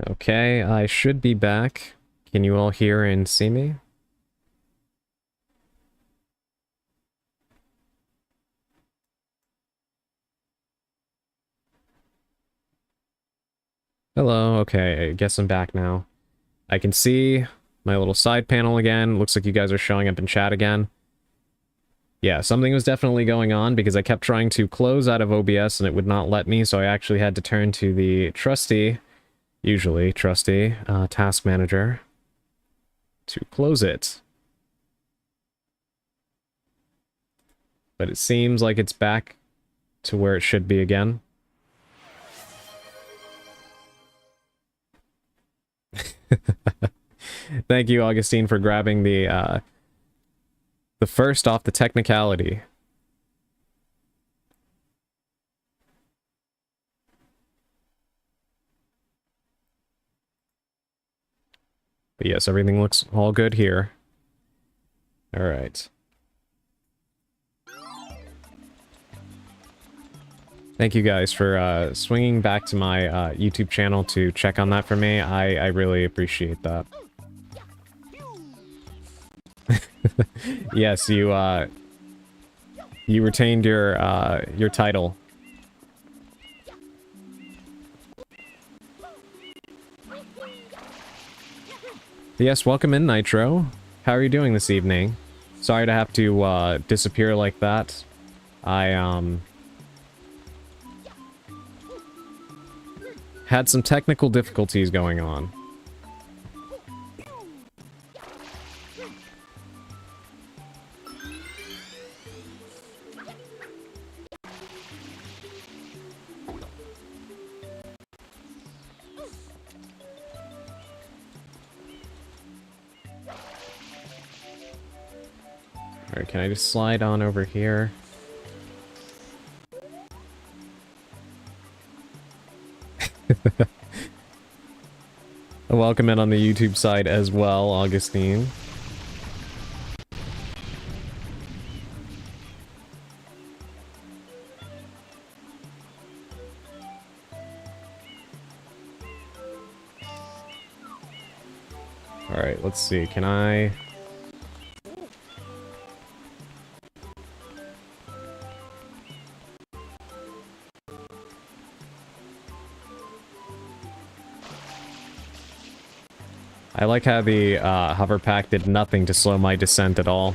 Okay, I should be back. Can you all hear and see me? Hello, okay, I guess I'm back now. I can see my little side panel again. Looks like you guys are showing up in chat again. Yeah, something was definitely going on because I kept trying to close out of OBS and it would not let me, so I actually had to turn to the usually trusty, task manager to close it. But it seems like it's back to where it should be again. Thank you, Augustine, for grabbing the first off the technicality. But yes, everything looks all good here. Alright. Thank you guys for swinging back to my YouTube channel to check on that for me. I really appreciate that. Yes, you retained your title. Yes, welcome in, Nitro. How are you doing this evening? Sorry to have to disappear like that. I had some technical difficulties going on. Alright, can I just slide on over here? Welcome in on the YouTube side as well, Augustine. Alright, let's see, can I... I like how the hover pack did nothing to slow my descent at all.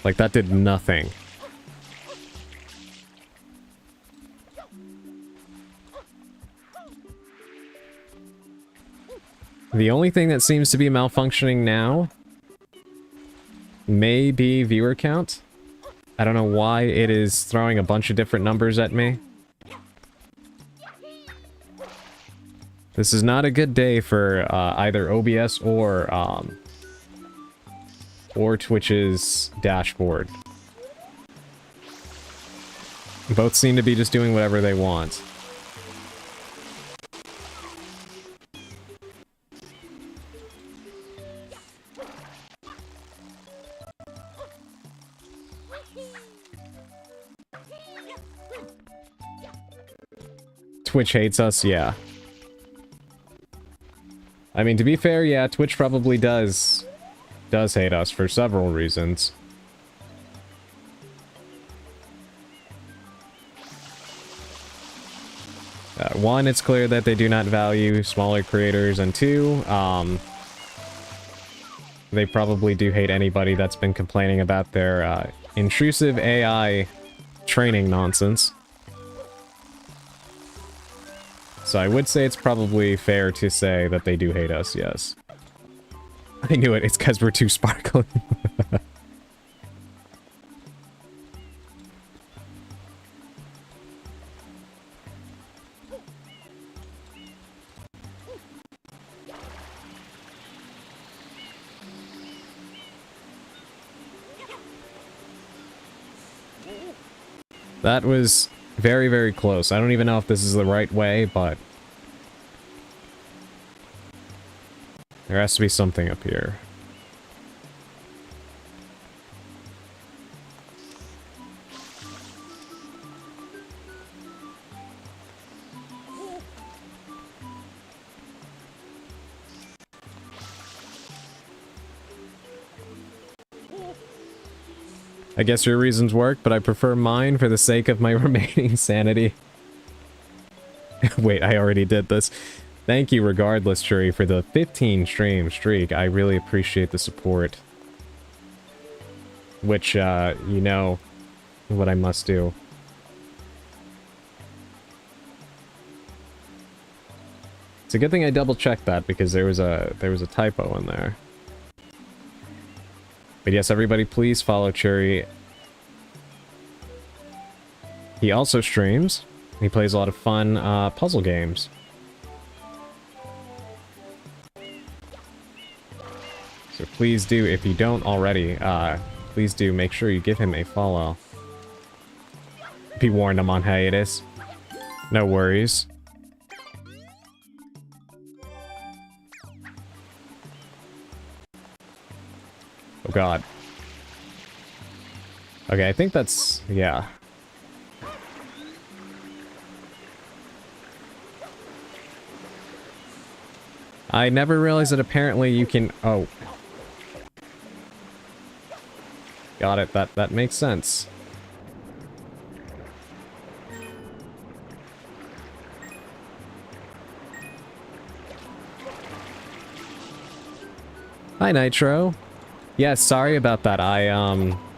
Like, that did nothing. The only thing that seems to be malfunctioning now may be viewer count. I don't know why it is throwing a bunch of different numbers at me. This is not a good day for either OBS or Twitch's dashboard. Both seem to be just doing whatever they want. Twitch hates us, yeah. I mean, to be fair, yeah, Twitch probably does hate us for several reasons. One, it's clear that they do not value smaller creators, and two, they probably do hate anybody that's been complaining about their intrusive AI training nonsense. So I would say it's probably fair to say that they do hate us, yes. I knew it, it's because we're too sparkling. That was very, very close. I don't even know if this is the right way, but... there has to be something up here. I guess your reasons work, but I prefer mine for the sake of my remaining sanity. Wait, I already did this. Thank you regardless, Shuri, for the 15 stream streak. I really appreciate the support. Which, you know what I must do. It's a good thing I double-checked that, because there was a typo in there. But yes, everybody, please follow Churi. He also streams. He plays a lot of fun puzzle games. So please do, if you don't already, please do make sure you give him a follow. Be warned, I'm on hiatus. No worries. Oh god. Okay, I think that's... yeah. I never realized that apparently you can... oh. Got it, that makes sense. Hi, Nitro. Yeah, sorry about that. I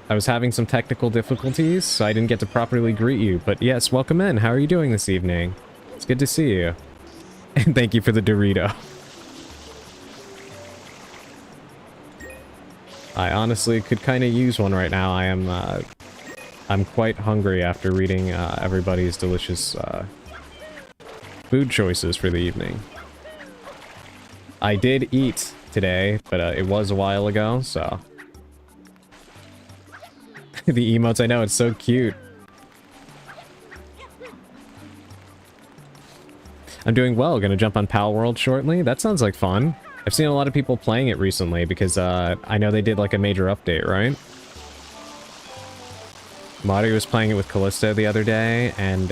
was having some technical difficulties, so I didn't get to properly greet you. But yes, welcome in. How are you doing this evening? It's good to see you. And thank you for the Dorito. I honestly could kind of use one right now. I'm quite hungry after reading everybody's delicious food choices for the evening. I did eat today, but it was a while ago, so... The emotes, I know, it's so cute. I'm doing well, gonna jump on Pal World shortly. That sounds like fun. I've seen a lot of people playing it recently because I know they did like a major update, right? Mario was playing it with Callisto the other day, and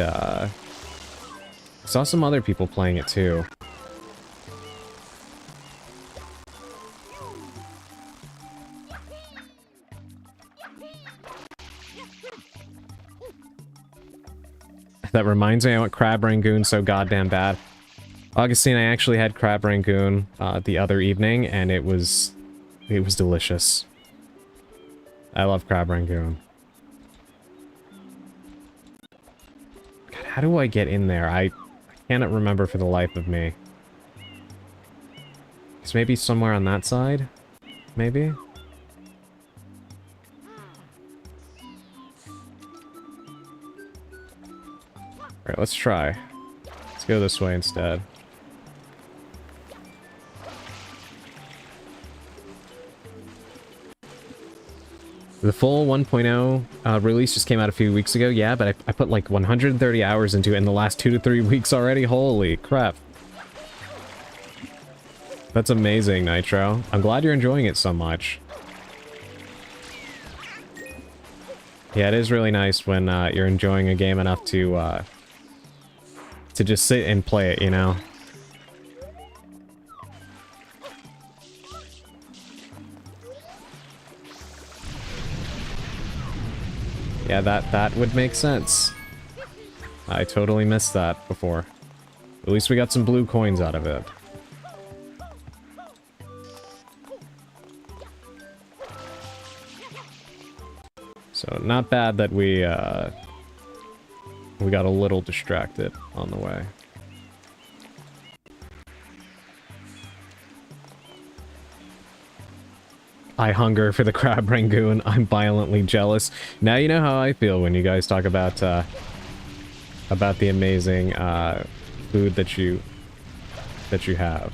saw some other people playing it too. That reminds me, I want Crab Rangoon so goddamn bad. Augustine, I actually had Crab Rangoon the other evening, and it was delicious. I love Crab Rangoon. God, how do I get in there? I cannot remember for the life of me. It's maybe somewhere on that side? Maybe? Alright, let's try. Let's go this way instead. The full 1.0 release just came out a few weeks ago, yeah, but I put like 130 hours into it in the last 2 to 3 weeks already. Holy crap. That's amazing, Nitro. I'm glad you're enjoying it so much. Yeah, it is really nice when you're enjoying a game enough to just sit and play it, you know? Yeah, that would make sense. I totally missed that before. At least we got some blue coins out of it. So, not bad that we got a little distracted on the way. I hunger for the Crab Rangoon. I'm violently jealous. Now you know how I feel when you guys talk about the amazing food that you have.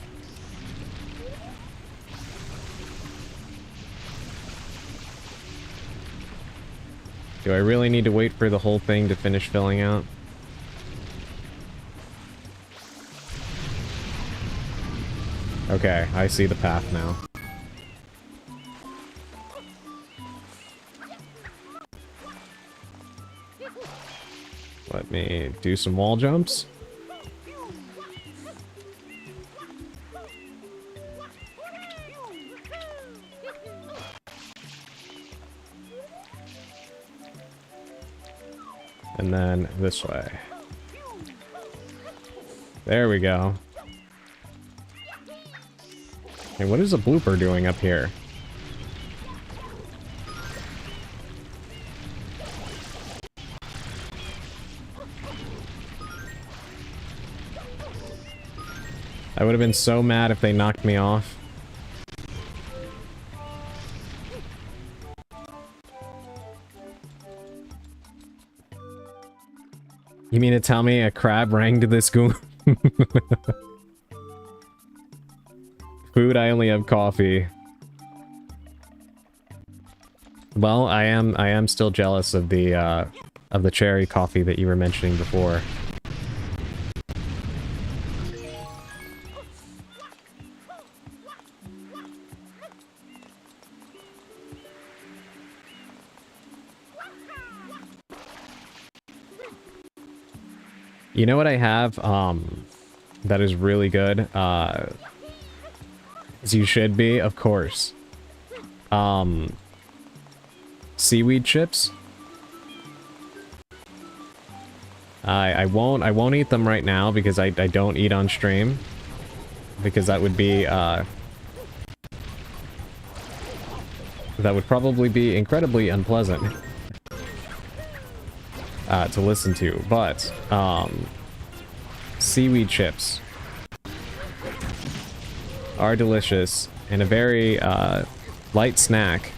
Do I really need to wait for the whole thing to finish filling out? Okay, I see the path now. Let me do some wall jumps. And then this way. There we go. Hey, what is a blooper doing up here? I would have been so mad if they knocked me off. You mean to tell me a crab rang to this goon? Food, I only have coffee. Well, I am still jealous of the cherry coffee that you were mentioning before. You know what I have, that is really good, as you should be, of course. Seaweed chips? I won't eat them right now because I don't eat on stream. Because that would be, that would probably be incredibly unpleasant. To listen to, but seaweed chips are delicious and a very light snack.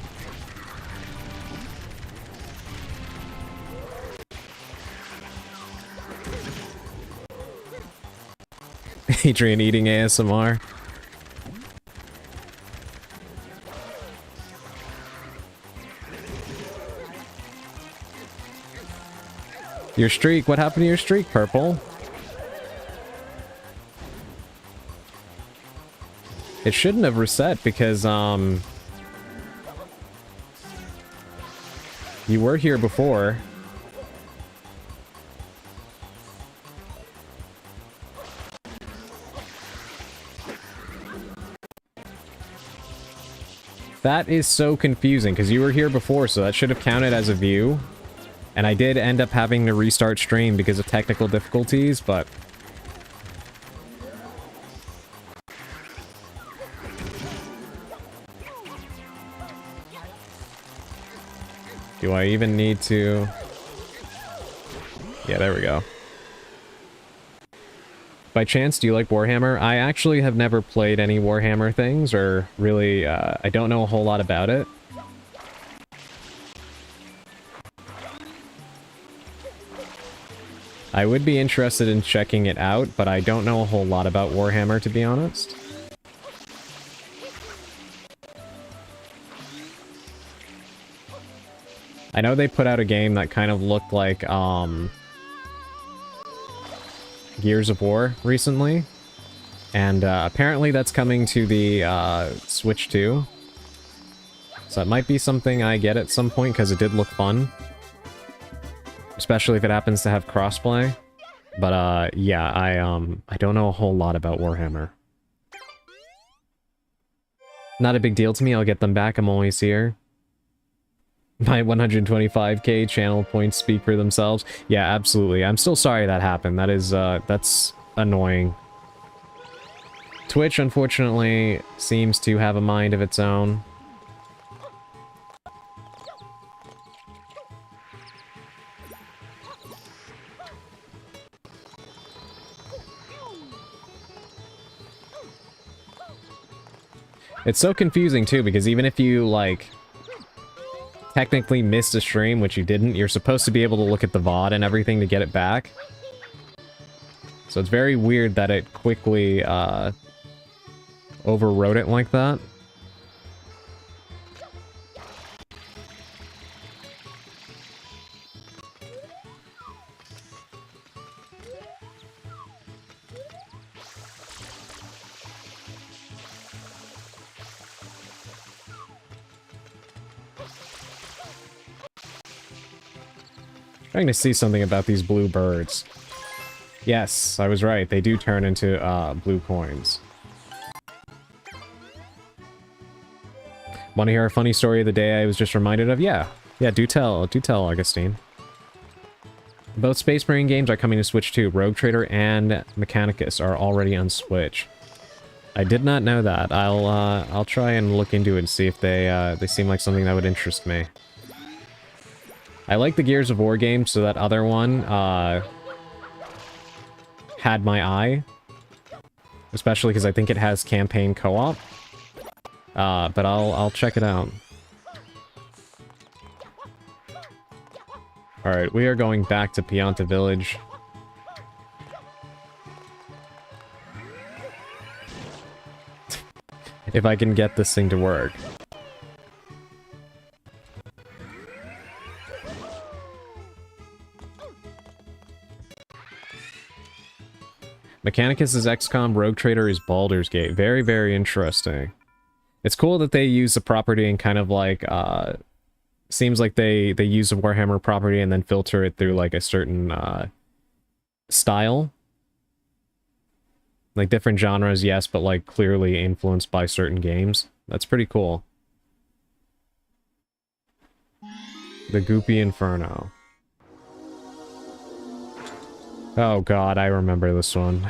Adrian eating ASMR. Your streak, what happened to your streak, Purple? It shouldn't have reset because, you were here before. That is so confusing because you were here before, so that should have counted as a view. And I did end up having to restart stream because of technical difficulties, but... do I even need to... yeah, there we go. By chance, do you like Warhammer? I actually have never played any Warhammer things, or really, I don't know a whole lot about it. I would be interested in checking it out, but I don't know a whole lot about Warhammer, to be honest. I know they put out a game that kind of looked like, Gears of War recently. And, apparently that's coming to the, Switch too. So that might be something I get at some point, because it did look fun. Especially if it happens to have crossplay. But, yeah, I don't know a whole lot about Warhammer. Not a big deal to me, I'll get them back, I'm always here. My 125k channel points speak for themselves. Yeah, absolutely. I'm still sorry that happened. That is, that's annoying. Twitch, unfortunately, seems to have a mind of its own. It's so confusing, too, because even if you, like, technically missed a stream, which you didn't, you're supposed to be able to look at the VOD and everything to get it back. So it's very weird that it quickly, overwrote it like that. Trying to see something about these blue birds. Yes, I was right. They do turn into, blue coins. Want to hear a funny story of the day I was just reminded of? Yeah. Yeah, do tell, Augustine. Both Space Marine games are coming to Switch 2. Rogue Trader and Mechanicus are already on Switch. I did not know that. I'll try and look into it and see if they seem like something that would interest me. I like the Gears of War game, so that other one had my eye. Especially because I think it has campaign co-op. But I'll check it out. Alright, we are going back to Pianta Village. If I can get this thing to work. Mechanicus is XCOM, Rogue Trader is Baldur's Gate. Very, very interesting. It's cool that they use the property and kind of like, seems like they use a Warhammer property and then filter it through like a certain style. Like different genres, yes, but like clearly influenced by certain games. That's pretty cool. The Goopy Inferno. Oh god, I remember this one.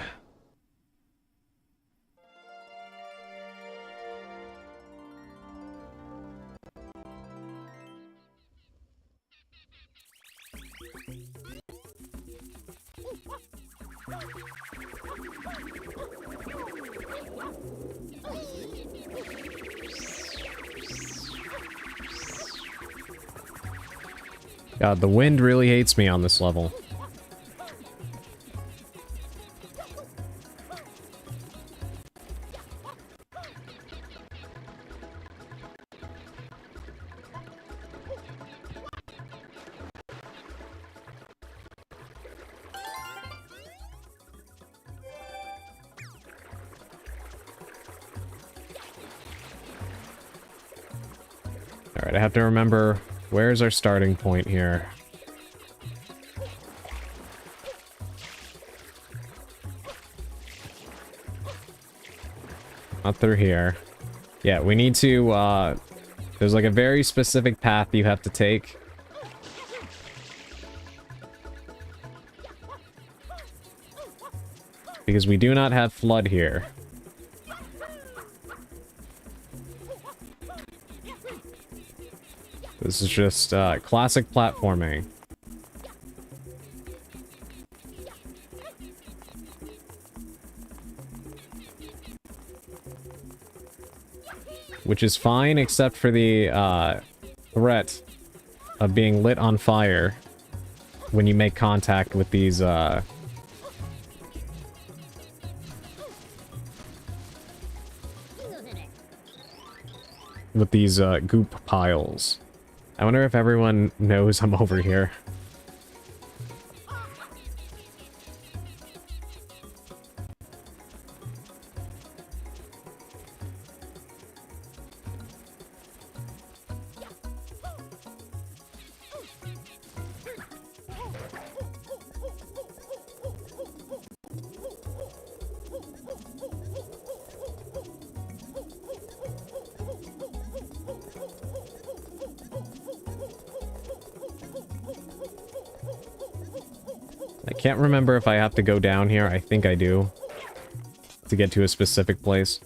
God, the wind really hates me on this level. Alright, I have to remember, where's our starting point here? Not through here. Yeah, we need to, there's like a very specific path you have to take. Because we do not have flood here. This is just classic platforming. Which is fine, except for the threat of being lit on fire when you make contact with these goop piles. I wonder if everyone knows I'm over here. I can't remember if I have to go down here. I think I do. To get to a specific place.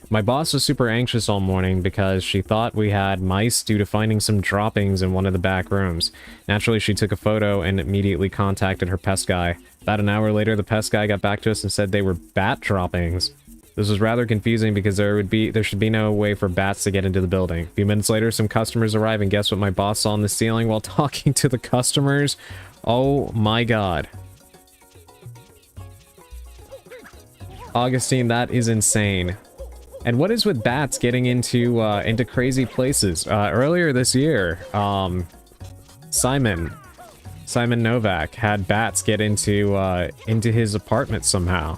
My boss was super anxious all morning because she thought we had mice due to finding some droppings in one of the back rooms. Naturally, she took a photo and immediately contacted her pest guy. About an hour later, the pest guy got back to us and said they were bat droppings. This was rather confusing because there should be no way for bats to get into the building. A few minutes later, some customers arrive, and guess what my boss saw on the ceiling while talking to the customers? Oh my god. Augustine, that is insane. And what is with bats getting into crazy places? Earlier this year, Simon Novak had bats get into his apartment somehow.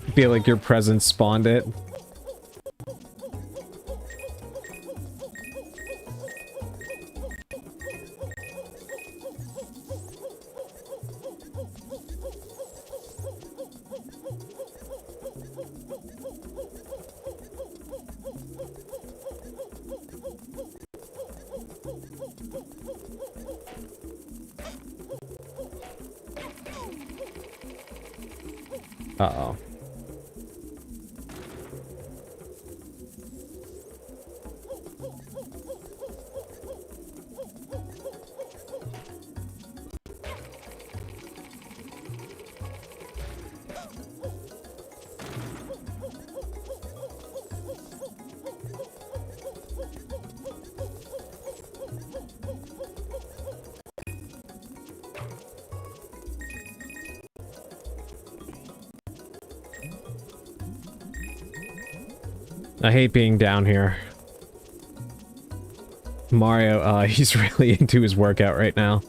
I feel like your presence spawned it. Uh-oh. I hate being down here. Mario, he's really into his workout right now.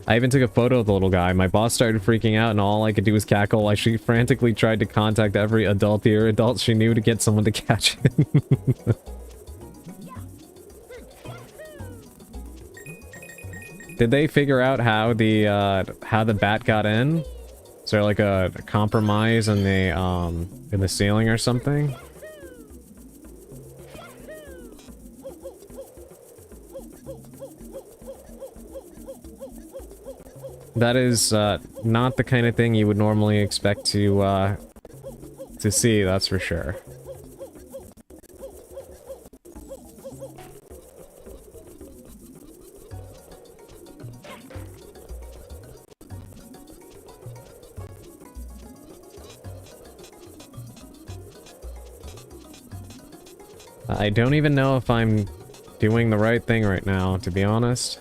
I even took a photo of the little guy. My boss started freaking out and all I could do was cackle while she frantically tried to contact every adult she knew to get someone to catch him. Did they figure out how the bat got in? Is there like a compromise in the ceiling or something? That is not the kind of thing you would normally expect to see, that's for sure. I don't even know if I'm doing the right thing right now, to be honest.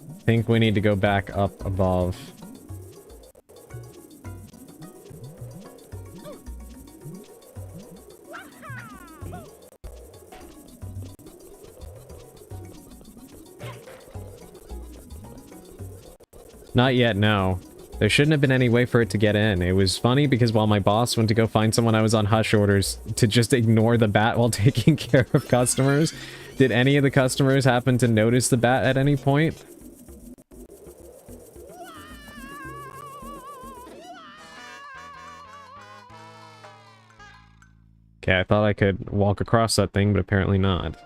I think we need to go back up above. Not yet, no. There shouldn't have been any way for it to get in. It was funny because while my boss went to go find someone, I was on hush orders to just ignore the bat while taking care of customers. Did any of the customers happen to notice the bat at any point? Okay, I thought I could walk across that thing, but apparently not.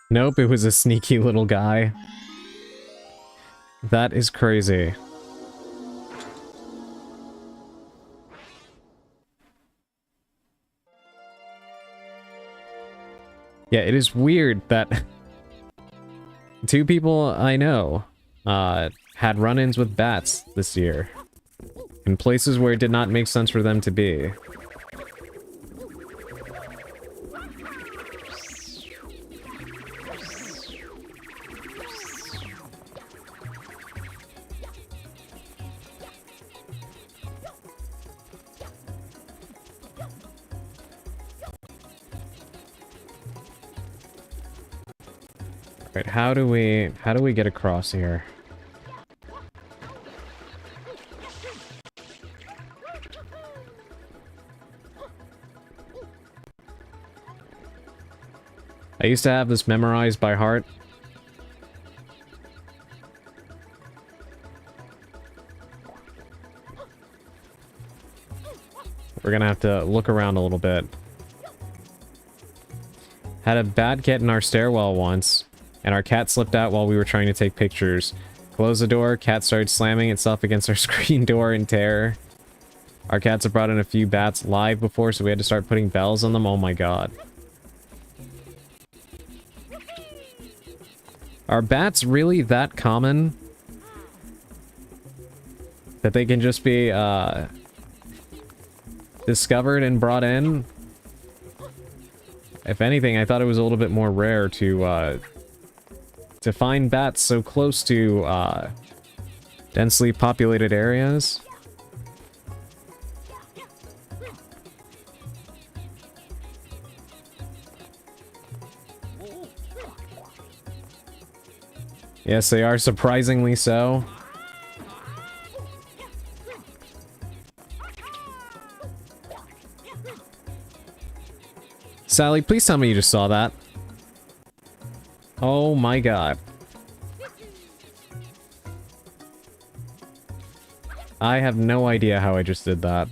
Nope, it was a sneaky little guy. That is crazy. Yeah, it is weird that two people I know had run-ins with bats this year in places where it did not make sense for them to be. Right, how do we get across here? I used to have this memorized by heart. We're gonna have to look around a little bit. Had a bad cat in our stairwell once, and our cat slipped out while we were trying to take pictures. Closed the door, cat started slamming itself against our screen door in terror. Our cats have brought in a few bats live before, so we had to start putting bells on them. Oh my god. Are bats really that common? That they can just be, discovered and brought in? If anything, I thought it was a little bit more rare to find bats so close to, densely populated areas. Yes, they are surprisingly so. Sally, please tell me you just saw that. Oh my god. I have no idea how I just did that.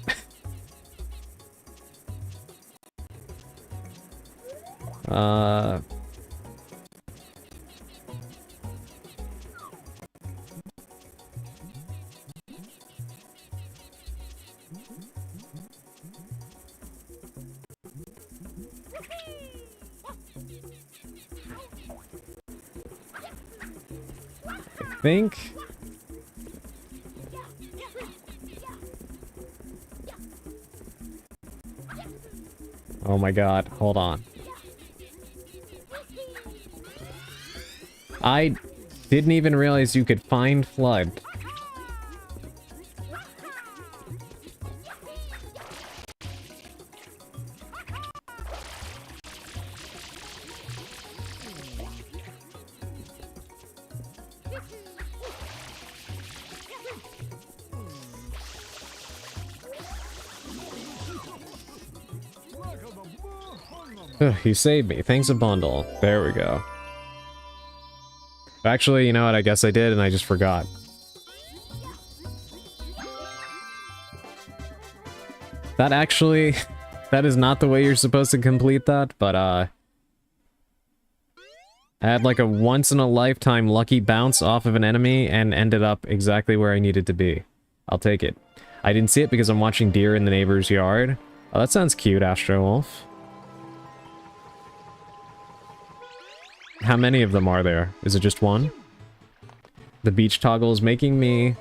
I think... Oh my god, hold on. I didn't even realize you could find Flood. Ugh, you saved me. Thanks a bundle. There we go. Actually, you know what? I guess I did and I just forgot. That actually... that is not the way you're supposed to complete that, but I had like a once-in-a-lifetime lucky bounce off of an enemy and ended up exactly where I needed to be. I'll take it. I didn't see it because I'm watching deer in the neighbor's yard. Oh, that sounds cute, Astro Wolf. How many of them are there? Is it just one? The beach toggle is making me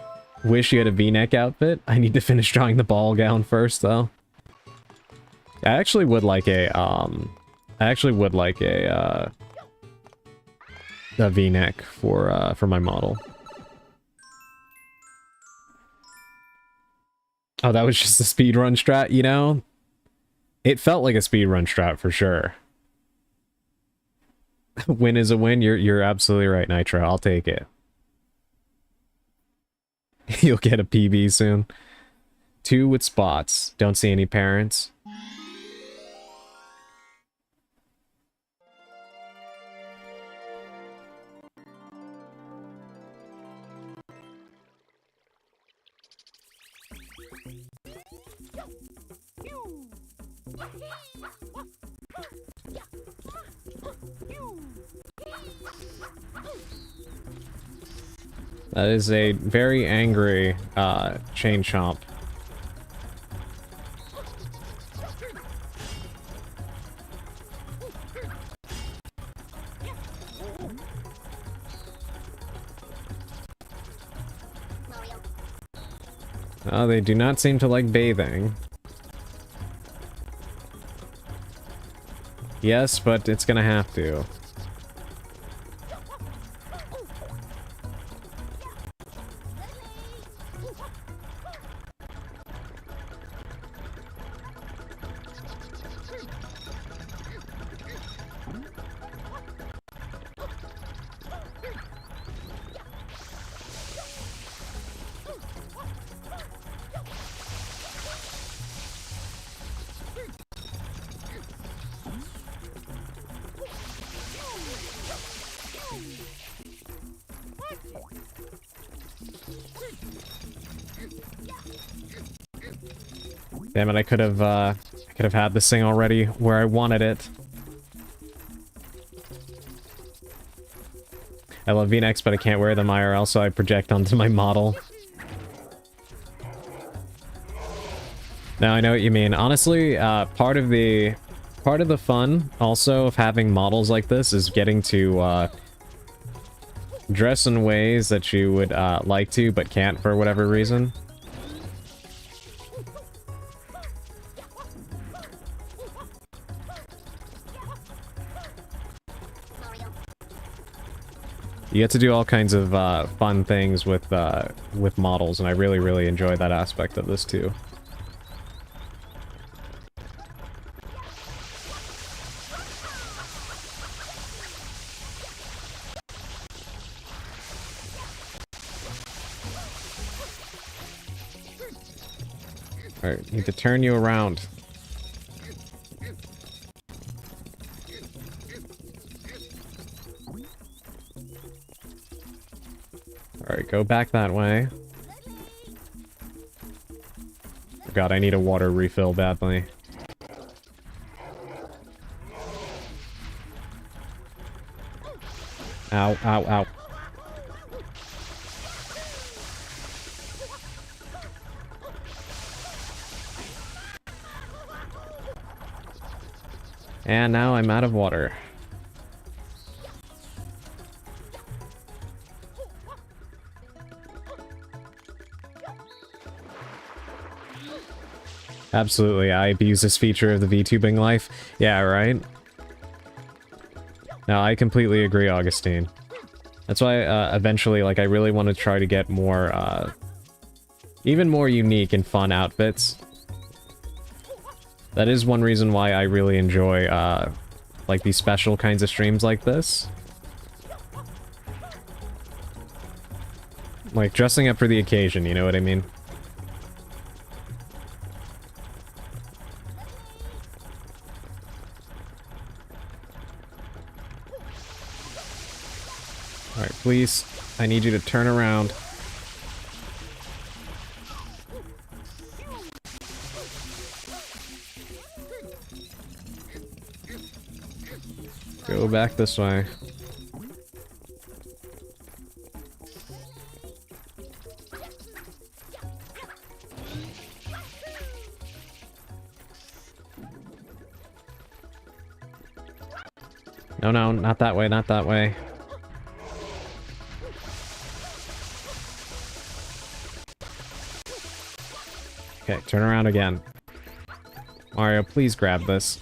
wish you had a V-neck outfit. I need to finish drawing the ball gown first, though. I actually would like a, a V-neck for my model. Oh, that was just a speedrun strat, you know? It felt like a speedrun strat for sure. Win is a win. You're absolutely right, Nitro. I'll take it. You'll get a PB soon. 2 with spots. Don't see any parents. That is a very angry, Chain Chomp. Oh, they do not seem to like bathing. Yes, but it's gonna have to. Damn it, I could have had this thing already where I wanted it. I love V-necks, but I can't wear them IRL, so I project onto my model. Now, I know what you mean. Honestly, part of the fun, also, of having models like this is getting to, dress in ways that you would, like to, but can't for whatever reason. You get to do all kinds of fun things with models, and I really, really enjoy that aspect of this too. Alright, need to turn you around. Alright, go back that way. God, I need a water refill badly. Ow, ow, ow. And now I'm out of water. Absolutely, I abuse this feature of the VTubing life. Yeah, right? No, I completely agree, Augustine. That's why, eventually, like, I really want to try to get more, even more unique and fun outfits. That is one reason why I really enjoy, like, these special kinds of streams like this. Like, dressing up for the occasion, you know what I mean? Alright, please. I need you to turn around. Go back this way. No, no, not that way, not that way. Okay, turn around again. Mario, please grab this.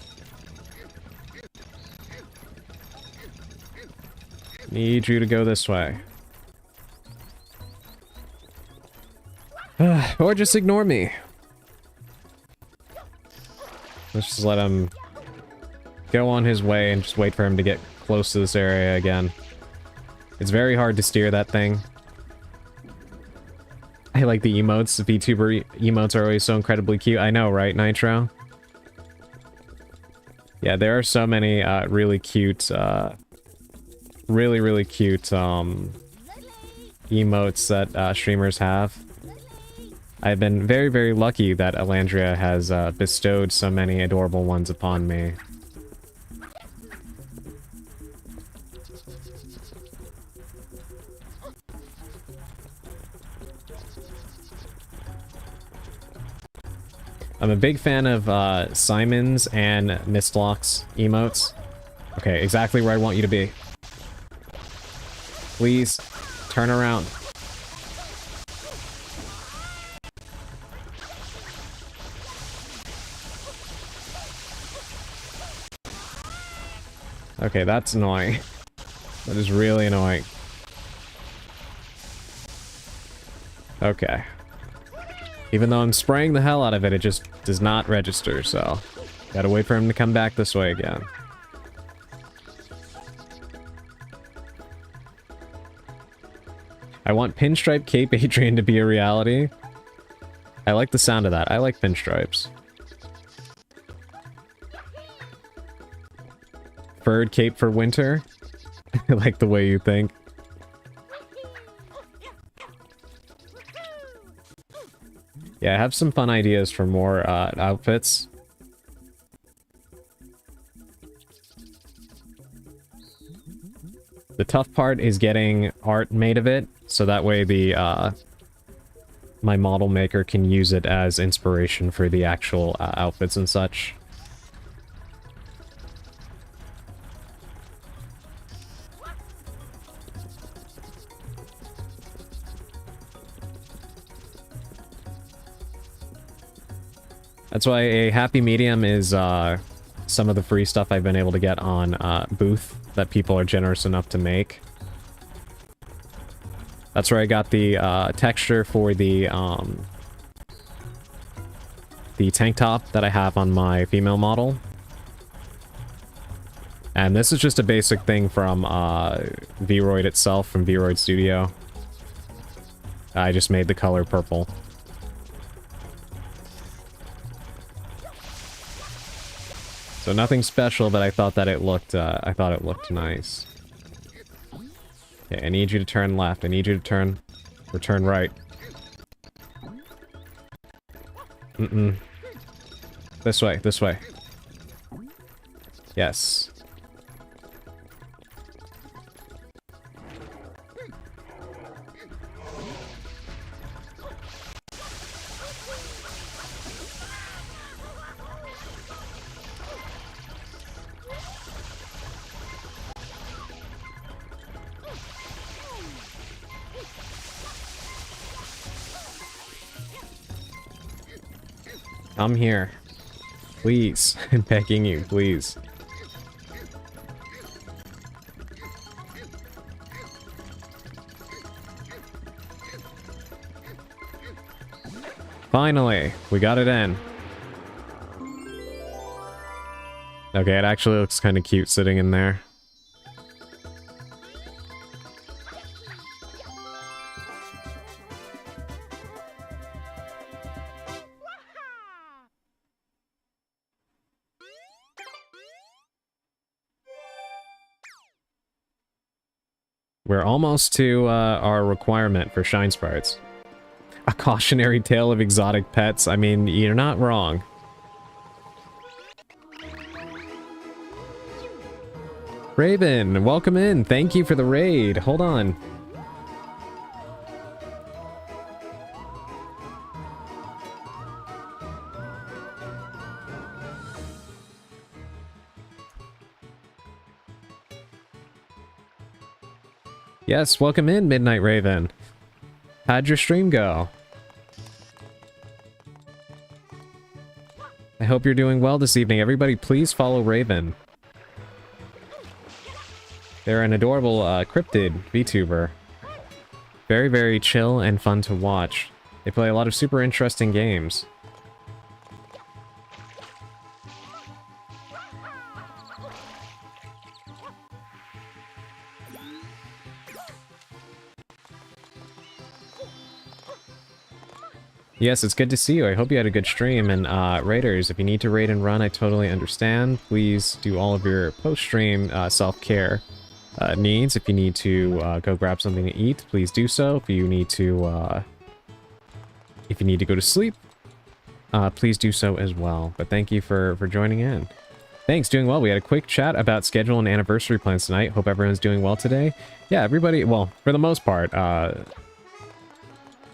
Need you to go this way. Or just ignore me. Let's just let him go on his way and just wait for him to get close to this area again. It's very hard to steer that thing. I like the emotes. The VTuber emotes are always so incredibly cute. I know, right, Nitro? Yeah, there are so many really cute, really cute emotes that streamers have. I've been very lucky that Elandria has bestowed so many adorable ones upon me. I'm a big fan of Simon's and Mistlock's emotes. Okay, exactly where I want you to be. Please, turn around. Okay, that's annoying. That is really annoying. Okay. Even though I'm spraying the hell out of it, it just does not register, so... Gotta wait for him to come back this way again. I want Pinstripe Cape Adrian to be a reality. I like the sound of that. I like pinstripes. Furred cape for winter. I like the way you think. Yeah, I have some fun ideas for more outfits. The tough part is getting art made of it, so that way the my model maker can use it as inspiration for the actual outfits and such. That's why a happy medium is some of the free stuff I've been able to get on Booth that people are generous enough to make. That's where I got the texture for the tank top that I have on my female model. And this is just a basic thing from Vroid itself, from Vroid Studio. I just made the color purple. So nothing special, but I thought that it looked, nice. Okay, I need you to turn left. I need you to turn Or turn right. Mm-mm. This way, this way. Yes. Come here. Please. I'm begging you, please. Finally, we got it in. Okay, it actually looks kind of cute sitting in there. We're almost to our requirement for Shine Sprites. A cautionary tale of exotic pets. I mean, you're not wrong. Raven, welcome in. Thank you for the raid. Hold on. Yes, welcome in, Midnight Raven. How'd your stream go? I hope you're doing well this evening. Everybody, please follow Raven. They're an adorable cryptid VTuber. Very, very chill and fun to watch. They play a lot of super interesting games. Yes, it's good to see you. I hope you had a good stream. And raiders, if you need to raid and run, I totally understand. Please do all of your post-stream self-care needs. If you need to go grab something to eat, please do so. If you need to go to sleep, please do so as well. But thank you for joining in. Thanks, doing well. We had a quick chat about schedule and anniversary plans tonight. Hope everyone's doing well today. Yeah, everybody, well, for the most part,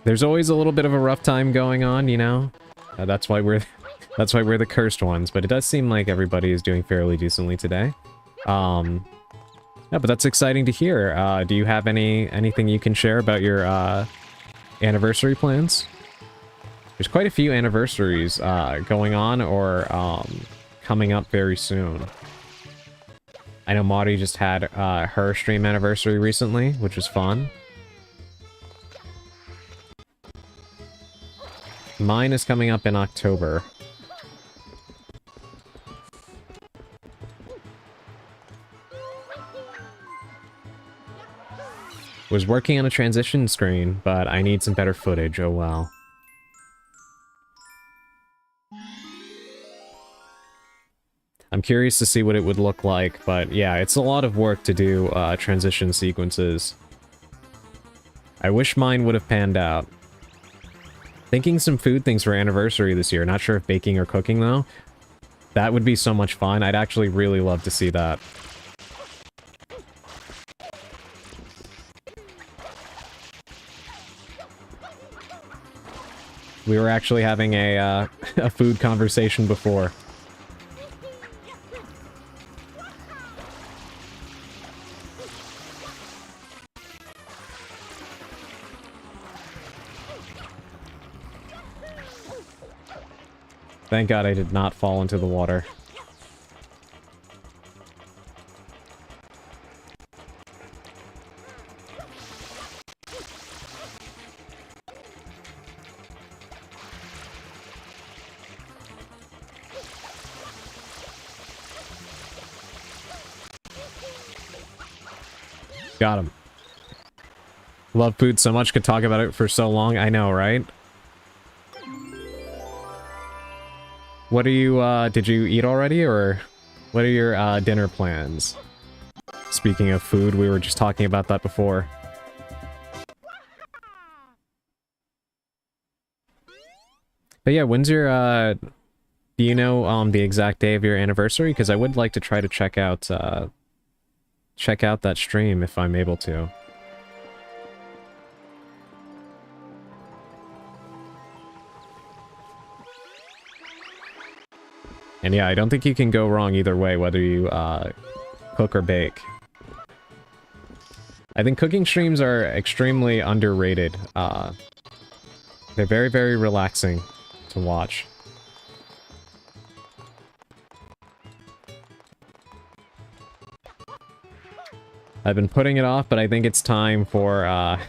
there's always a little bit of a rough time going on, you know? That's why we're the cursed ones, but it does seem like everybody is doing fairly decently today. Yeah, but that's exciting to hear. Do you have anything you can share about your anniversary plans? There's quite a few anniversaries going on or coming up very soon. I know Maudie just had her stream anniversary recently, which was fun. Mine is coming up in October. Was working on a transition screen, but I need some better footage, oh well. I'm curious to see what it would look like, but yeah, it's a lot of work to do transition sequences. I wish mine would have panned out. Thinking some food things for anniversary this year. Not sure if baking or cooking, though. That would be so much fun. I'd actually really love to see that. We were actually having a food conversation before. Thank God I did not fall into the water. Got him. Love food so much, could talk about it for so long. I know, right? What are you, did you eat already, or what are your, dinner plans? Speaking of food, we were just talking about that before. But yeah, when's your, do you know, the exact day of your anniversary? Because I would like to try to check out that stream if I'm able to. And yeah, I don't think you can go wrong either way, whether you, cook or bake. I think cooking streams are extremely underrated. They're very, very relaxing to watch. I've been putting it off, but I think it's time for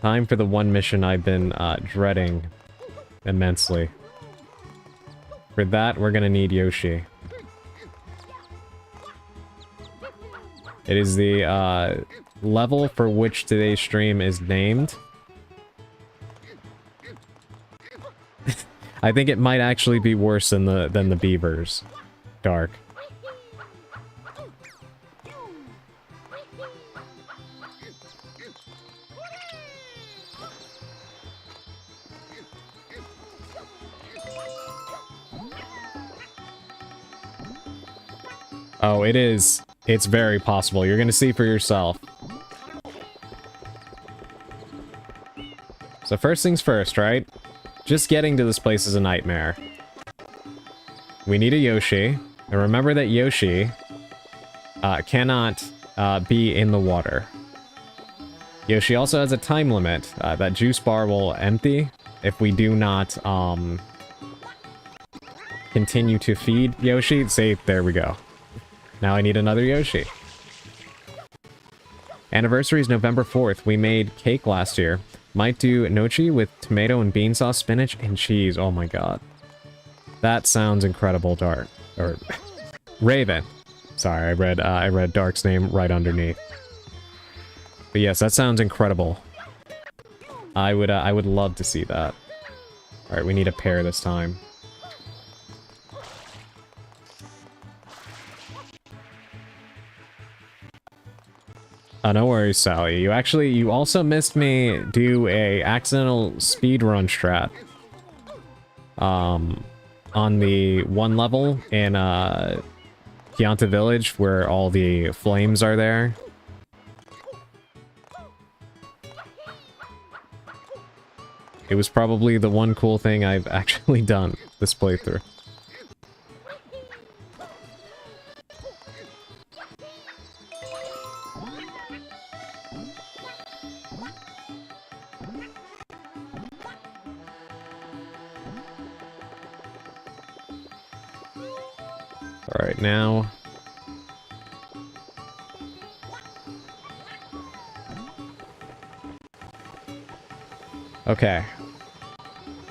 the one mission I've been dreading immensely. For that, we're gonna need Yoshi. It is the level for which today's stream is named. I think it might actually be worse than the beavers. Dark. Oh, it is. It's very possible. You're gonna see for yourself. So first things first, right? Just getting to this place is a nightmare. We need a Yoshi. And remember that Yoshi cannot be in the water. Yoshi also has a time limit. That juice bar will empty if we do not continue to feed Yoshi. See, there we go. Now I need another Yoshi. Anniversary is November 4th. We made cake last year. Might do nochi with tomato and bean sauce, spinach, and cheese. Oh my god. That sounds incredible, Dark. Or Raven. Sorry, I read Dark's name right underneath. But yes, that sounds incredible. I would love to see that. Alright, we need a pair this time. Oh, no worries, Sally. You also missed me do a accidental speedrun strat. On the one level in, Kianta Village, where all the flames are there. It was probably the one cool thing I've actually done this playthrough. Alright, now... Okay.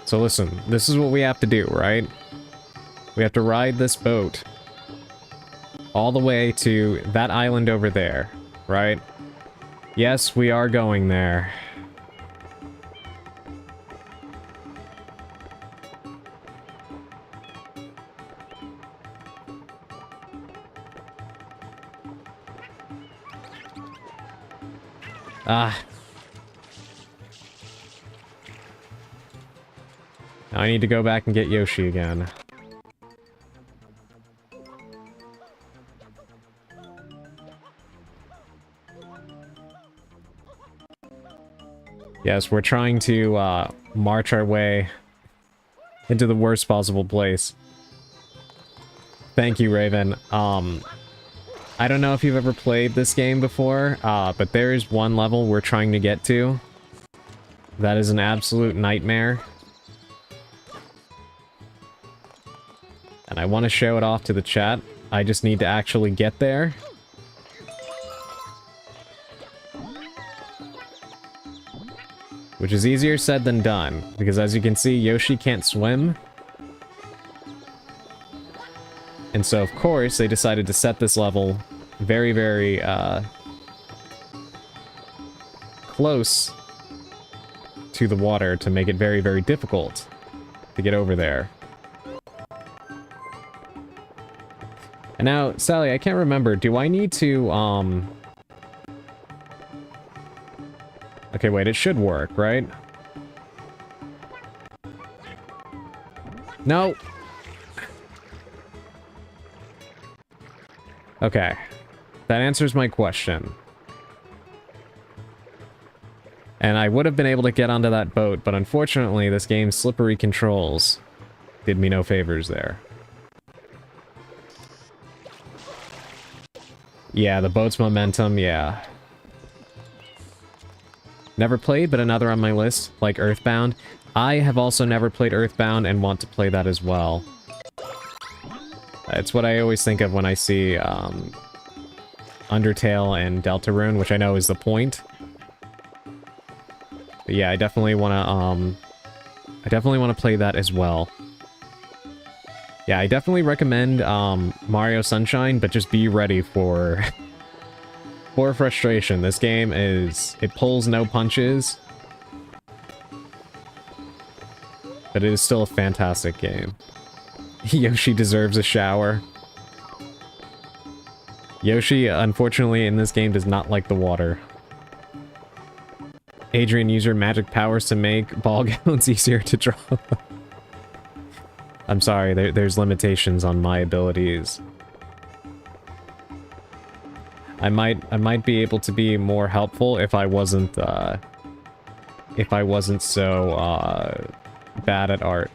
So listen, this is what we have to do, right? We have to ride this boat all the way to that island over there, right? Yes, we are going there. Ah. Now I need to go back and get Yoshi again. Yes, we're trying to march our way into the worst possible place. Thank you, Raven. I don't know if you've ever played this game before, but there is one level we're trying to get to. That is an absolute nightmare. And I want to show it off to the chat. I just need to actually get there. Which is easier said than done, because as you can see, Yoshi can't swim. And so, of course, they decided to set this level very, very, close to the water to make it very, very difficult to get over there. And now, Sally, I can't remember, do I need to, Okay, wait, it should work, right? No! Okay. That answers my question. And I would have been able to get onto that boat, but unfortunately this game's slippery controls did me no favors there. Yeah, the boat's momentum, yeah. Never played, but another on my list, like Earthbound. I have also never played Earthbound and want to play that as well. It's what I always think of when I see Undertale and Deltarune, which I know is the point. But yeah, I definitely want to play that as well. Yeah, I definitely recommend Mario Sunshine, but just be ready for for frustration. This game it pulls no punches. But it is still a fantastic game. Yoshi deserves a shower. Yoshi, unfortunately, in this game does not like the water. Adrian, use your magic powers to make ball gowns easier to draw. I'm sorry, there's limitations on my abilities. I might be able to be more helpful if I wasn't so bad at art.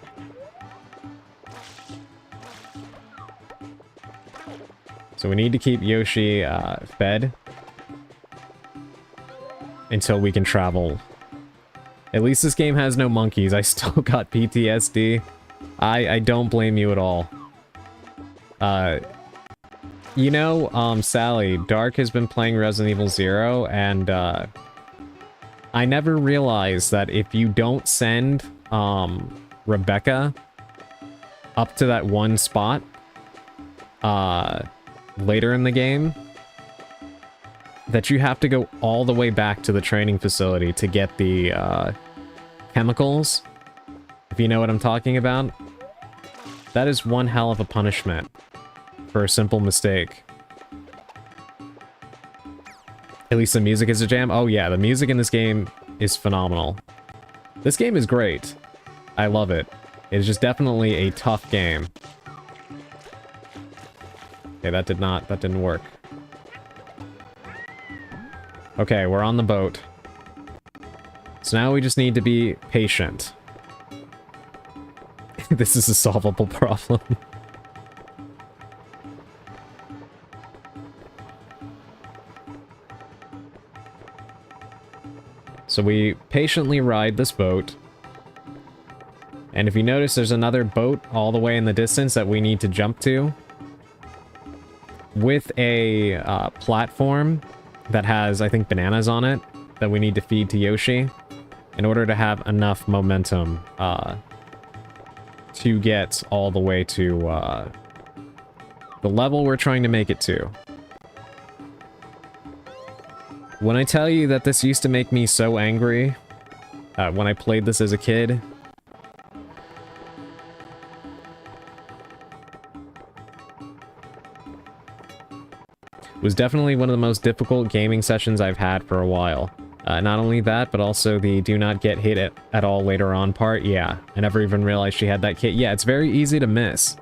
So we need to keep Yoshi fed until we can travel. At least this game has no monkeys. I still got PTSD. I don't blame you at all. You know, Sally, Dark has been playing Resident Evil 0, and I never realized that if you don't send Rebecca up to that one spot later in the game, that you have to go all the way back to the training facility to get the chemicals, if you know what I'm talking about. That is one hell of a punishment for a simple mistake. At least the music is a jam. Oh yeah, the music in this game is phenomenal. This game is great. I love it. It's just definitely a tough game. Okay, that didn't work. Okay, we're on the boat. So now we just need to be patient. This is a solvable problem. So we patiently ride this boat. And if you notice, there's another boat all the way in the distance that we need to jump to. With a platform that has, I think, bananas on it that we need to feed to Yoshi in order to have enough momentum to get all the way to the level we're trying to make it to. When I tell you that this used to make me so angry when I played this as a kid, it was definitely one of the most difficult gaming sessions I've had for a while. Not only that, but also the do not get hit at all later on part. Yeah, I never even realized she had that kit. Yeah, it's very easy to miss.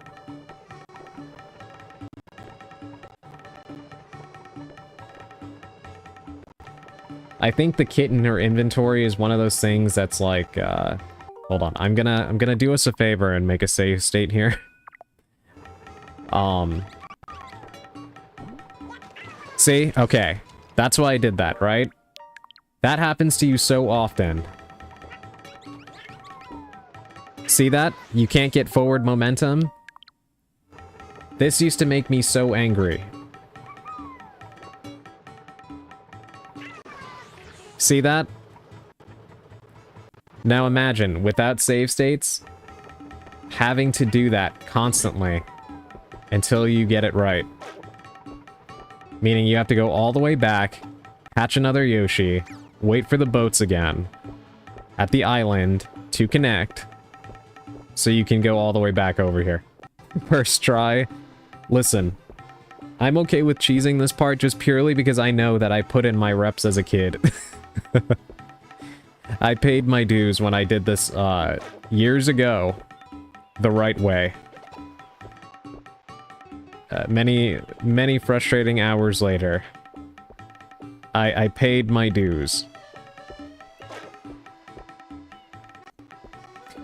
I think the kit in her inventory is one of those things that's like, hold on, I'm gonna do us a favor and make a save state here. See? Okay. That's why I did that, right? That happens to you so often. See that? You can't get forward momentum? This used to make me so angry. See that? Now imagine, without save states, having to do that constantly until you get it right. Meaning you have to go all the way back, catch another Yoshi, wait for the boats again at the island to connect so you can go all the way back over here. First try. Listen, I'm okay with cheesing this part just purely because I know that I put in my reps as a kid. I paid my dues when I did this years ago. the right way. Many frustrating hours later, I paid my dues.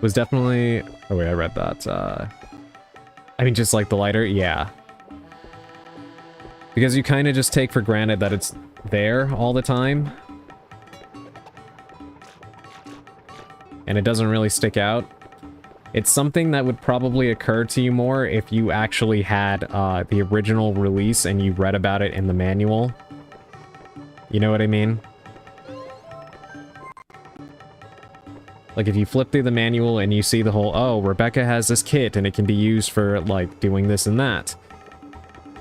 Was definitely... Oh wait, I read that. I mean, just like the lighter? Yeah. Because you kind of just take for granted that it's there all the time. And it doesn't really stick out. It's something that would probably occur to you more if you actually had the original release and you read about it in the manual. You know what I mean? Like, if you flip through the manual and you see the whole, oh, Rebecca has this kit and it can be used for, like, doing this and that,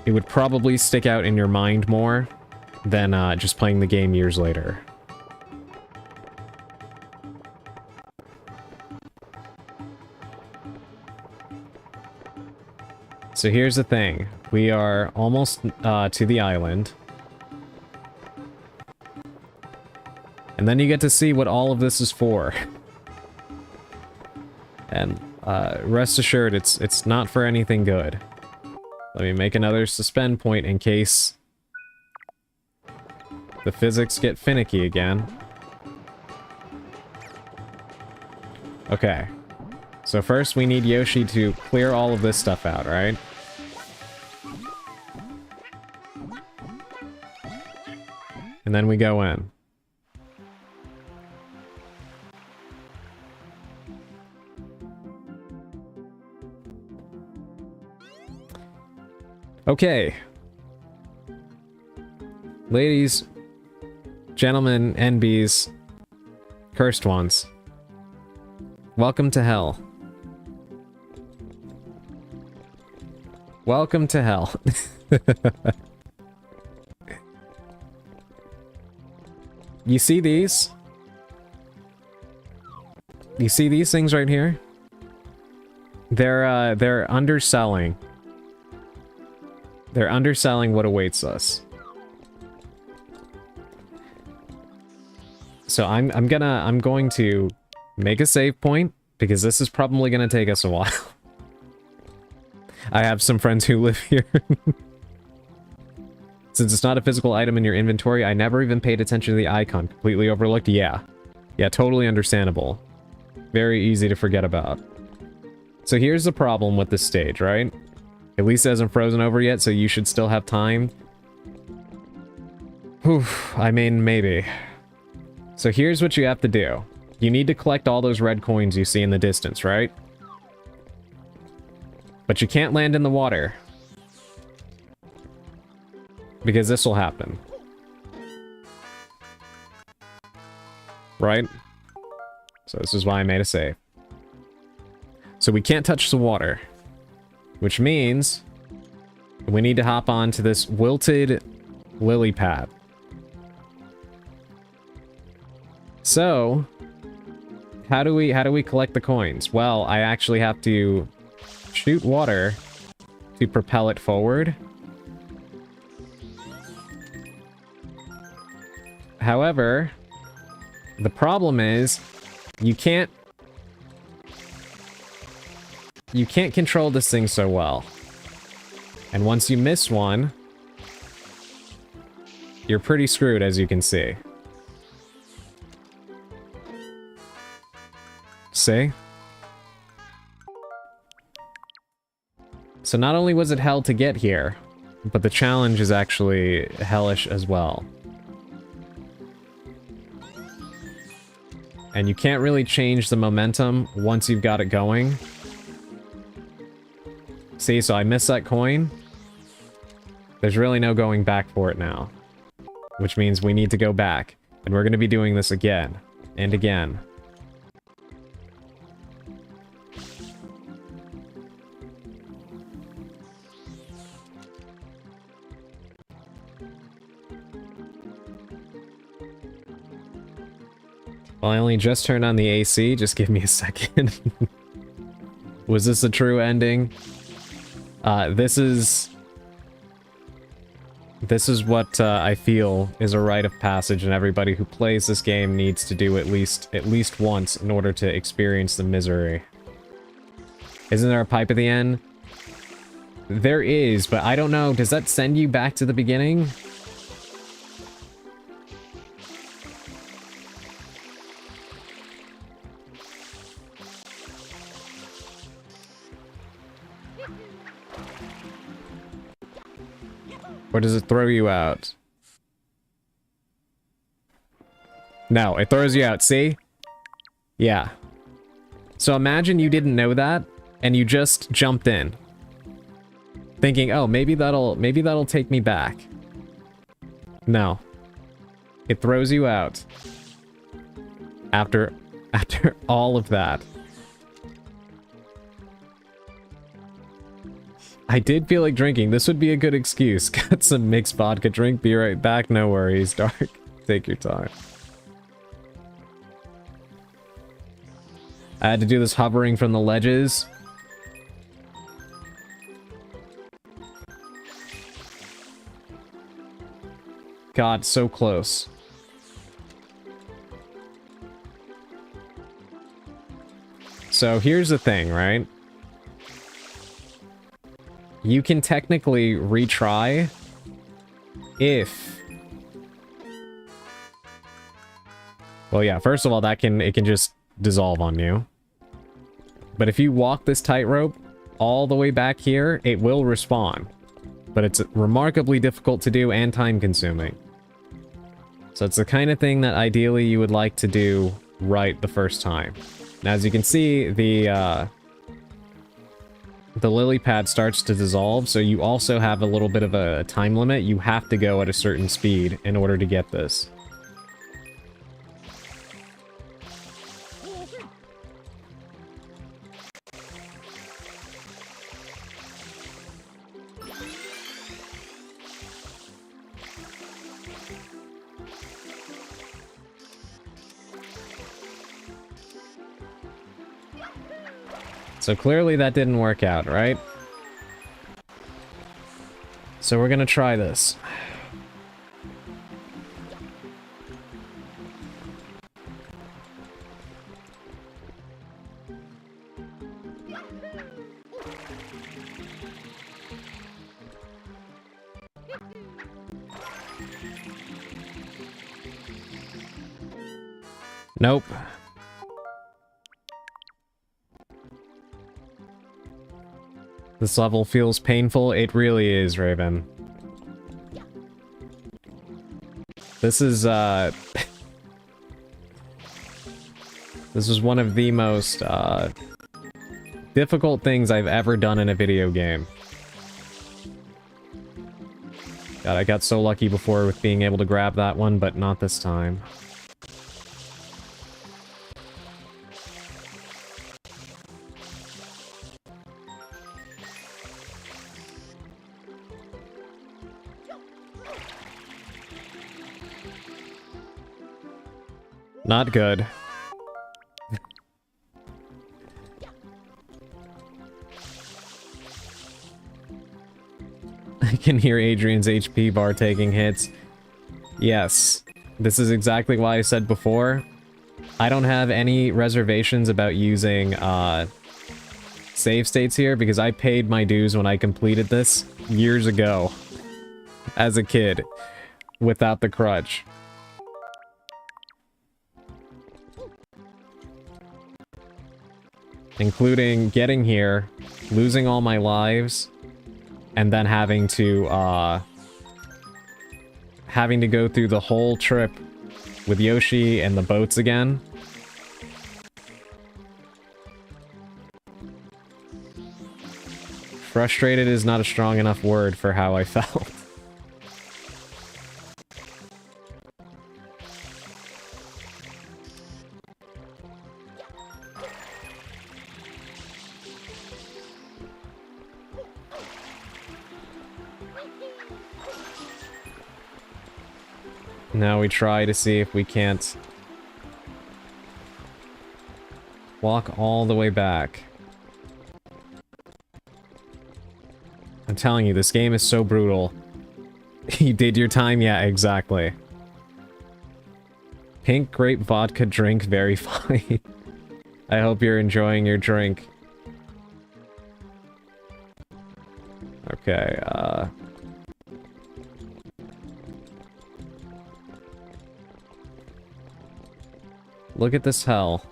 it would probably stick out in your mind more than just playing the game years later. So here's the thing. We are almost to the island. And then you get to see what all of this is for. And rest assured, it's not for anything good. Let me make another suspend point in case the physics get finicky again. Okay. So first we need Yoshi to clear all of this stuff out, right? And then we go in. Okay. Ladies, gentlemen, NBs, cursed ones. Welcome to hell. Welcome to hell. You see these? You see these things right here? They're underselling. They're underselling what awaits us. So I'm going to make a save point because this is probably gonna take us a while. I have some friends who live here. Since it's not a physical item in your inventory, I never even paid attention to the icon. Completely overlooked? Yeah. Yeah, totally understandable. Very easy to forget about. So here's the problem with this stage, right? At least it hasn't frozen over yet, so you should still have time. Whew, I mean, maybe. So here's what you have to do. You need to collect all those red coins you see in the distance, right? But you can't land in the water. Because this will happen. Right? So this is why I made a save. So we can't touch the water. Which means we need to hop on to this wilted lily pad. So, how do we collect the coins? Well, I actually have to shoot water to propel it forward. However, the problem is you can't control this thing so well. And once you miss one, you're pretty screwed, as you can see. See? So not only was it hell to get here, but the challenge is actually hellish as well. And you can't really change the momentum once you've got it going. See, so I missed that coin. There's really no going back for it now. Which means we need to go back. And we're going to be doing this again. And again. Well, I only just turned on the AC. Just give me a second. Was this a true ending? This is what I feel is a rite of passage, and everybody who plays this game needs to do at least once in order to experience the misery. Isn't there a pipe at the end? There is, but I don't know. Does that send you back to the beginning? Or does it throw you out? No, it throws you out, see? Yeah. So imagine you didn't know that, and you just jumped in. Thinking, oh, maybe that'll take me back. No. It throws you out. After all of that. I did feel like drinking. This would be a good excuse. Got some mixed vodka drink. Be right back. No worries, Dark. Take your time. I had to do this hovering from the ledges. God, so close. So here's the thing, right? You can technically retry if... Well, yeah, first of all, it can just dissolve on you. But if you walk this tightrope all the way back here, it will respawn. But it's remarkably difficult to do and time-consuming. So it's the kind of thing that ideally you would like to do right the first time. Now, as you can see, the lily pad starts to dissolve, so you also have a little bit of a time limit. You have to go at a certain speed in order to get this. So clearly that didn't work out, right? So we're gonna try this. Nope. This level feels painful. It really is, Raven. This is, this is one of the most, difficult things I've ever done in a video game. God, I got so lucky before with being able to grab that one, but not this time. Not good. I can hear Adrian's HP bar taking hits. Yes. This is exactly why I said before. I don't have any reservations about using, save states here, because I paid my dues when I completed this years ago. As a kid. Without the crutch. Including getting here, losing all my lives, and then having to go through the whole trip with Yoshi and the boats again. Frustrated is not a strong enough word for how I felt. Now we try to see if we can't walk all the way back. I'm telling you, this game is so brutal. You did your time? Yeah, exactly. Pink grape vodka drink, very fine. I hope you're enjoying your drink. Okay, look at this hell.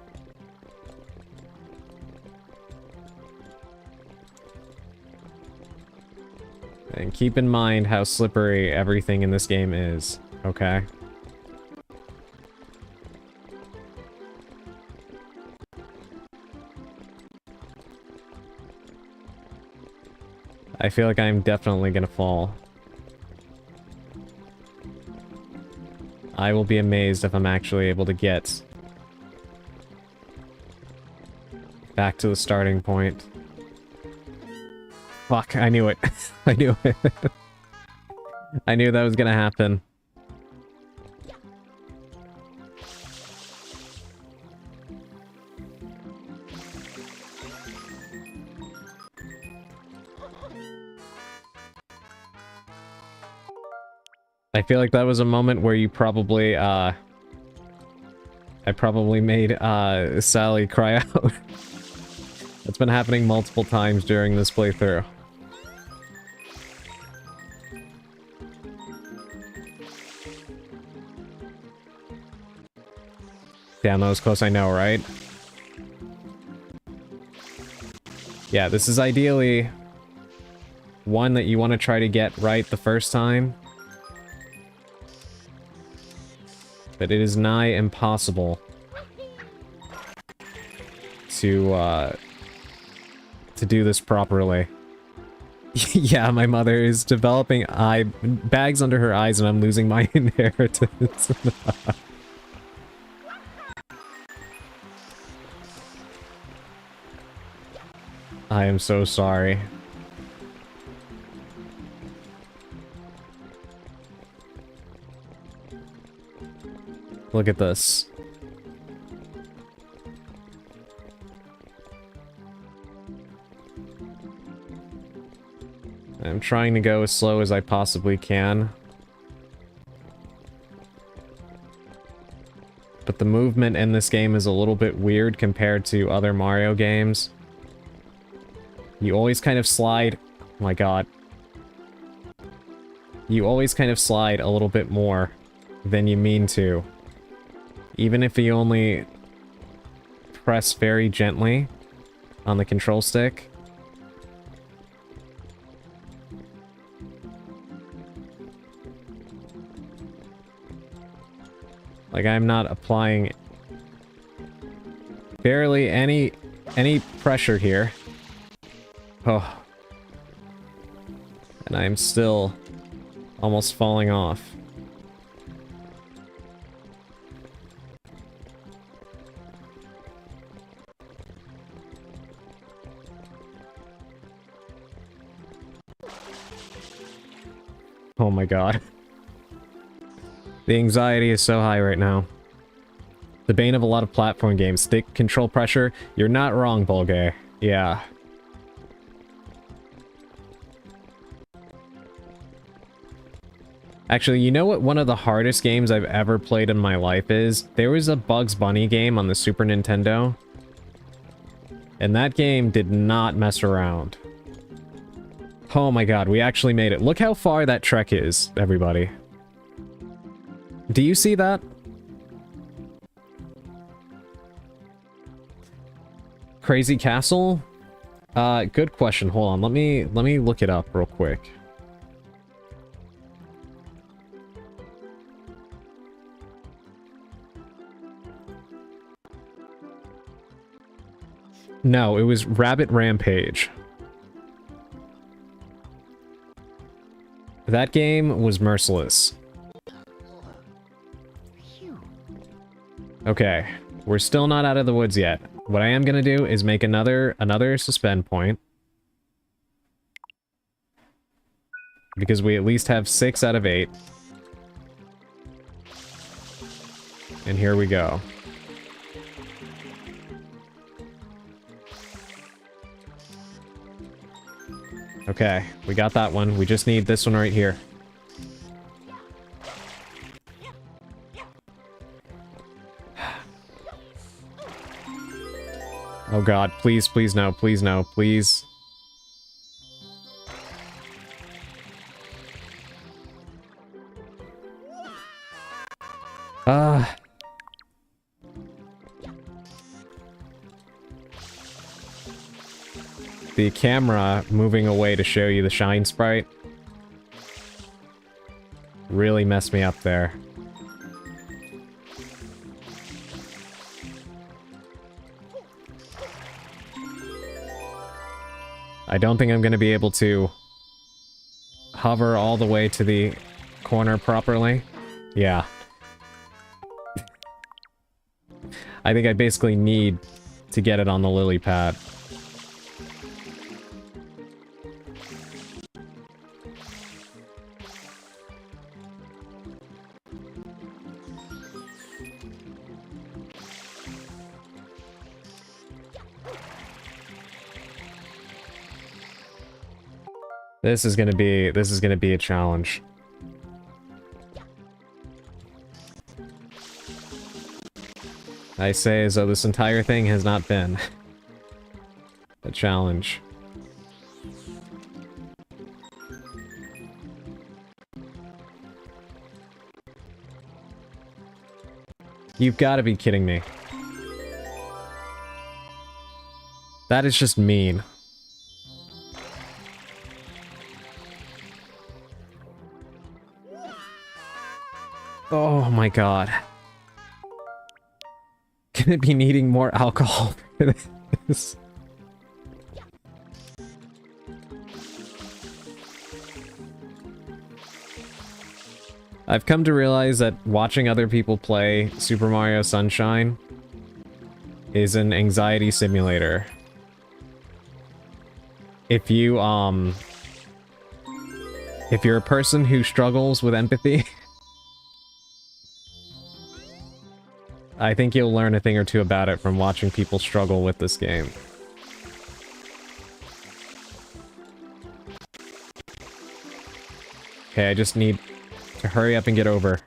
And keep in mind how slippery everything in this game is, okay? I feel like I'm definitely gonna fall. I will be amazed if I'm actually able to get back to the starting point. Fuck, I knew it. I knew it. I knew that was gonna happen. I feel like that was a moment where you probably, I probably made, Sally cry out. That's been happening multiple times during this playthrough. Damn, that was close, I know, right? Yeah, this is ideally one that you want to try to get right the first time. But it is nigh impossible to do this properly. Yeah, my mother is developing bags under her eyes and I'm losing my inheritance. I am so sorry. Look at this. I'm trying to go as slow as I possibly can. But the movement in this game is a little bit weird compared to other Mario games. You always kind of slide... Oh my god. You always kind of slide a little bit more than you mean to. Even if you only press very gently on the control stick. Like, I'm not applying barely any pressure here. Oh. And I'm still almost falling off. Oh my god. The anxiety is so high right now. The bane of a lot of platform games. Stick control pressure. You're not wrong, Bulgare. Yeah. Actually, you know what one of the hardest games I've ever played in my life is? There was a Bugs Bunny game on the Super Nintendo. And that game did not mess around. Oh my god, we actually made it. Look how far that trek is, everybody. Do you see that? Crazy Castle? Good question. Hold on, let me look it up real quick. No, it was Rabbit Rampage. That game was merciless. Okay, we're still not out of the woods yet. What I am gonna do is make another suspend point. Because we at least have 6 out of 8. And here we go. Okay, we got that one. We just need this one right here. Oh god, please, please no, please no, please. The camera moving away to show you the shine sprite really messed me up there. I don't think I'm going to be able to hover all the way to the corner properly. Yeah. I think I basically need to get it on the lily pad. This is gonna be a challenge. I say as though this entire thing has not been a challenge. You've got to be kidding me. That is just mean. Oh my god. Gonna be needing more alcohol for this. I've come to realize that watching other people play Super Mario Sunshine is an anxiety simulator. If you're a person who struggles with empathy, I think you'll learn a thing or two about it from watching people struggle with this game. Okay, I just need to hurry up and get over.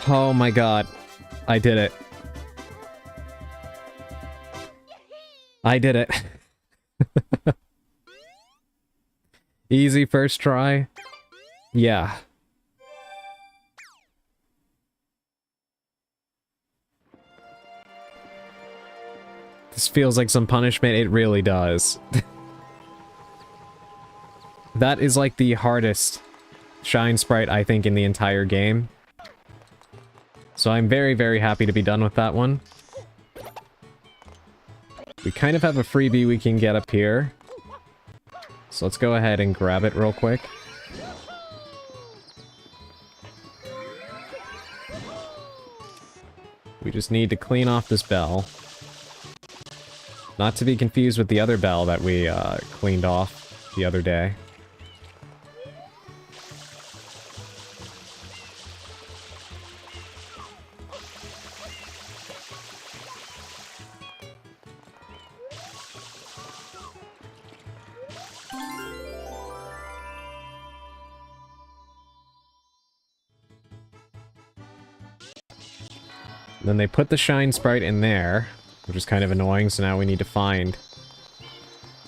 Oh my god. I did it. I did it. Easy first try. Yeah. This feels like some punishment. It really does. That is like the hardest shine sprite, I think, in the entire game. So I'm very, very happy to be done with that one. We kind of have a freebie we can get up here. So let's go ahead and grab it real quick. We just need to clean off this bell. Not to be confused with the other bell that we cleaned off the other day. Then they put the shine sprite in there, which is kind of annoying, so now we need to find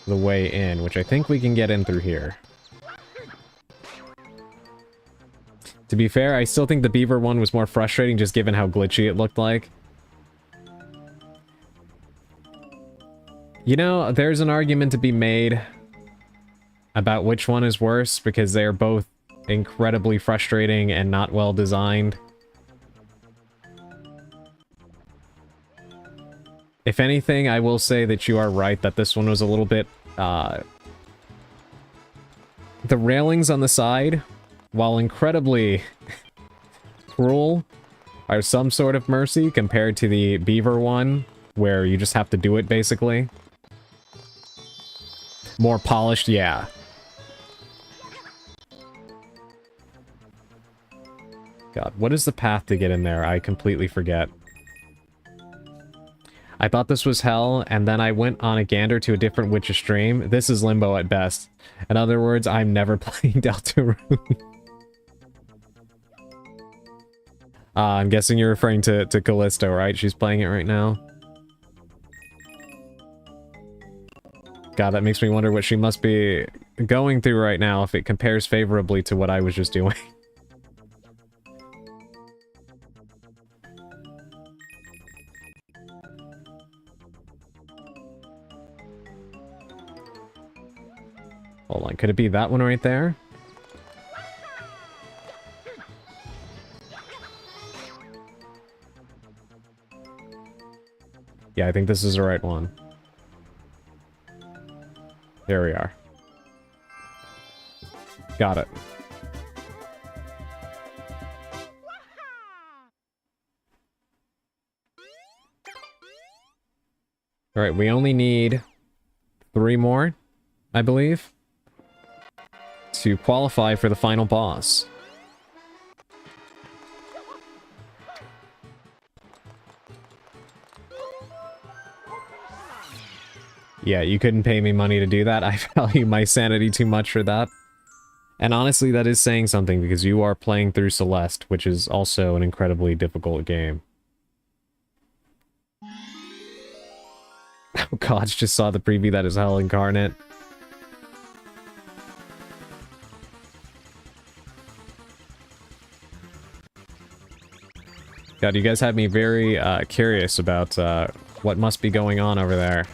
the way in, which I think we can get in through here. To be fair, I still think the beaver one was more frustrating, just given how glitchy it looked like. You know, there's an argument to be made about which one is worse, because they're both incredibly frustrating and not well designed. If anything, I will say that you are right, that this one was a little bit, the railings on the side, while incredibly cruel, are some sort of mercy compared to the beaver one, where you just have to do it, basically. More polished, yeah. God, what is the path to get in there? I completely forget. I thought this was hell, and then I went on a gander to a different Witch's stream. This is limbo at best. In other words, I'm never playing Deltarune. I'm guessing you're referring to Callisto, right? She's playing it right now. God, that makes me wonder what she must be going through right now if it compares favorably to what I was just doing. Hold on, could it be that one right there? Yeah, I think this is the right one. There we are. Got it. Alright, we only need 3 more, I believe, to qualify for the final boss. Yeah, you couldn't pay me money to do that. I value my sanity too much for that. And honestly, that is saying something, because you are playing through Celeste, which is also an incredibly difficult game. Oh god, just saw the preview. That is hell incarnate. God, you guys had me very curious about what must be going on over there.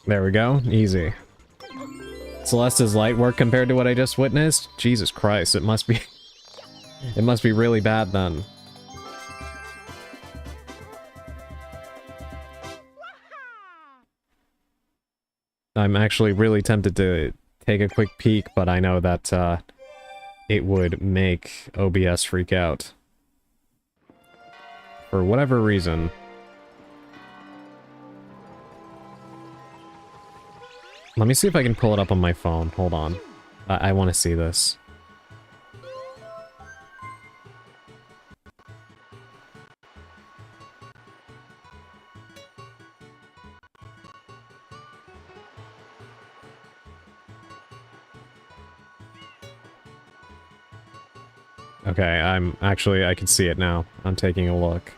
There we go. Easy. Celeste's light work compared to what I just witnessed? Jesus Christ, it must be... it must be really bad then. I'm actually really tempted to take a quick peek, but I know that it would make OBS freak out. For whatever reason. Let me see if I can pull it up on my phone. Hold on. I want to see this. Okay, I can see it now. I'm taking a look.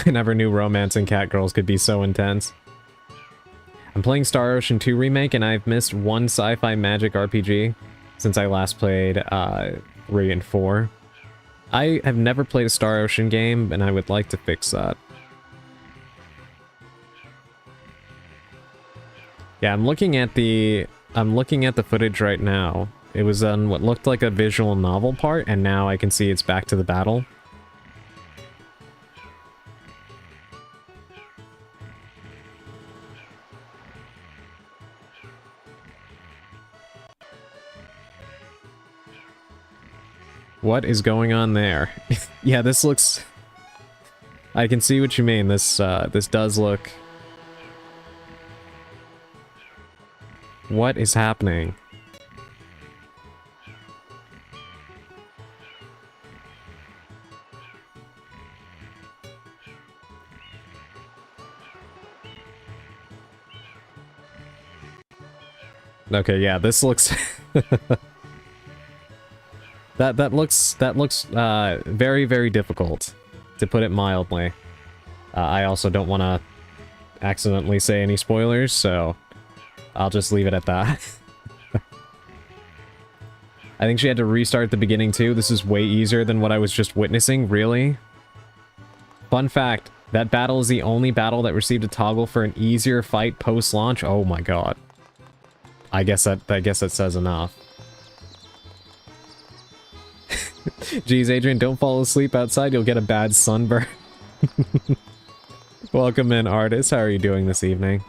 I never knew romance and catgirls could be so intense. I'm playing Star Ocean 2 Remake, and I've missed one sci-fi magic RPG since I last played 3 and 4. I have never played a Star Ocean game, and I would like to fix that. Yeah, I'm looking at the footage right now. It was on what looked like a visual novel part, and now I can see it's back to the battle. What is going on there? Yeah, this looks... I can see what you mean. This does look... What is happening? Okay, yeah, this looks... That looks very, very difficult, to put it mildly. I also don't want to accidentally say any spoilers, so I'll just leave it at that. I think she had to restart the beginning too. This is way easier than what I was just witnessing, really. Fun fact, that battle is the only battle that received a toggle for an easier fight post-launch. Oh my god. I guess that says enough. Jeez, Adrian, don't fall asleep outside, you'll get a bad sunburn. Welcome in, artist. How are you doing this evening?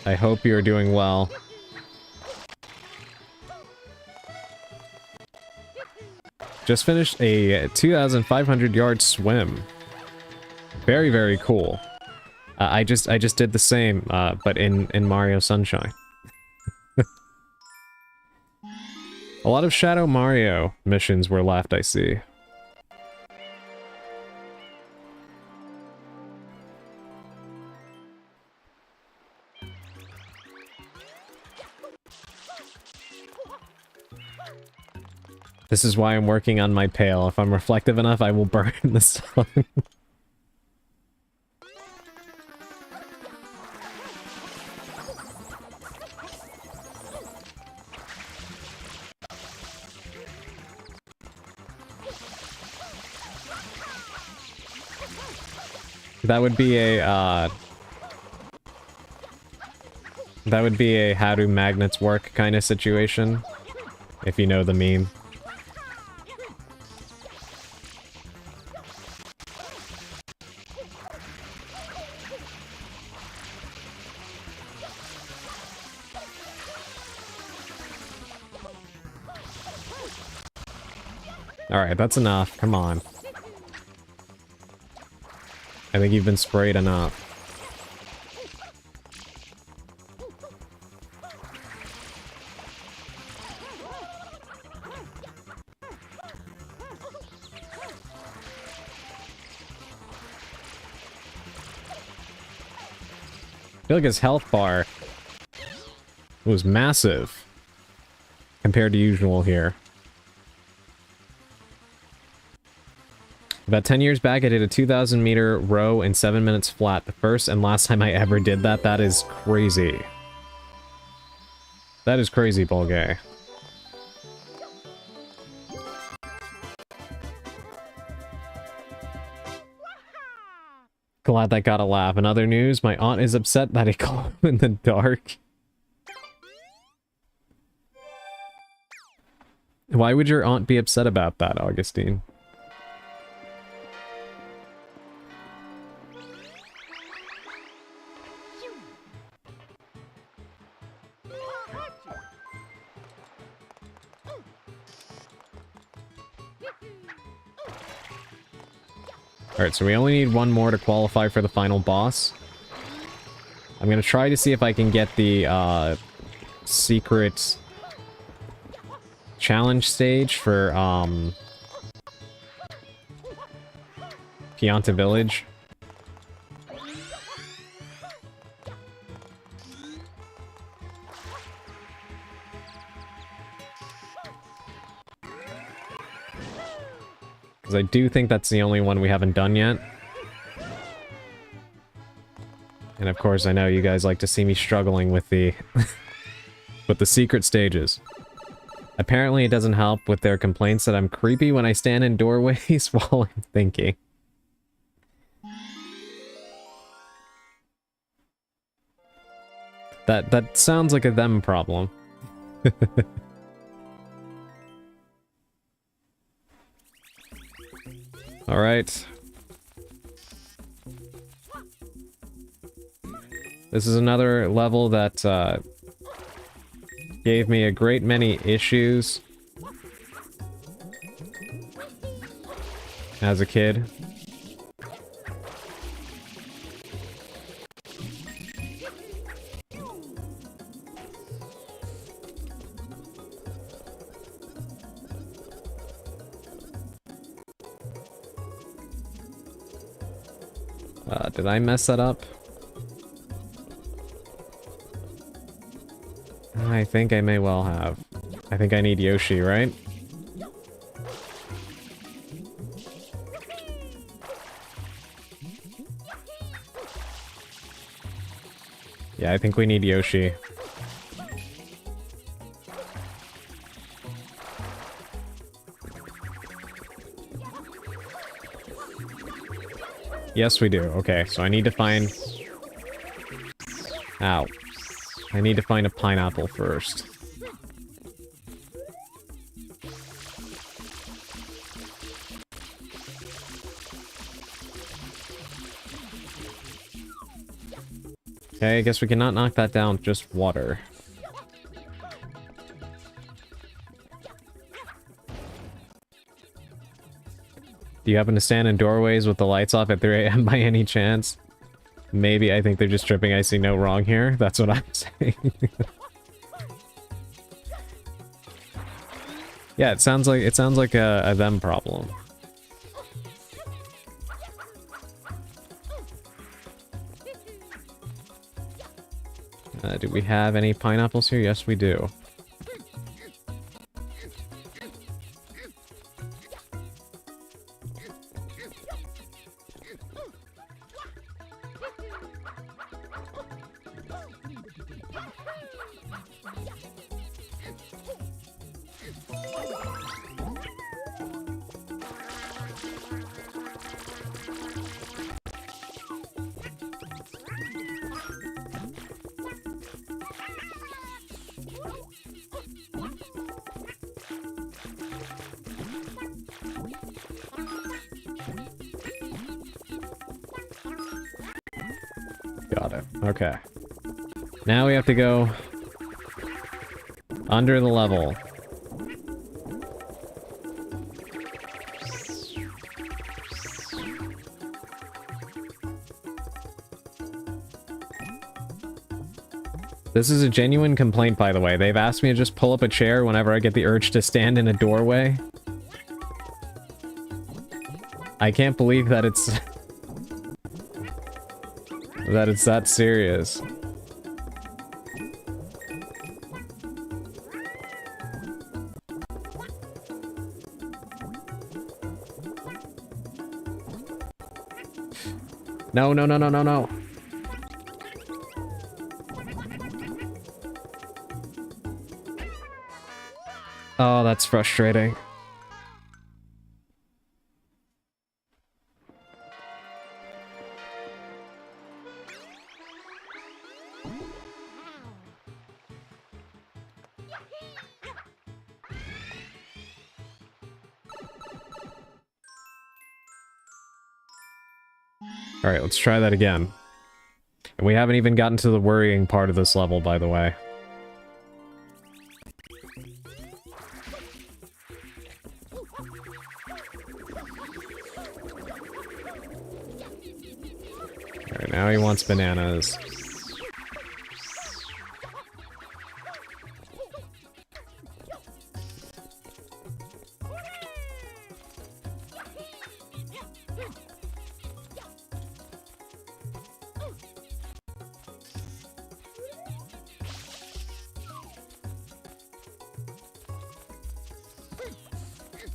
I hope you're doing well. Just finished a 2,500 yard swim. Very, very cool. I just did the same, but in Mario Sunshine. A lot of Shadow Mario missions were left, I see. This is why I'm working on my pail. If I'm reflective enough, I will burn the sun. That would be a, that would be a how do magnets work kind of situation, if you know the meme. Alright, that's enough. Come on. I think you've been sprayed enough. I feel like his health bar was massive compared to usual here. About 10 years back, I did a 2,000 meter row in 7 minutes flat. The first and last time I ever did that. That is crazy. That is crazy, Bulgay. Glad that got a laugh. In other news, my aunt is upset that I glow in the dark. Why would your aunt be upset about that, Augustine? Alright, so we only need one more to qualify for the final boss. I'm gonna try to see if I can get the, secret challenge stage for, Pianta Village. Because I do think that's the only one we haven't done yet. And of course, I know you guys like to see me struggling with the... with the secret stages. Apparently, it doesn't help with their complaints that I'm creepy when I stand in doorways while I'm thinking. That sounds like a them problem. Alright. This is another level that, gave me a great many issues as a kid. Did I mess that up? I think I may well have. I think I need Yoshi, right? Yeah, I think we need Yoshi. Yes, we do. Okay, so I need to find... Ow. I need to find a pineapple first. Okay, I guess we cannot knock that down with just water. Do you happen to stand in doorways with the lights off at 3 a.m. by any chance? Maybe. I think they're just tripping. I see no wrong here. That's what I'm saying. Yeah, it sounds like a them problem. Do we have any pineapples here? Yes, we do. Got it. Okay. Now we have to go under the level. This is a genuine complaint, by the way. They've asked me to just pull up a chair whenever I get the urge to stand in a doorway. I can't believe that it's... that it's that serious. No, no, no, no, no, no. Oh, that's frustrating. Alright, let's try that again. And we haven't even gotten to the worrying part of this level, by the way. Alright, now he wants bananas.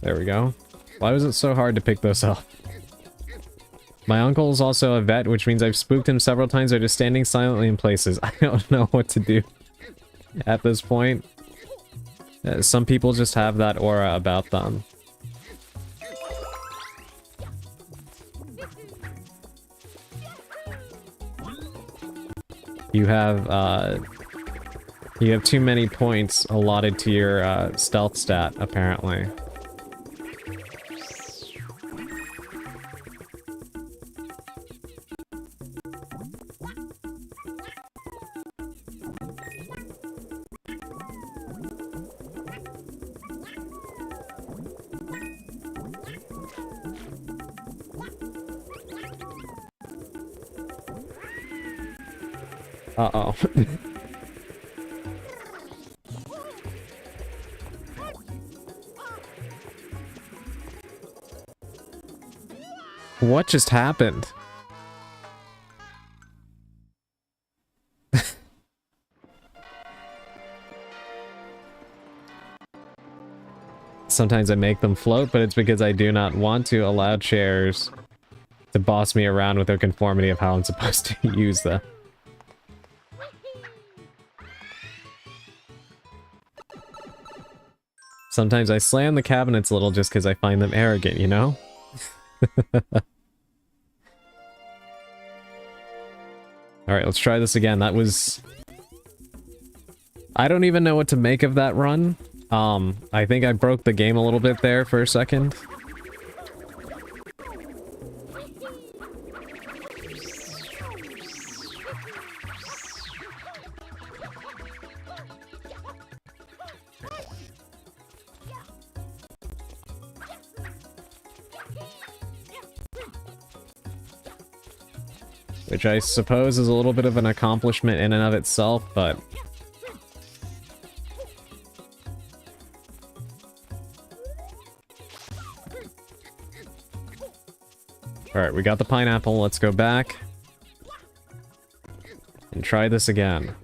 There we go. Why was it so hard to pick those up? My uncle is also a vet, which means I've spooked him several times by just standing silently in places. I don't know what to do at this point. Some people just have that aura about them. You have too many points allotted to your stealth stat, apparently. Uh-oh. What just happened? Sometimes I make them float, but it's because I do not want to allow chairs to boss me around with their conformity of how I'm supposed to use them. Sometimes I slam the cabinets a little just because I find them arrogant, you know? Alright, let's try this again. That was... I don't even know what to make of that run. I think I broke the game a little bit there for a second. Which I suppose is a little bit of an accomplishment in and of itself, but... Alright, we got the pineapple. Let's go back. And try this again.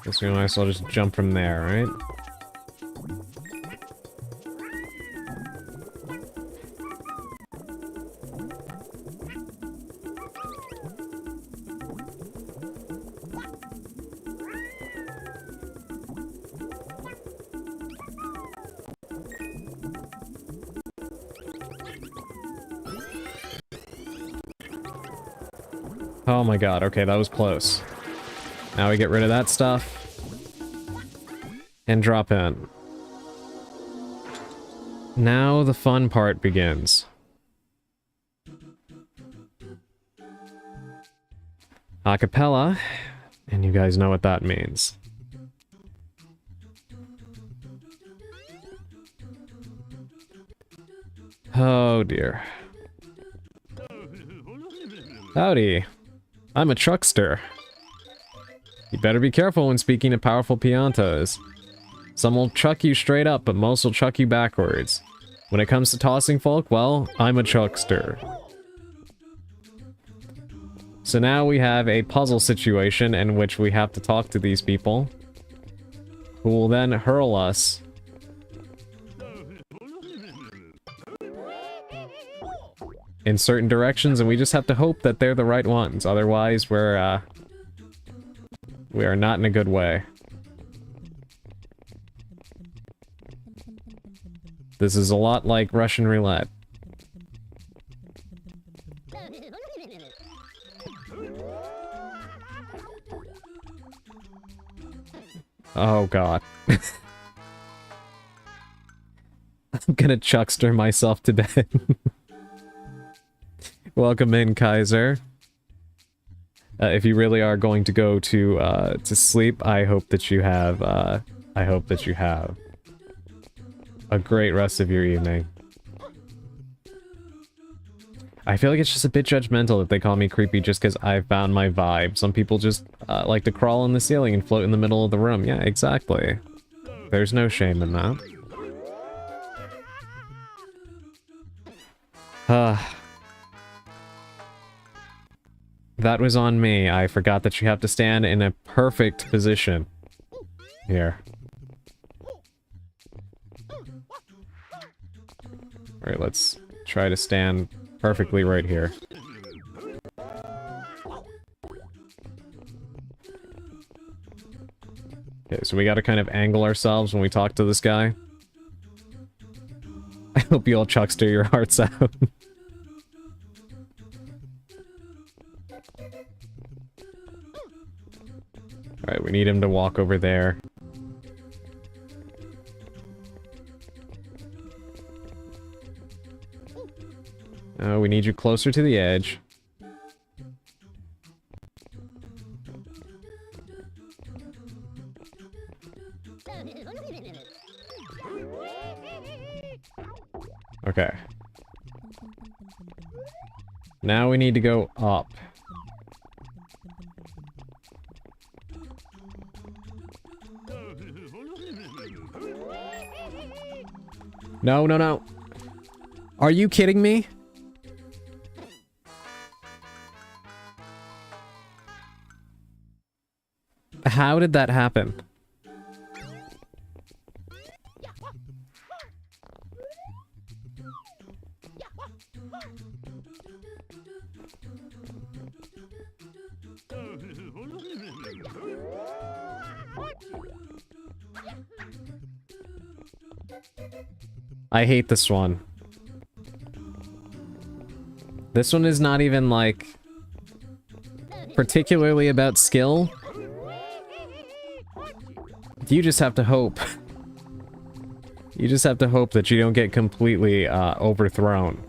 Guess we might as well just jump from there, right? Oh my god, okay, that was close. Now we get rid of that stuff. And drop in. Now the fun part begins. Acapella, and you guys know what that means. Oh dear. Howdy. I'm a truckster. You better be careful when speaking to powerful Piantos. Some will chuck you straight up, but most will chuck you backwards. When it comes to tossing folk, well, I'm a truckster. So now we have a puzzle situation in which we have to talk to these people, who will then hurl us in certain directions, and we just have to hope that they're the right ones. Otherwise, we are not in a good way. This is a lot like Russian roulette. Oh god. I'm gonna chuckster myself to bed. Welcome in, Kaiser. If you really are going to go to sleep, I hope that you have a great rest of your evening. I feel like it's just a bit judgmental that they call me creepy just because I've found my vibe. Some people just like to crawl on the ceiling and float in the middle of the room. Yeah, exactly. There's no shame in that. That was on me. I forgot that you have to stand in a perfect position. Here. Alright, let's try to stand perfectly right here. Okay, so we gotta kind of angle ourselves when we talk to this guy. I hope you all chuckster your hearts out. Alright, we need him to walk over there. We need you closer to the edge. Okay. Now we need to go up. No, no, no. Are you kidding me? How did that happen? I hate this one. This one is not even, like, particularly about skill. You just have to hope. You just have to hope that you don't get completely overthrown.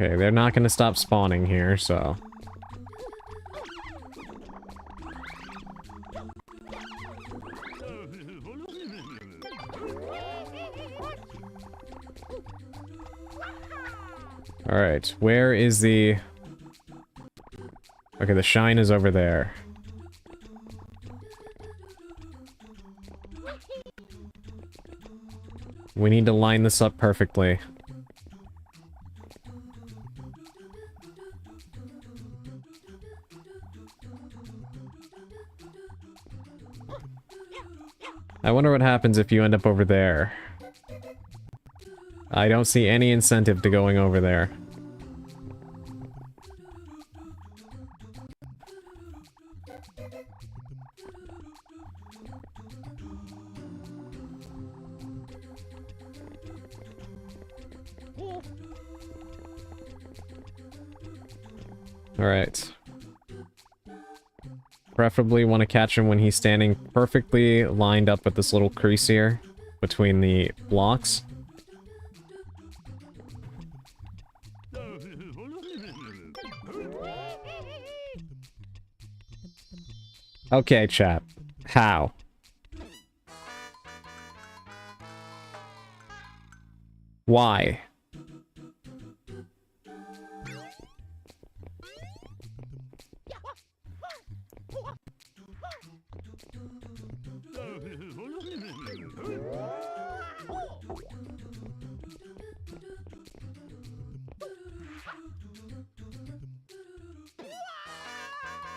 Okay, they're not going to stop spawning here, so... Alright, where is the... Okay, the shine is over there. We need to line this up perfectly. I wonder what happens if you end up over there. I don't see any incentive to going over there. Alright. Preferably want to catch him when he's standing perfectly lined up with this little crease here between the blocks. Okay, chat. How? Why?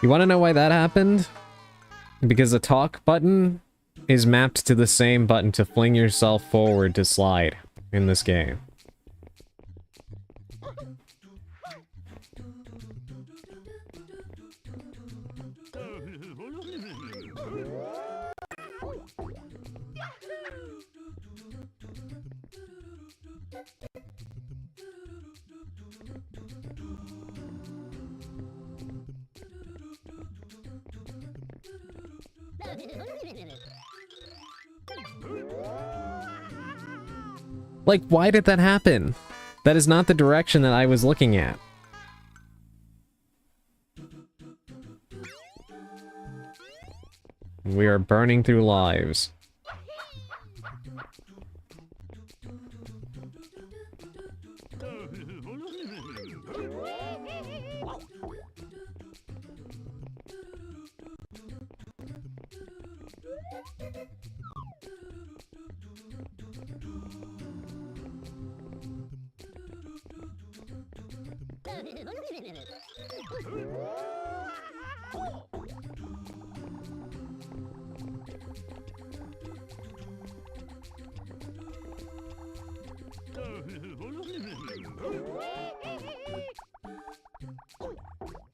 You want to know why that happened? Because the talk button is mapped to the same button to fling yourself forward to slide in this game. Like, why did that happen? That is not the direction that I was looking at. We are burning through lives.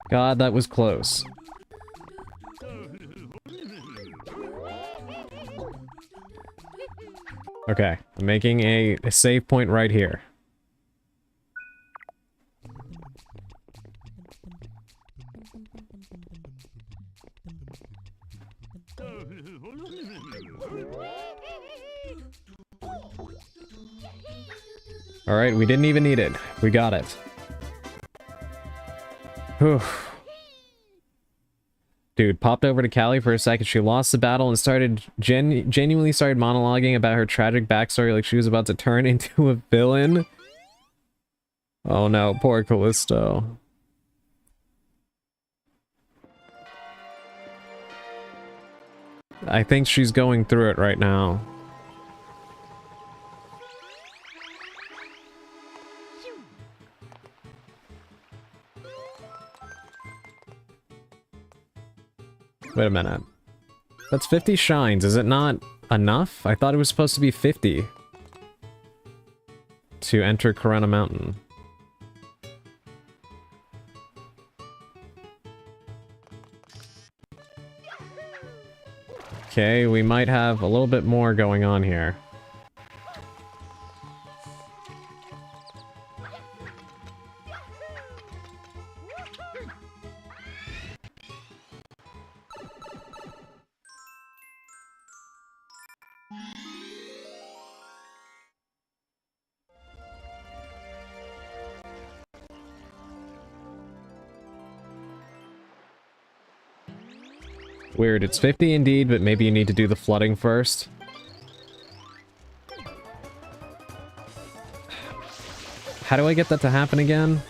God, that was close. Okay, I'm making a save point right here. Alright, we didn't even need it. We got it. Whew. Dude, popped over to Callie for a second. She lost the battle and started genuinely started monologuing about her tragic backstory like she was about to turn into a villain. Oh no, poor Callisto. I think she's going through it right now. Wait a minute. That's 50 shines. Is it not enough? I thought it was supposed to be 50 to enter Corona Mountain. Okay, we might have a little bit more going on here. Weird, it's 50 indeed, but maybe you need to do the flooding first. How do I get that to happen again?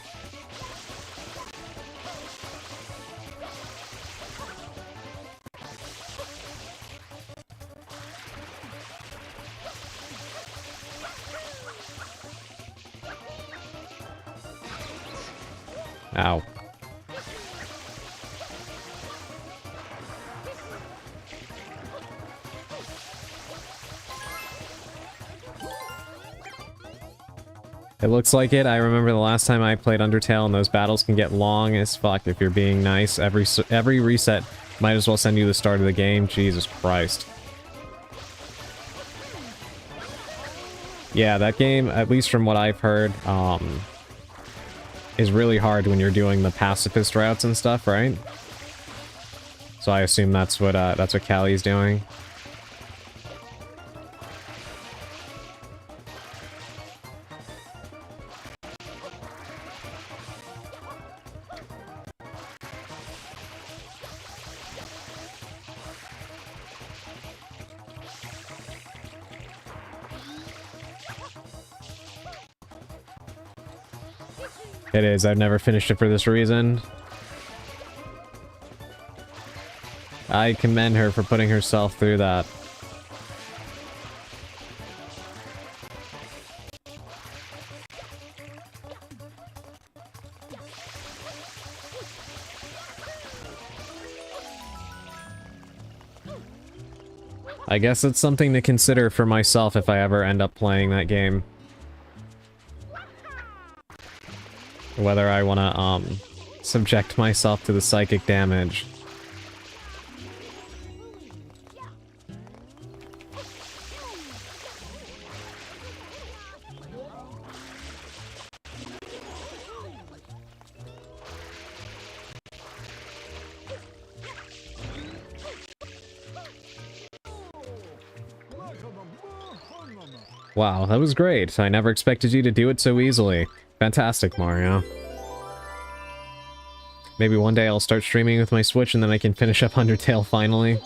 Ow. It looks like it. I remember the last time I played Undertale, and those battles can get long as fuck if you're being nice. Every reset might as well send you the start of the game. Jesus Christ. Yeah, that game, at least from what I've heard, is really hard when you're doing the pacifist routes and stuff, right? So I assume that's what Callie's doing. It is. I've never finished it for this reason. I commend her for putting herself through that. I guess it's something to consider for myself if I ever end up playing that game. Whether I want to, subject myself to the psychic damage. Wow, that was great. I never expected you to do it so easily. Fantastic, Mario. Maybe one day I'll start streaming with my Switch and then I can finish up Undertale finally.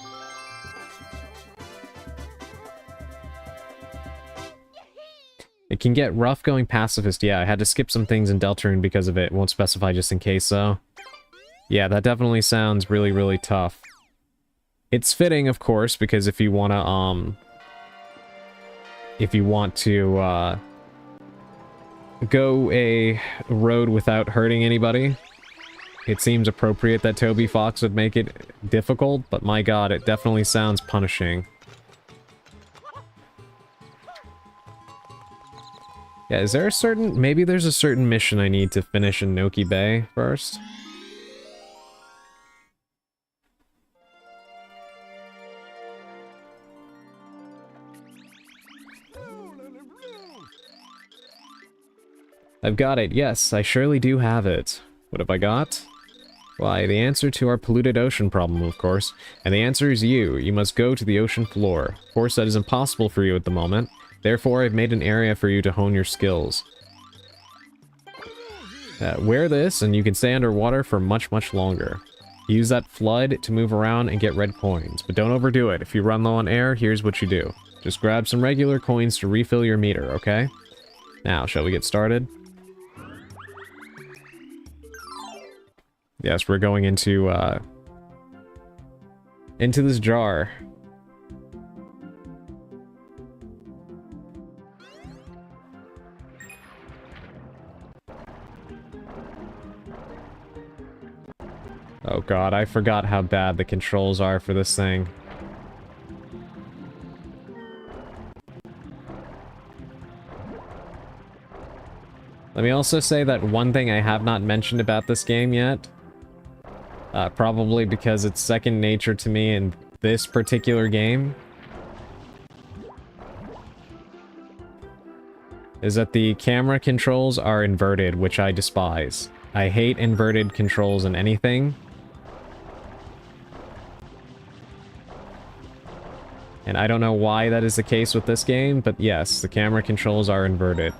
It can get rough going pacifist. Yeah, I had to skip some things in Deltarune because of it. Won't specify just in case, though. Yeah, that definitely sounds really, really tough. It's fitting, of course, because if you want to, go a road without hurting anybody, it seems appropriate that Toby Fox would make it difficult, but my god, it definitely sounds punishing. Yeah, is there a certain... maybe there's a certain mission I need to finish in Noki Bay first? I've got it, yes, I surely do have it. What have I got? Why, the answer to our polluted ocean problem, of course. And the answer is you. You must go to the ocean floor. Of course, that is impossible for you at the moment. Therefore, I've made an area for you to hone your skills. Wear this, and you can stay underwater for much, much longer. Use that flood to move around and get red coins. But don't overdo it. If you run low on air, here's what you do. Just grab some regular coins to refill your meter, okay? Now, shall we get started? Yes, we're going into this jar. Oh god, I forgot how bad the controls are for this thing. Let me also say that one thing I have not mentioned about this game yet, probably because it's second nature to me in this particular game, is that the camera controls are inverted, which I despise. I hate inverted controls in anything. And I don't know why that is the case with this game, but yes, the camera controls are inverted.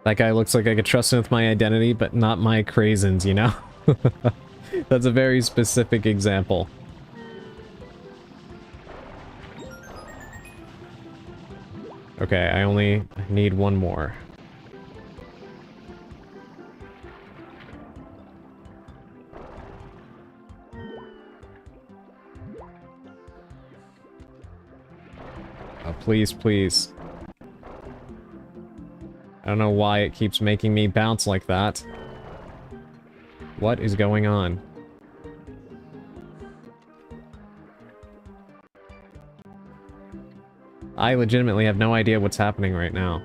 That guy looks like I could trust him with my identity, but not my craisins, you know? That's a very specific example. Okay, I only need one more. Oh, please, please. I don't know why it keeps making me bounce like that. What is going on? I legitimately have no idea what's happening right now.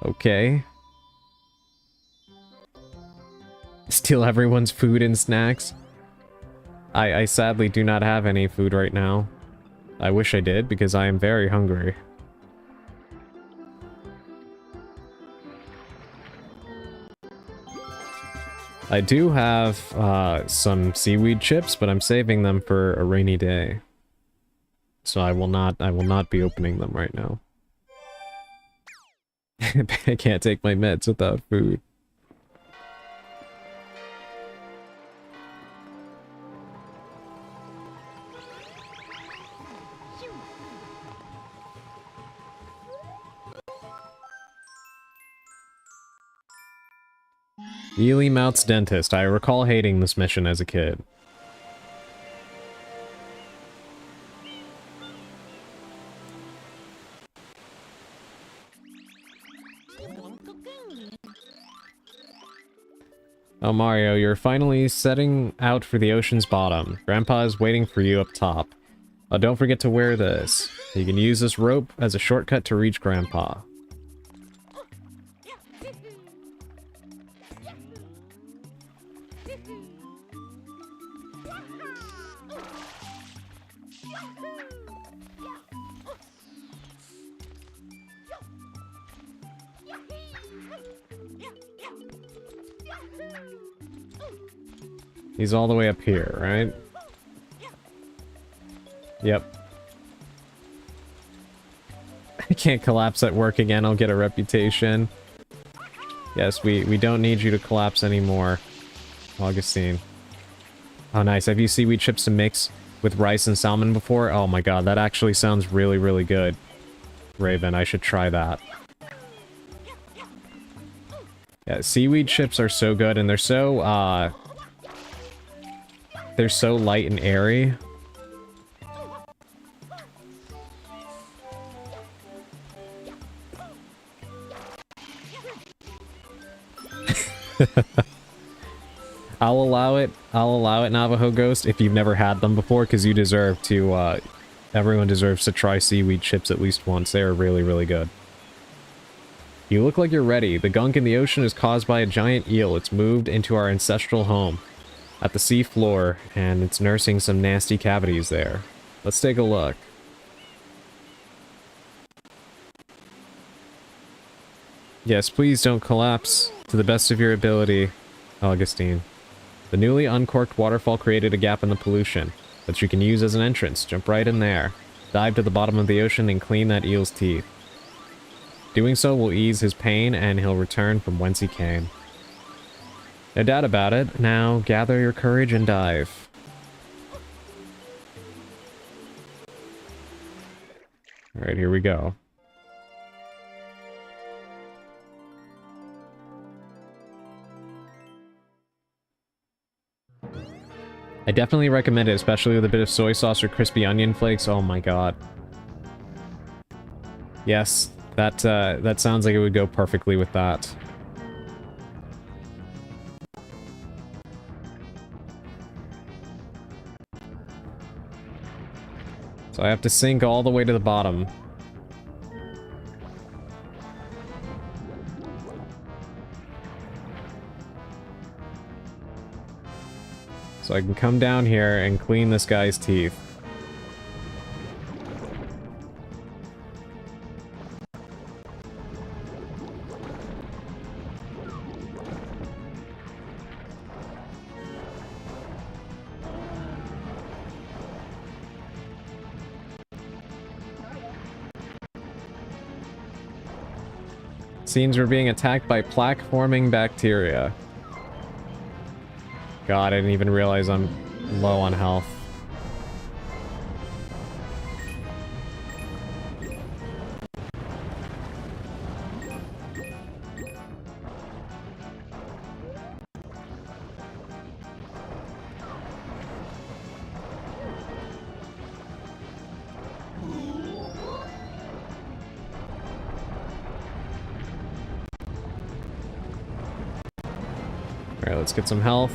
Okay. Steal everyone's food and snacks. I sadly do not have any food right now. I wish I did, because I am very hungry. I do have some seaweed chips, but I'm saving them for a rainy day. So I will not be opening them right now. I can't take my meds without food. Ely Mout's Dentist. I recall hating this mission as a kid. Oh, Mario, you're finally setting out for the ocean's bottom. Grandpa is waiting for you up top. Oh, don't forget to wear this. You can use this rope as a shortcut to reach Grandpa. He's all the way up here, right? Yep. I can't collapse at work again, I'll get a reputation. Yes, we don't need you to collapse anymore, Augustine. Oh, nice. Have you seaweed chips to mix with rice and salmon before? Oh my god, that actually sounds really, really good. Raven, I should try that. Yeah, seaweed chips are so good, and they're so light and airy. I'll allow it, Navajo Ghost, if you've never had them before, because you deserve to, everyone deserves to try seaweed chips at least once. They are really, really good. You look like you're ready. The gunk in the ocean is caused by a giant eel. It's moved into our ancestral home at the sea floor, and it's nursing some nasty cavities there. Let's take a look. Yes, please don't collapse. To the best of your ability, Augustine. The newly uncorked waterfall created a gap in the pollution that you can use as an entrance. Jump right in there. Dive to the bottom of the ocean and clean that eel's teeth. Doing so will ease his pain, and he'll return from whence he came. No doubt about it. Now, gather your courage and dive. Alright, here we go. I definitely recommend it, especially with a bit of soy sauce or crispy onion flakes. Oh my god. Yes, that sounds like it would go perfectly with that. So I have to sink all the way to the bottom. So I can come down here and clean this guy's teeth. Seems we're being attacked by plaque-forming bacteria. God, I didn't even realize I'm low on health. Alright, let's get some health.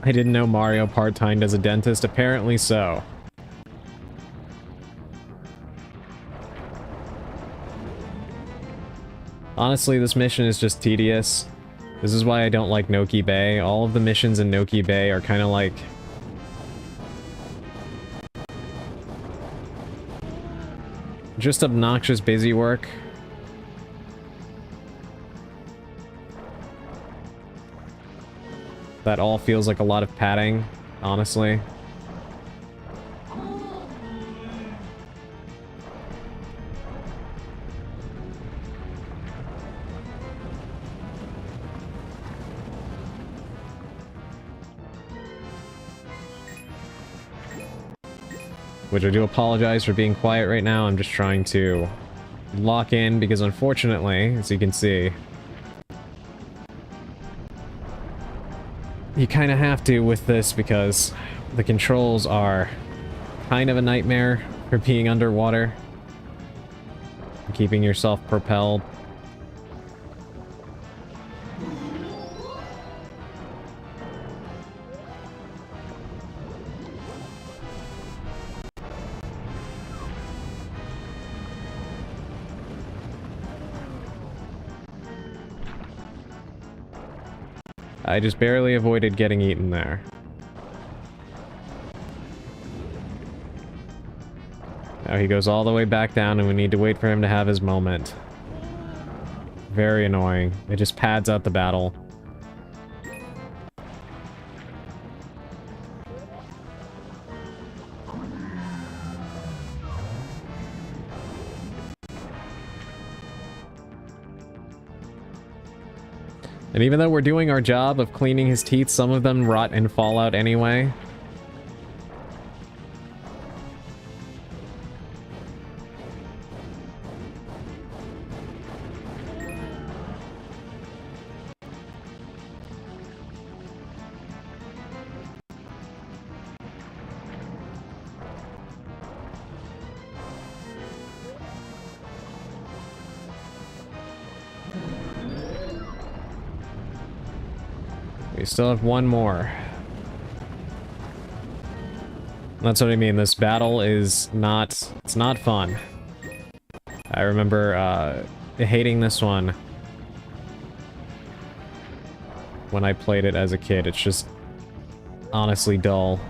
I didn't know Mario part-timed as a dentist. Apparently so. Honestly, this mission is just tedious. This is why I don't like Noki Bay. All of the missions in Noki Bay are kind of like... just obnoxious busy work. That all feels like a lot of padding, honestly. Which I do apologize for being quiet right now. I'm just trying to lock in because unfortunately, as you can see, you kind of have to with this because the controls are kind of a nightmare for being underwater. Keeping yourself propelled. I just barely avoided getting eaten there. Now he goes all the way back down and we need to wait for him to have his moment. Very annoying. It just pads out the battle. And even though we're doing our job of cleaning his teeth, some of them rot and fall out anyway. We still have one more. That's what I mean. This battle is not... it's not fun. I remember hating this one when I played it as a kid. It's just honestly dull.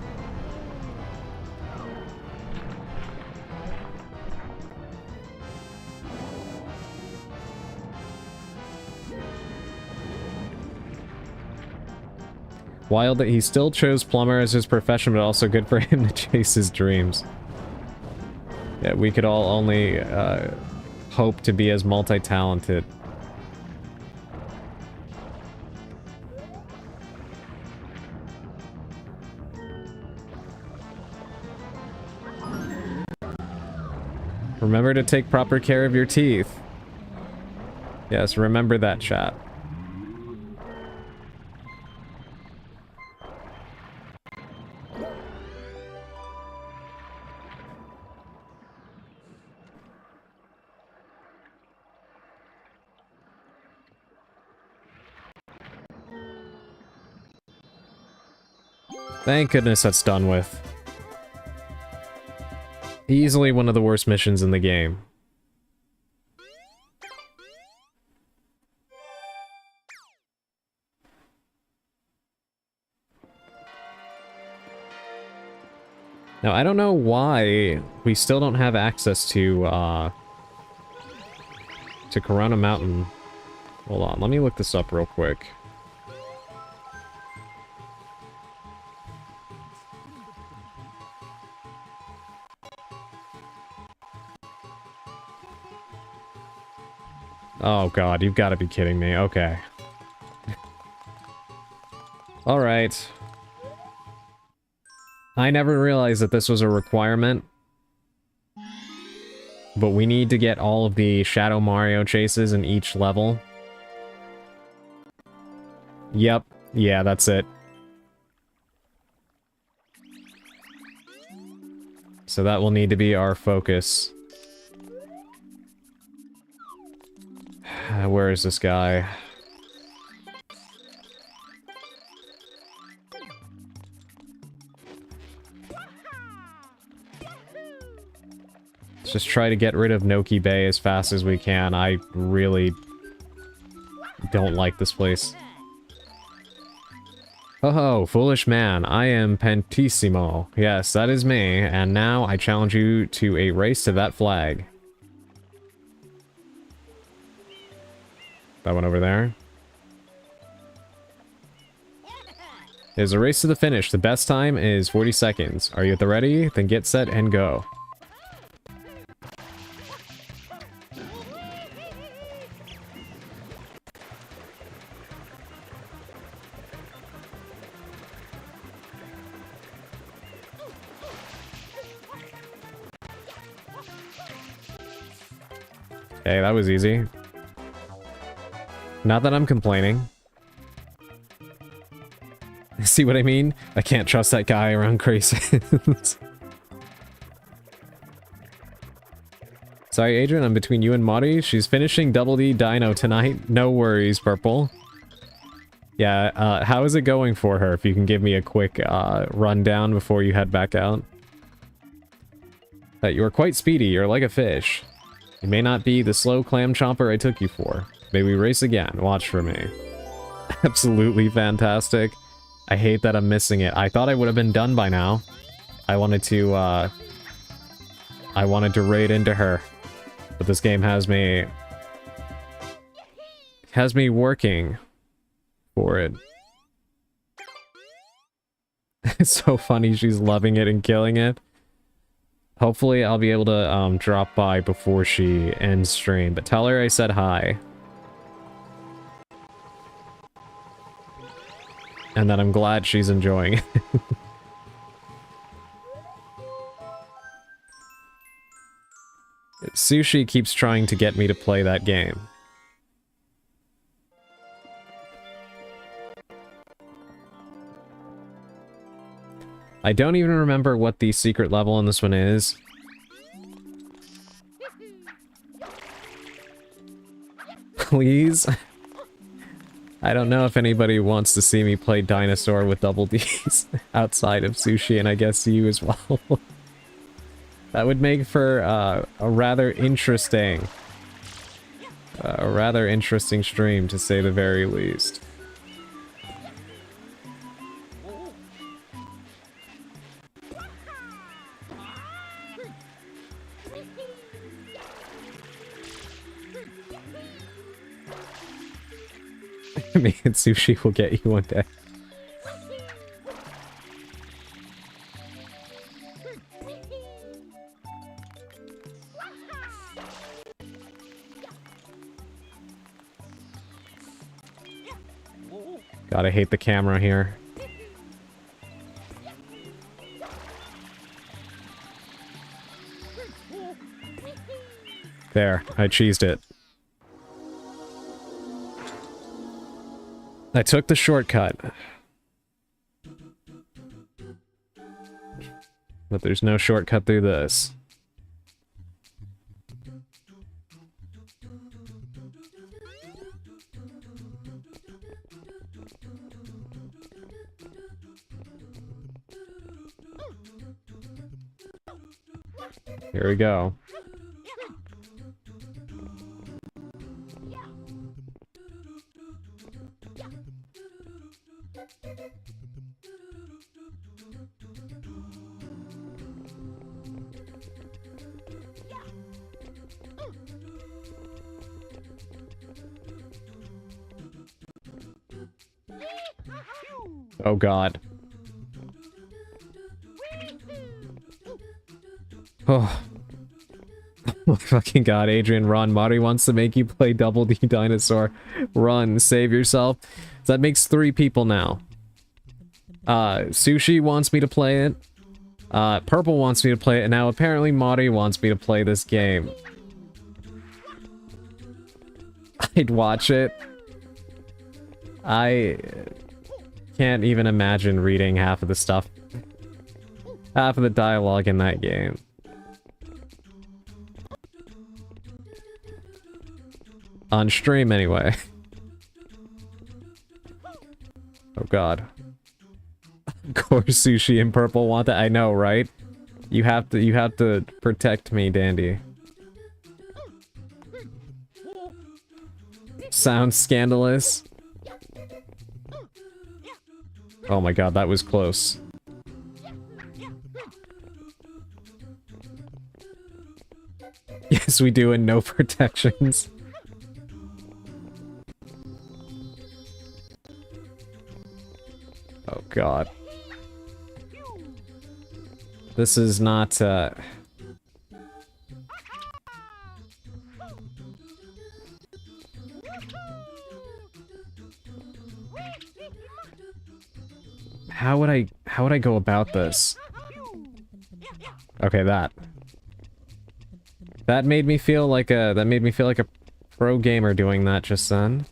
Wild that he still chose plumber as his profession, but also good for him to chase his dreams. Yeah, we could all only hope to be as multi-talented. Remember to take proper care of your teeth. Yes, remember that, chat. Thank goodness that's done with. Easily one of the worst missions in the game. Now, I don't know why we still don't have access to Corona Mountain. Hold on, let me look this up real quick. Oh god, you've got to be kidding me. Okay. Alright. I never realized that this was a requirement. But we need to get all of the Shadow Mario chases in each level. Yep. Yeah, that's it. So that will need to be our focus. Where is this guy? Let's just try to get rid of Noki Bay as fast as we can. I really don't like this place. Ho ho, foolish man, I am Pentissimo. Yes, that is me, and now I challenge you to a race to that flag. That one over there. It is a race to the finish. The best time is 40 seconds. Are you at the ready? Then get set and go. Okay, that was easy. Not that I'm complaining. See what I mean? I can't trust that guy around Graysons. Sorry, Adrian, I'm between you and Mari. She's finishing Double D Dino tonight. No worries, Purple. Yeah, how is it going for her? If you can give me a quick rundown before you head back out. You are quite speedy. You're like a fish. You may not be the slow clam chomper I took you for. May we race again. Watch for me. Absolutely fantastic. I hate that I'm missing it. I thought I would have been done by now. I wanted to raid into her. But this game has me working for it. It's so funny, she's loving it and killing it. Hopefully I'll be able to drop by before she ends stream, but tell her I said hi. And that I'm glad she's enjoying it. Sushi keeps trying to get me to play that game. I don't even remember what the secret level in this one is. Please? I don't know if anybody wants to see me play Dinosaur with double Ds outside of Sushi, and I guess you as well. That would make for a rather interesting stream, to say the very least. Me and Sushi will get you one day. God, I hate the camera here. There, I cheesed it. I took the shortcut. But there's no shortcut through this. Here we go. Oh god. Oh. Oh my fucking god, Adrian, run. Mari wants to make you play Double D Dinosaur. Run, save yourself. That makes 3 people now. Sushi wants me to play it. Purple wants me to play it, and now apparently Mari wants me to play this game. I'd watch it. I can't even imagine reading half of the stuff. Half of the dialogue in that game. On stream, anyway. Oh god. Of course Sushi and Purple want that. I know, right? You have to protect me, Dandy. Sounds scandalous. Oh my god, that was close. Yes, we do, and no protections. Oh god. This is not, How would I go about this? Okay, that made me feel like a pro gamer doing that just then.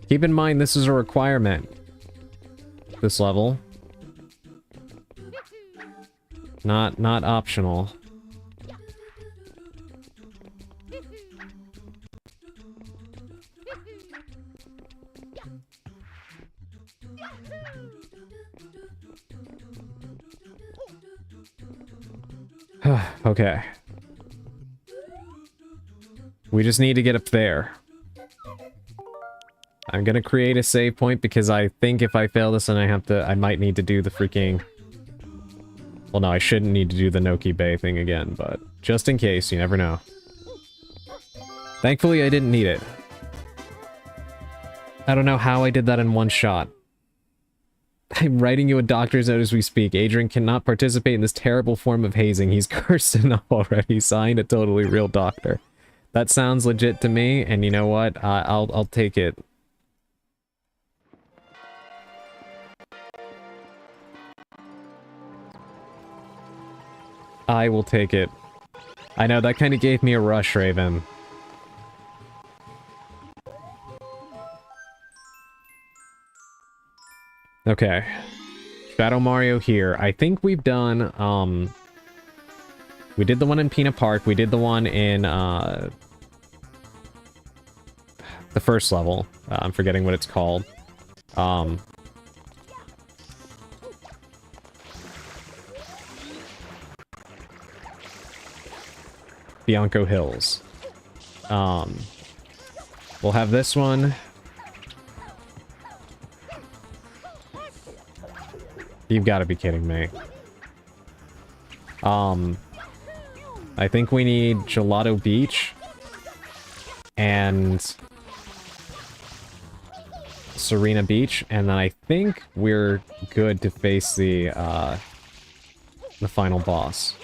Keep in mind, this is a requirement. This level. Not optional. Okay. We just need to get up there. I'm gonna create a save point because I think if I fail this, then I might need to do the freaking... Well, no, I shouldn't need to do the Noki Bay thing again, but just in case, you never know. Thankfully, I didn't need it. I don't know how I did that in one shot. I'm writing you a doctor's note as we speak. Adrian cannot participate in this terrible form of hazing. He's cursed enough already. Signed, a totally real doctor. That sounds legit to me, and you know what? I'll take it. I will take it. I know, that kind of gave me a rush, Raven. Okay. Shadow Mario here. I think we've done, we did the one in Peanut Park, we did the one in, the first level. I'm forgetting what it's called. Bianco Hills. We'll have this one. You've got to be kidding me. I think we need Gelato Beach and Serena Beach, and then I think we're good to face the final boss.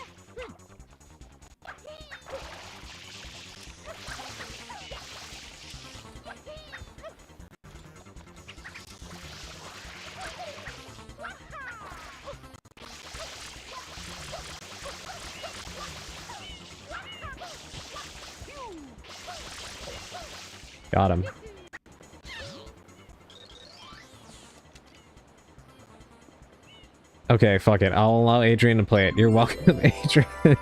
Got him. Okay, fuck it. I'll allow Adrian to play it. You're welcome, Adrian.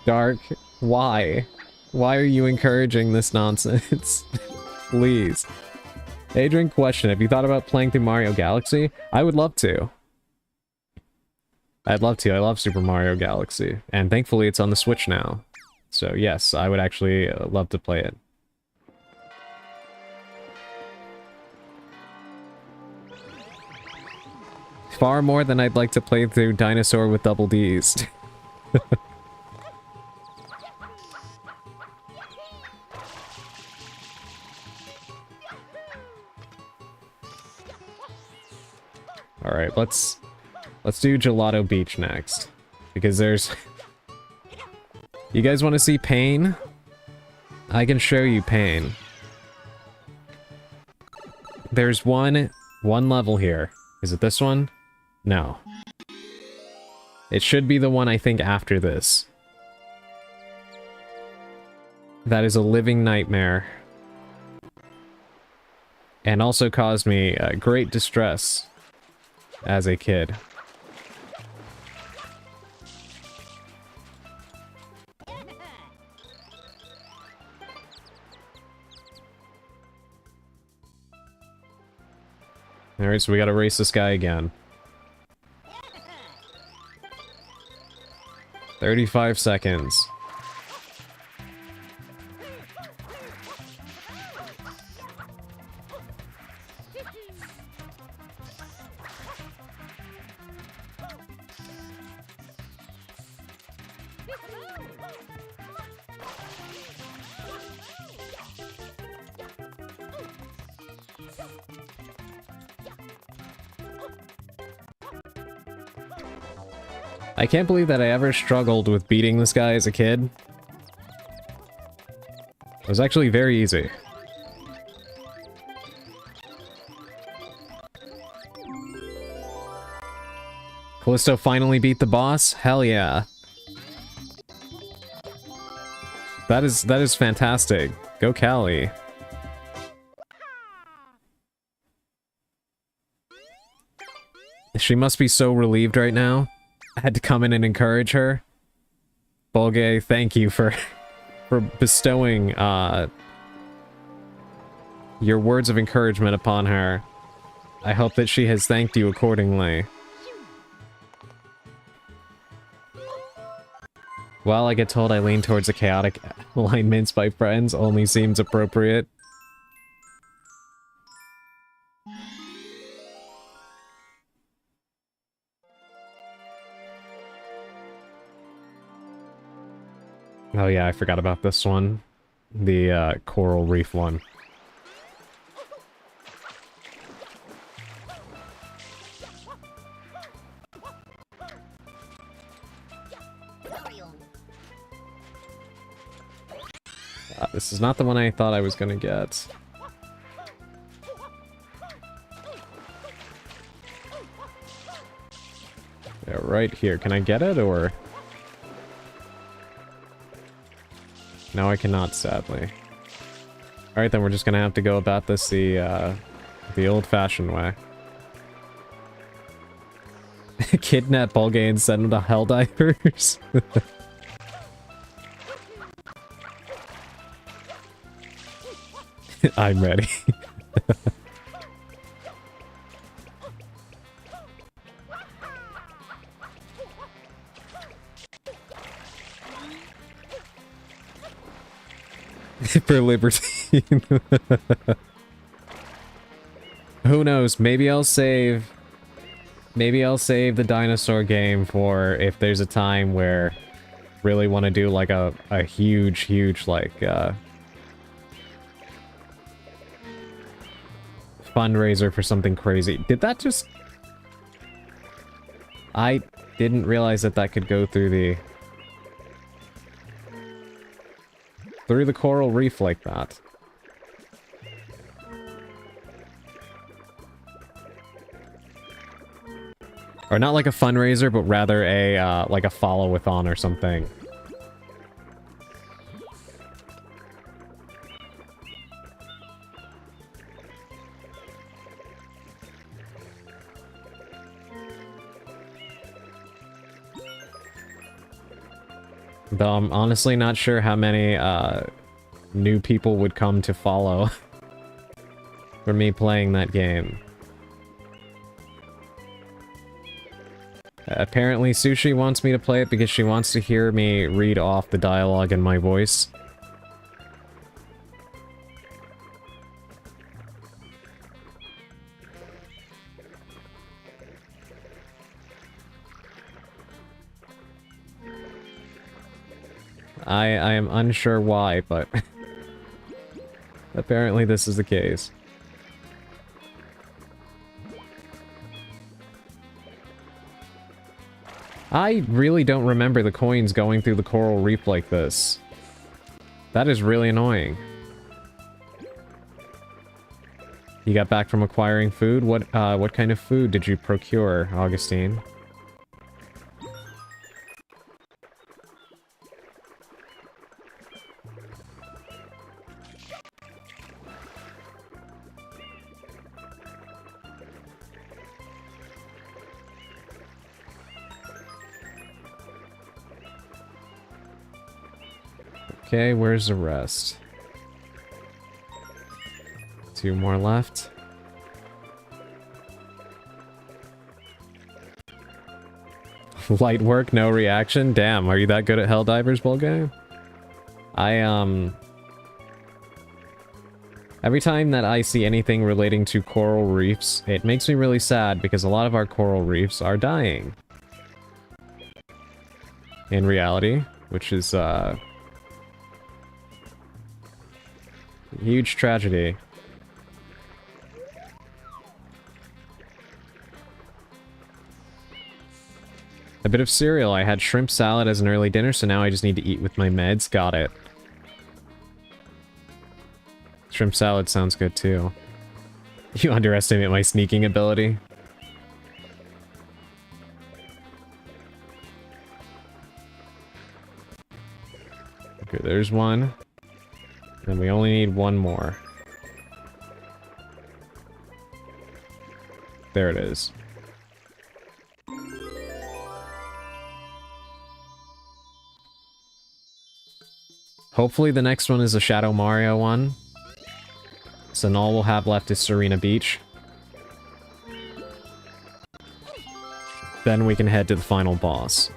Dark, why? Why are you encouraging this nonsense? Please. Adrian, question. Have you thought about playing through Mario Galaxy? I would love to. I'd love to. I love Super Mario Galaxy. And thankfully it's on the Switch now. So yes, I would actually love to play it. far more than I'd like to play through Dinosaur with double Ds. Alright, let's do Gelato Beach next. Because there's... You guys want to see pain? I can show you pain. There's one level here. Is it this one? No. It should be the one I think after this. That is a living nightmare. And also caused me great distress as a kid. Alright, so we gotta race this guy again. 35 seconds. I can't believe that I ever struggled with beating this guy as a kid. It was actually very easy. Callisto finally beat the boss? Hell yeah. That is fantastic. Go Callie. She must be so relieved right now. I had to come in and encourage her. Bolgay, thank you for bestowing your words of encouragement upon her. I hope that she has thanked you accordingly. While I get told I lean towards the chaotic alignments by friends only seems appropriate. Oh yeah, I forgot about this one. The coral reef one. This is not the one I thought I was gonna get. Yeah, right here. Can I get it, or...? No, I cannot, sadly. Alright, then we're just gonna have to go about this the old-fashioned way. Kidnap Bolgay and send him to Helldivers? I'm ready. For liberty. Who knows? Maybe I'll save the dinosaur game for if there's a time where really want to do like a huge like fundraiser for something crazy. Did that just... I didn't realize that that could go through the coral reef like that. Or not like a fundraiser, but rather a, like a follow-a-thon or something. Though I'm honestly not sure how many, new people would come to follow for me playing that game. Apparently Sushi wants me to play it because she wants to hear me read off the dialogue in my voice. I am unsure why, but apparently this is the case. I really don't remember the coins going through the coral reef like this. That is really annoying. You got back from acquiring food? What kind of food did you procure, Augustine? Okay, where's the rest? 2 more left. Light work, no reaction? Damn, are you that good at Helldivers, Bulgame? Every time that I see anything relating to coral reefs, it makes me really sad because a lot of our coral reefs are dying. In reality, which is, huge tragedy. A bit of cereal. I had shrimp salad as an early dinner, so now I just need to eat with my meds. Got it. Shrimp salad sounds good too. You underestimate my sneaking ability. Okay, there's one. And we only need one more. There it is. Hopefully the next one is a Shadow Mario one. So then all we'll have left is Serena Beach. Then we can head to the final boss.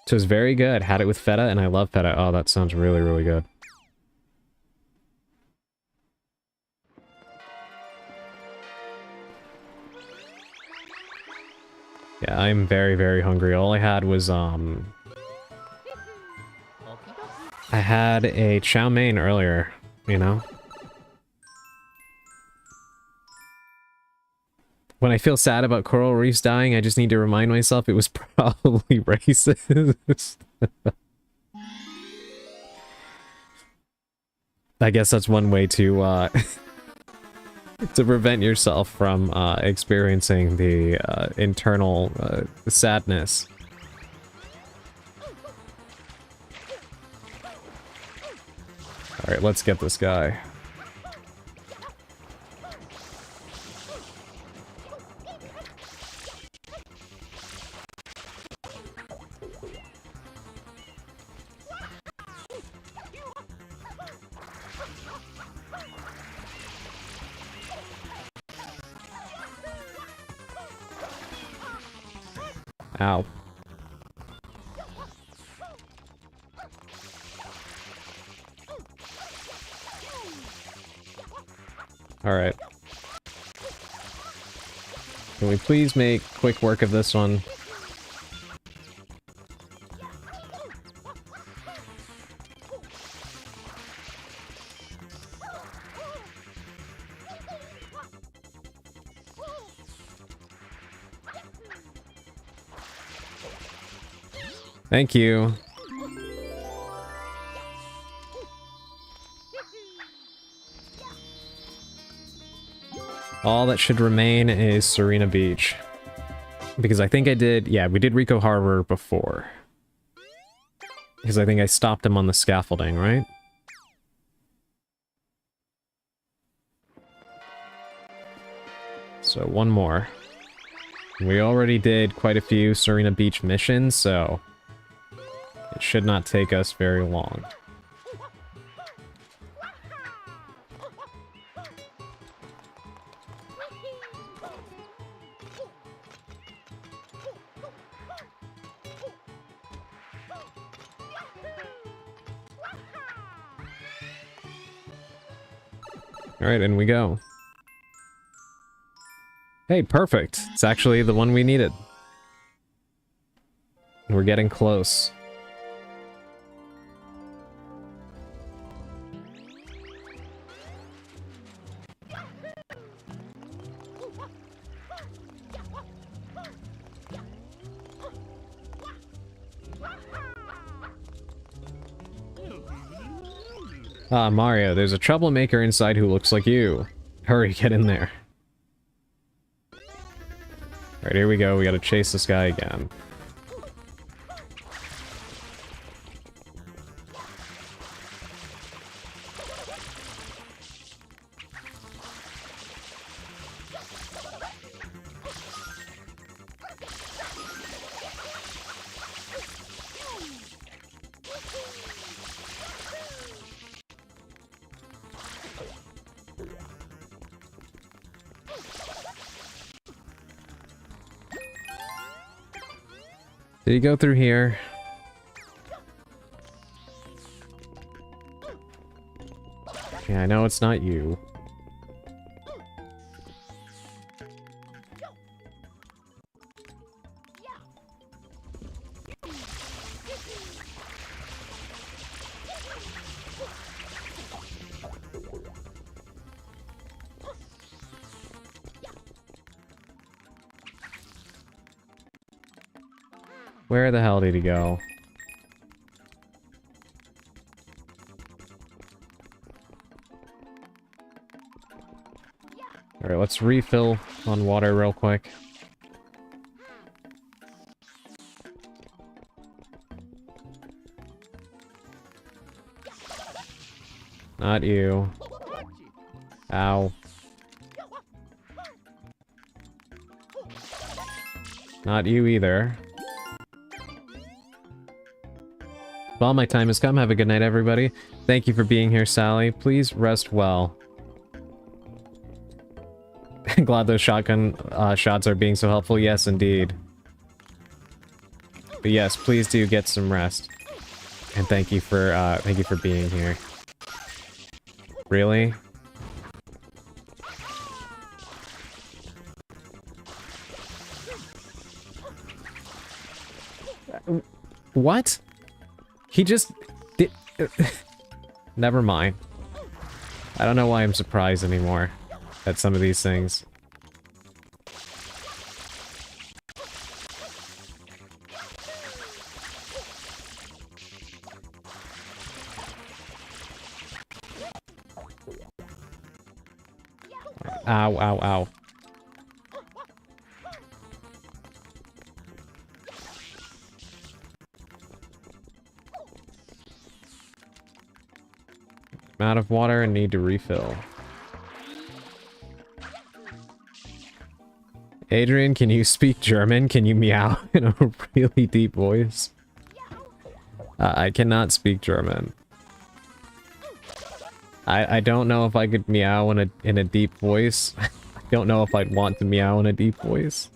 So it's very good. Had it with feta, and I love feta. Oh, that sounds really, really good. Yeah, I'm very, very hungry. All I had was, I had a chow mein earlier, you know? When I feel sad about coral reefs dying, I just need to remind myself it was probably racist. I guess that's one way to, to prevent yourself from, experiencing the, internal, sadness. Alright, let's get this guy. Ow. Alright. Can we please make quick work of this one? Thank you. All that should remain is Serena Beach. Because I think I did... Yeah, we did Rico Harbor before. Because I think I stopped him on the scaffolding, right? So, one more. We already did quite a few Serena Beach missions, so... it should not take us very long. Alright, in we go. Hey, perfect. It's actually the one we needed. We're getting close. Ah, Mario, there's a troublemaker inside who looks like you. Hurry, get in there. Alright, here we go. We gotta chase this guy again. Did he go through here? Yeah, I know it's not you. Where the hell did he go? Alright, let's refill on water real quick. Not you. Ow. Not you either. Well, my time has come. Have a good night, everybody. Thank you for being here, Sally. Please rest well. Glad those shotgun shots are being so helpful. Yes, indeed. But yes, please do get some rest. And thank you for being here. Really? What? He just did... Never mind. I don't know why I'm surprised anymore at some of these things. Ow, ow, ow. I'm out of water and need to refill. Adrian, can you speak German? Can you meow in a really deep voice? I cannot speak German. I don't know if I could meow in a deep voice. I don't know if I'd want to meow in a deep voice.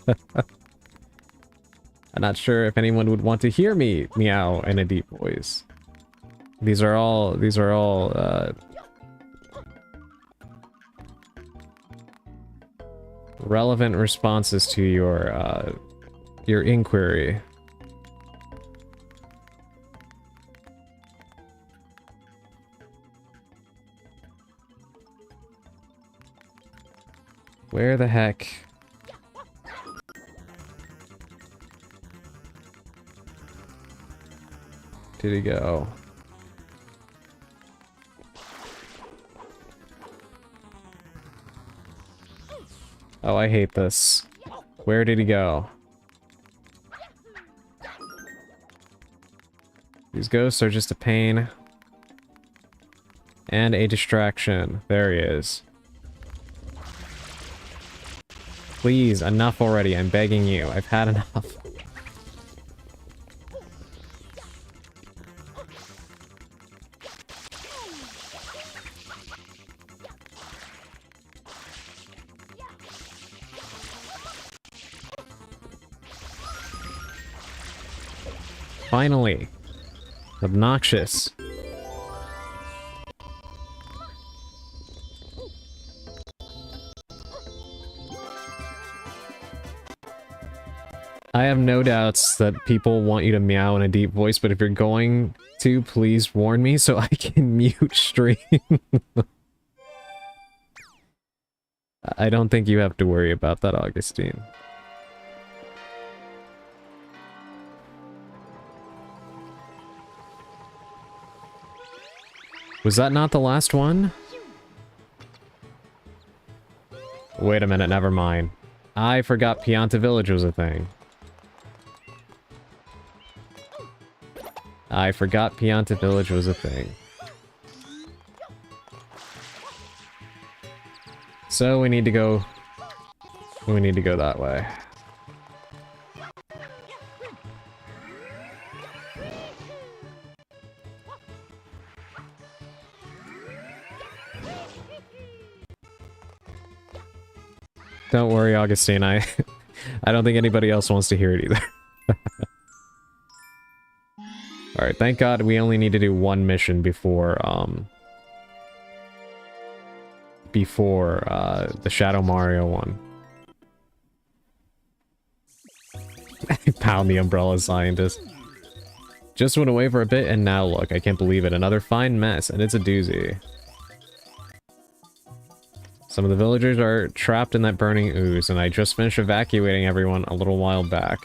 I'm not sure if anyone would want to hear me meow in a deep voice. These are all relevant responses to your inquiry. Where the heck? Did he go? Oh, I hate this. Where did he go? These ghosts are just a pain. And a distraction. There he is. Please, enough already. I'm begging you. I've had enough. Finally. Obnoxious. I have no doubts that people want you to meow in a deep voice, but if you're going to, please warn me so I can mute stream. I don't think you have to worry about that, Augustine. Was that not the last one? Wait a minute, never mind. I forgot Pianta Village was a thing. I forgot Pianta Village was a thing. So we need to go... We need to go that way. Don't worry, Augustine, I don't think anybody else wants to hear it either. Alright, thank God we only need to do one mission before, the Shadow Mario one. Pound the Umbrella Scientist. Just went away for a bit, and now look, I can't believe it. Another fine mess, and it's a doozy. Some of the villagers are trapped in that burning ooze, and I just finished evacuating everyone a little while back.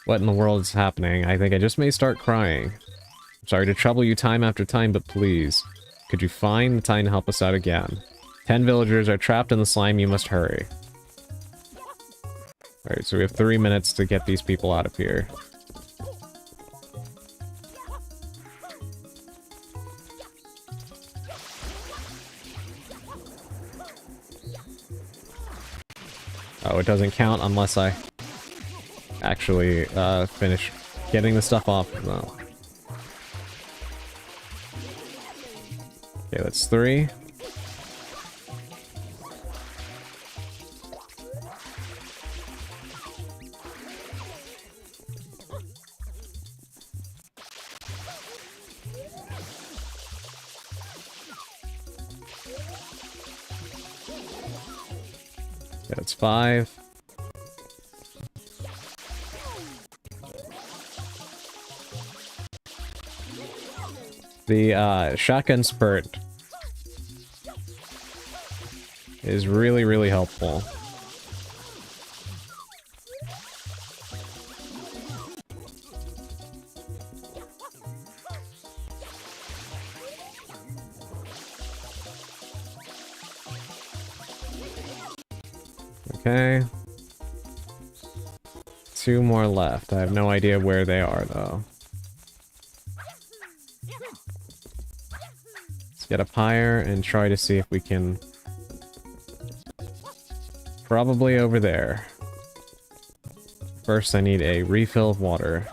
What in the world is happening? I think I just may start crying. I'm sorry to trouble you time after time, but please, could you find the time to help us out again? 10 villagers are trapped in the slime, you must hurry. Alright, so we have 3 minutes to get these people out of here. Oh, it doesn't count unless I actually finish getting the stuff off. No. Okay, that's 3. That's 5. The shotgun spurt is really, really helpful. Okay. 2 more left. I have no idea where they are, though. Let's get up higher and try to see if we can... Probably over there. First, I need a refill of water.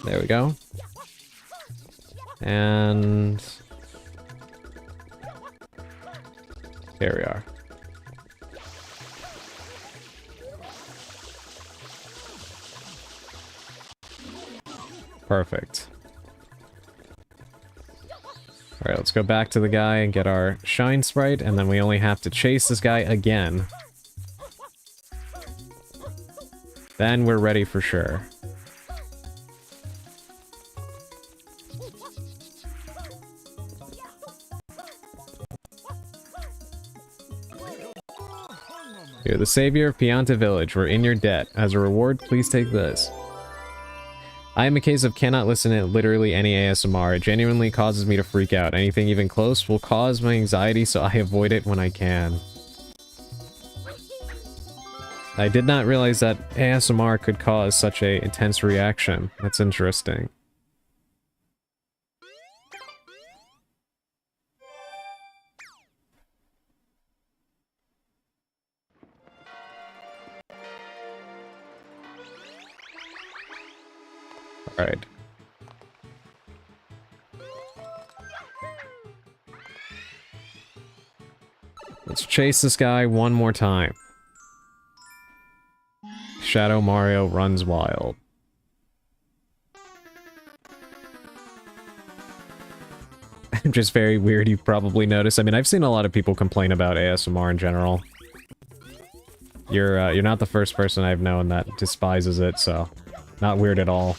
There we go. And... here we are. Perfect. Alright, let's go back to the guy and get our Shine Sprite, and then we only have to chase this guy again. Then we're ready for sure. You're the savior of Pianta Village. We're in your debt. As a reward, please take this. I am a case of cannot listen to literally any ASMR. It genuinely causes me to freak out. Anything even close will cause my anxiety, so I avoid it when I can. I did not realize that ASMR could cause such a intense reaction. That's interesting. Alright. Let's chase this guy one more time. Shadow Mario runs wild. Just very weird, you've probably noticed. I mean, I've seen a lot of people complain about ASMR in general. You're not the first person I've known that despises it, so not weird at all.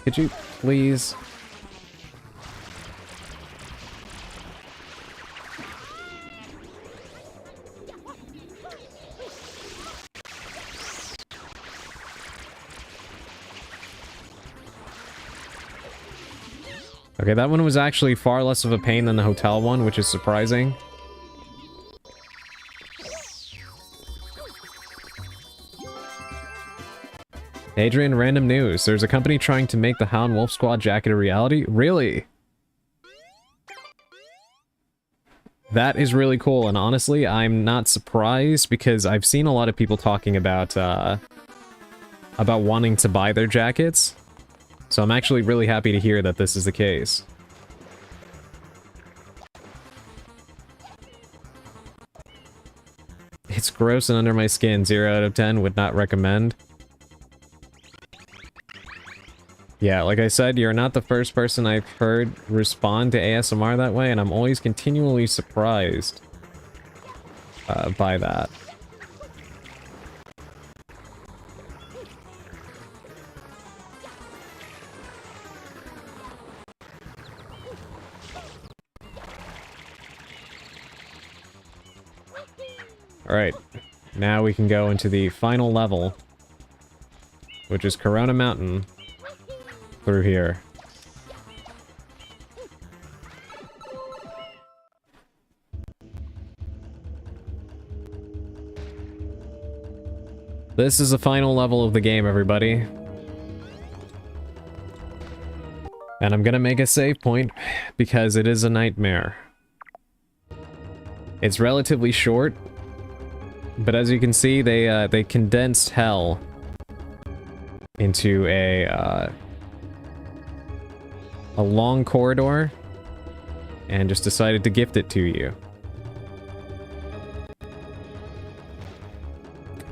Could you please? Okay, that one was actually far less of a pain than the hotel one, which is surprising. Adrian, random news. There's a company trying to make the Hound Wolf Squad jacket a reality? Really? That is really cool, and honestly, I'm not surprised because I've seen a lot of people talking about wanting to buy their jackets. So I'm actually really happy to hear that this is the case. It's gross and under my skin. 0 out of 10. Would not recommend. Yeah, like I said, you're not the first person I've heard respond to ASMR that way, and I'm always continually surprised by that. Alright, now we can go into the final level, which is Corona Mountain. Through here. This is the final level of the game, everybody. And I'm gonna make a save point because it is a nightmare. It's relatively short, but as you can see, they condensed hell into a long corridor, and just decided to gift it to you.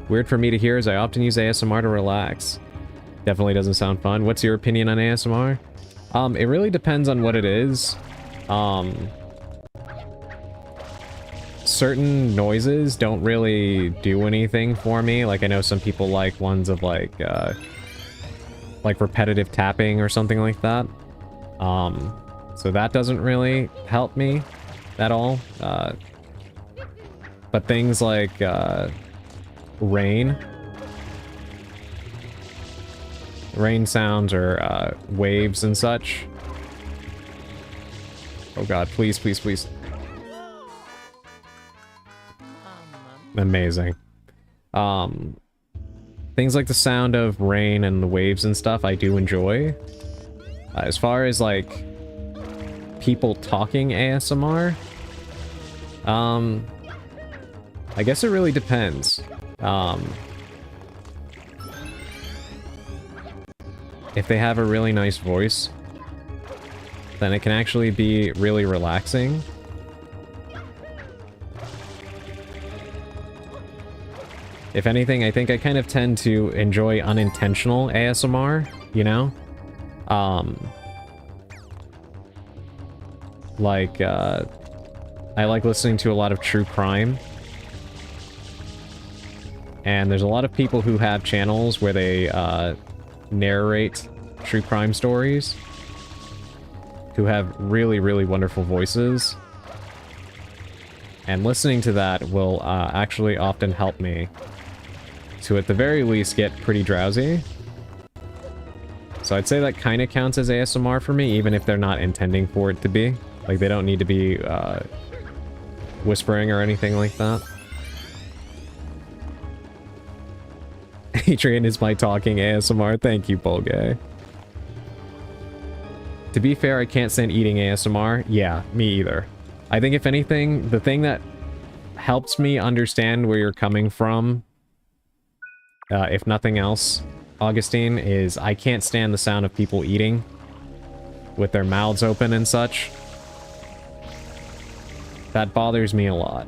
Weird for me to hear as I often use ASMR to relax. Definitely doesn't sound fun. What's your opinion on ASMR? It really depends on what it is. Certain noises don't really do anything for me. Like, I know some people like ones of like repetitive tapping or something like that. So that doesn't really help me at all. But things like, rain sounds or, waves and such. Oh god, please, please, please. Amazing. Things like the sound of rain and the waves and stuff, I do enjoy. As far as, like, people talking ASMR, I guess it really depends. If they have a really nice voice, then it can actually be really relaxing. If anything, I think I kind of tend to enjoy unintentional ASMR, you know? I like listening to a lot of true crime. And there's a lot of people who have channels where they, narrate true crime stories, who have really, really wonderful voices. And listening to that will, actually often help me to, at the very least, get pretty drowsy. So I'd say that kind of counts as ASMR for me, even if they're not intending for it to be. Like, they don't need to be, whispering or anything like that. Adrian is my talking ASMR. Thank you, Polgay. To be fair, I can't stand eating ASMR. Yeah, me either. I think if anything, the thing that helps me understand where you're coming from, if nothing else, Augustine, is I can't stand the sound of people eating with their mouths open and such. That bothers me a lot.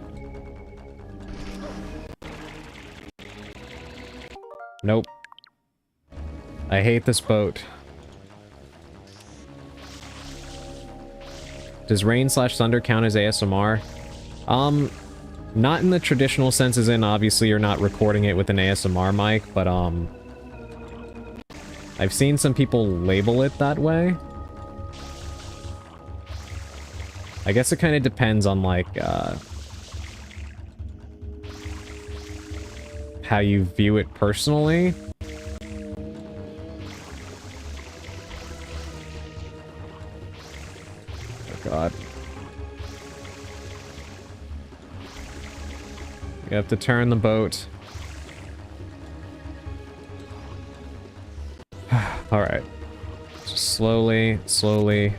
Nope. I hate this boat. Does rain/thunder count as ASMR? Not in the traditional sense as in, obviously you're not recording it with an ASMR mic, but I've seen some people label it that way. I guess it kind of depends on, like, how you view it personally. Oh god. You have to turn the boat. Alright. Just slowly, slowly.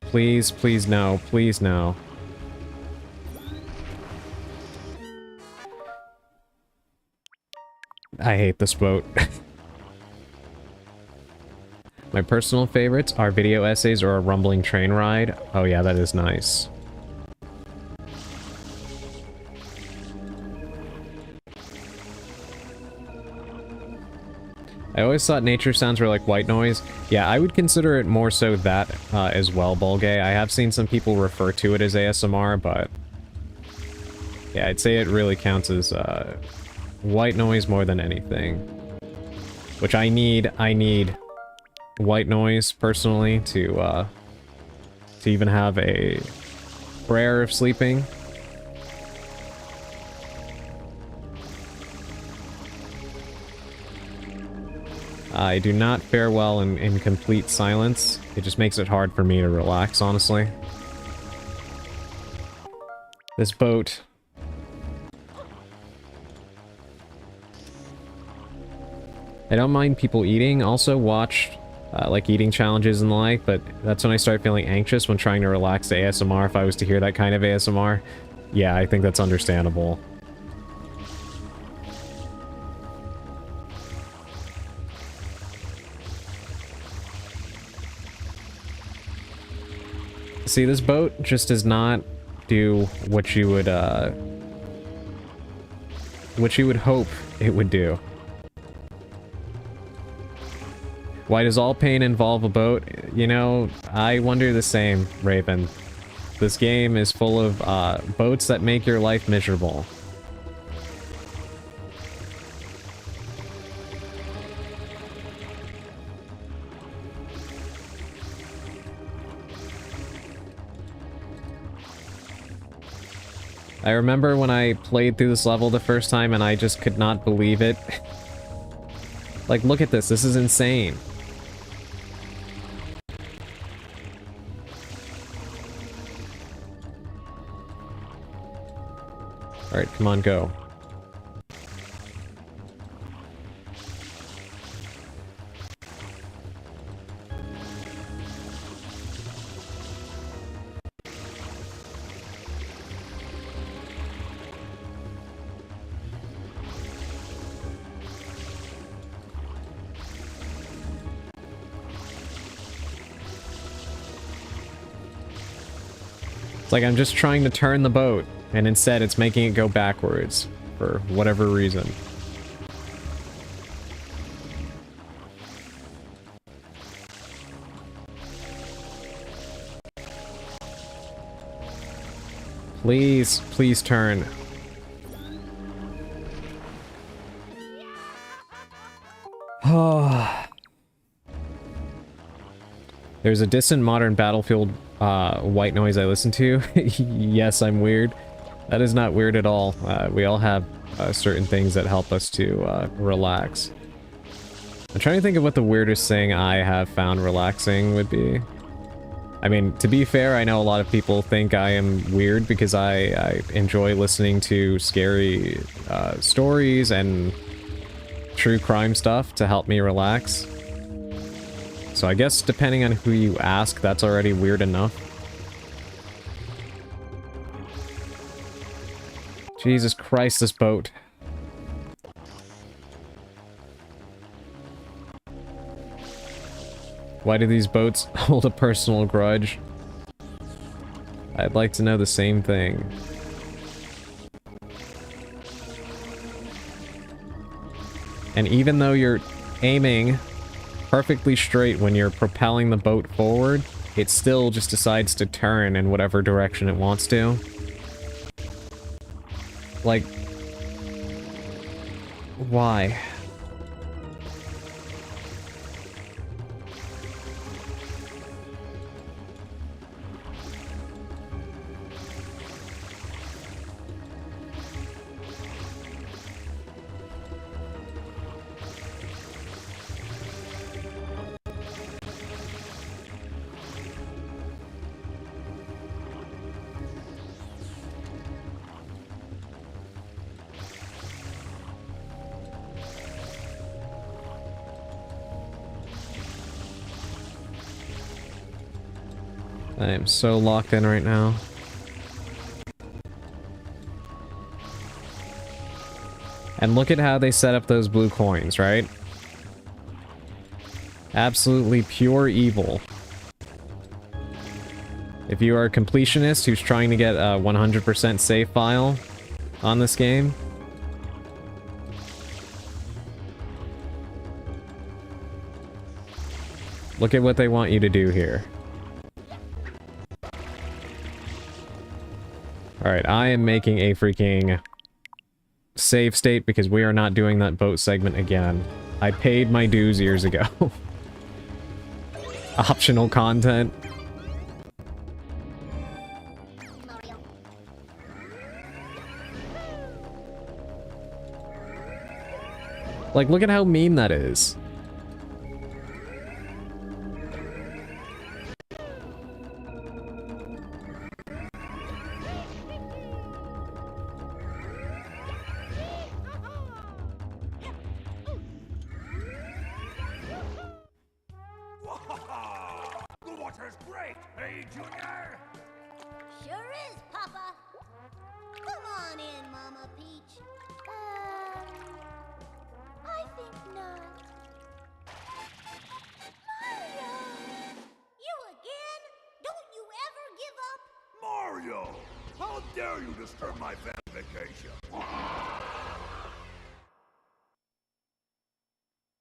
Please, please no. Please no. I hate this boat. My personal favorites are video essays or a rumbling train ride. Oh yeah, that is nice. I always thought nature sounds were like white noise. Yeah, I would consider it more so that as well, Bulgay. I have seen some people refer to it as ASMR, but yeah, I'd say it really counts as white noise more than anything. Which I need white noise, personally, to even have a prayer of sleeping. I do not fare well in complete silence. It just makes it hard for me to relax, honestly. This boat... I don't mind people eating. Also watch, like, eating challenges and the like, but that's when I start feeling anxious when trying to relax to ASMR if I was to hear that kind of ASMR. Yeah, I think that's understandable. See, this boat just does not do what you would hope it would do. Why does all pain involve a boat? You know, I wonder the same, Raven. This game is full of boats that make your life miserable. I remember when I played through this level the first time and I just could not believe it. Like, look at this. This is insane. Alright, come on, go. It's like I'm just trying to turn the boat, and instead it's making it go backwards, for whatever reason. Please, please turn. Oh. There's a distant modern Battlefield white noise I listen to. Yes, I'm weird. That is not weird at all. We all have certain things that help us to relax. I'm trying to think of what the weirdest thing I have found relaxing would be. I mean, to be fair, I know a lot of people think I am weird because I enjoy listening to scary stories and true crime stuff to help me relax. So I guess depending on who you ask, that's already weird enough. Jesus Christ, this boat. Why do these boats hold a personal grudge? I'd like to know the same thing. And even though you're aiming perfectly straight when you're propelling the boat forward, it still just decides to turn in whatever direction it wants to. Like, why? I am so locked in right now. And look at how they set up those blue coins, right? Absolutely pure evil. If you are a completionist who's trying to get a 100% save file on this game, look at what they want you to do here. Alright, I am making a freaking save state because we are not doing that boat segment again. I paid my dues years ago. Optional content. Like, look at how mean that is.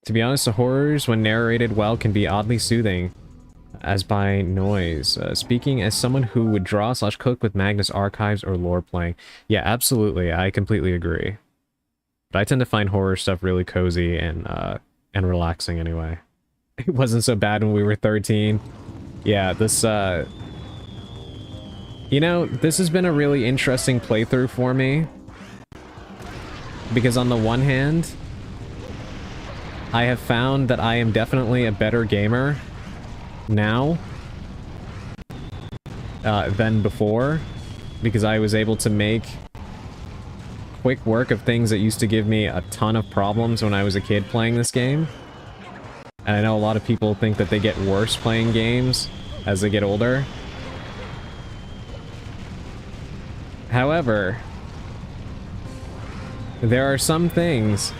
To be honest, the horrors, when narrated well, can be oddly soothing, as by noise. Speaking as someone who would draw/cook with Magnus Archives or lore playing. Yeah, absolutely, I completely agree. But I tend to find horror stuff really cozy and relaxing anyway. It wasn't so bad when we were 13. Yeah, this, you know, this has been a really interesting playthrough for me. Because on the one hand, I have found that I am definitely a better gamer now than before, because I was able to make quick work of things that used to give me a ton of problems when I was a kid playing this game. And I know a lot of people think that they get worse playing games as they get older. However, there are some things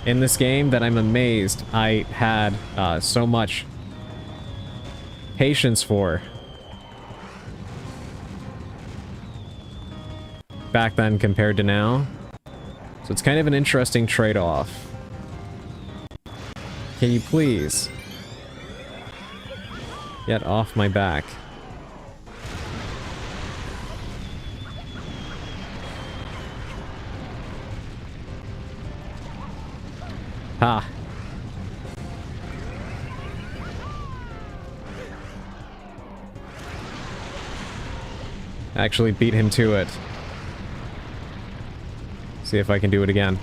in this game that I'm amazed I had so much patience for back then compared to now. So it's kind of an interesting trade-off. Can you please get off my back? Ha. Actually beat him to it. See if I can do it again.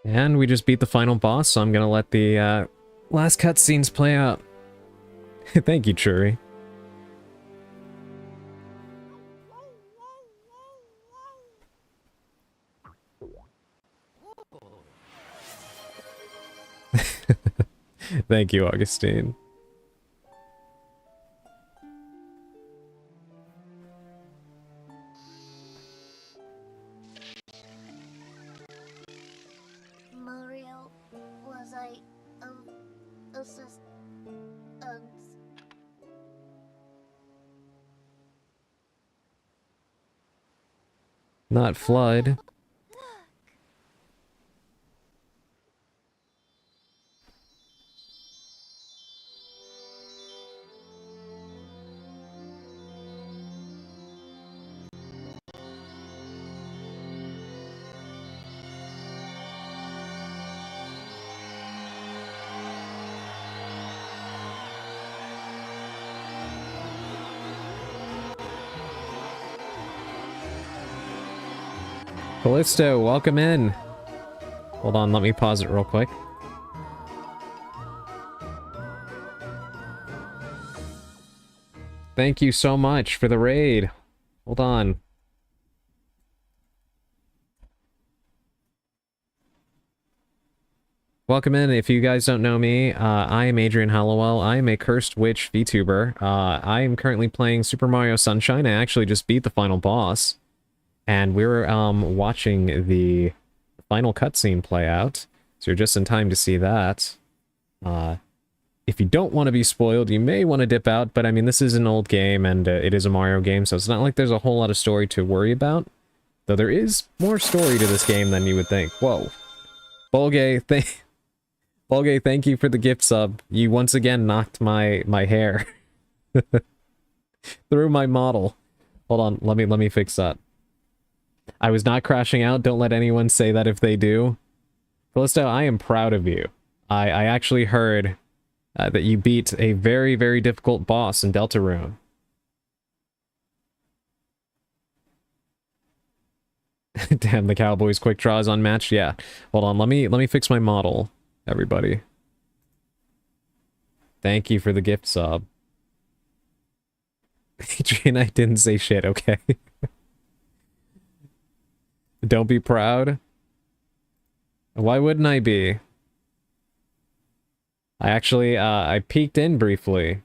And we just beat the final boss, so I'm gonna let the last cutscenes play out. Thank you, Churi. Thank you, Augustine. Mario, was I assist Not Flood. Callisto, welcome in. Hold on, let me pause it real quick. Thank you so much for the raid. Hold on. Welcome in. If you guys don't know me, I am Adrian Hallowell. I am a Cursed Witch VTuber. I am currently playing Super Mario Sunshine. I actually just beat the final boss. And we're watching the final cutscene play out, so you're just in time to see that. If you don't want to be spoiled, you may want to dip out, but I mean, this is an old game, and it is a Mario game, so it's not like there's a whole lot of story to worry about. Though there is more story to this game than you would think. Whoa. Bolgay, Bolgay, thank you for the gift sub. You once again knocked my hair through my model. Hold on, let me fix that. I was not crashing out. Don't let anyone say that if they do. Callisto, I am proud of you. I actually heard that you beat a very, very difficult boss in Deltarune. Damn, the Cowboys quick draw is unmatched. Yeah. Hold on, let me fix my model, everybody. Thank you for the gift sub. Adrian, I didn't say shit, okay? Don't be proud. Why wouldn't I be? I actually, I peeked in briefly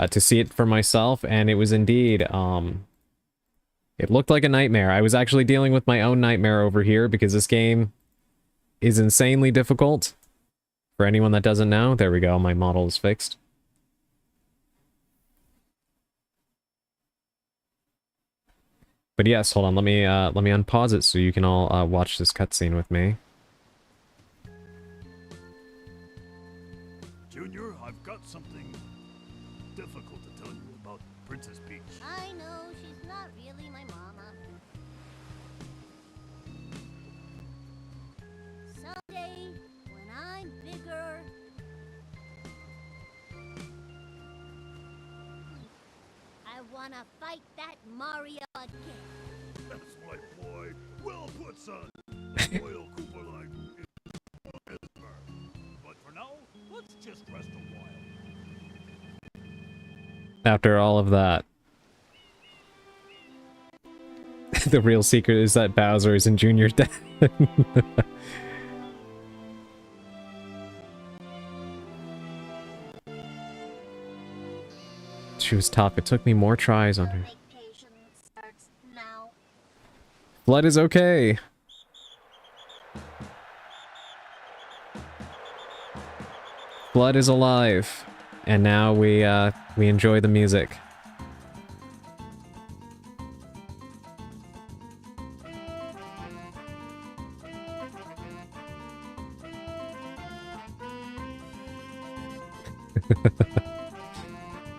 to see it for myself, and it was indeed, it looked like a nightmare. I was actually dealing with my own nightmare over here because this game is insanely difficult. For anyone that doesn't know, there we go, my model is fixed. But yes, hold on, let me unpause it so you can all watch this cutscene with me. Junior, I've got something difficult to tell you about Princess Peach. I know, she's not really my mama. Someday, when I'm bigger, I wanna fight that Mario again. That's my boy. Well put, son. Royal Koopa like is but for now, let's just rest a while. After all of that. The real secret is that Bowser is in Junior's death. She was tough. It took me more tries on her. Blood is okay. Blood is alive. And now we enjoy the music.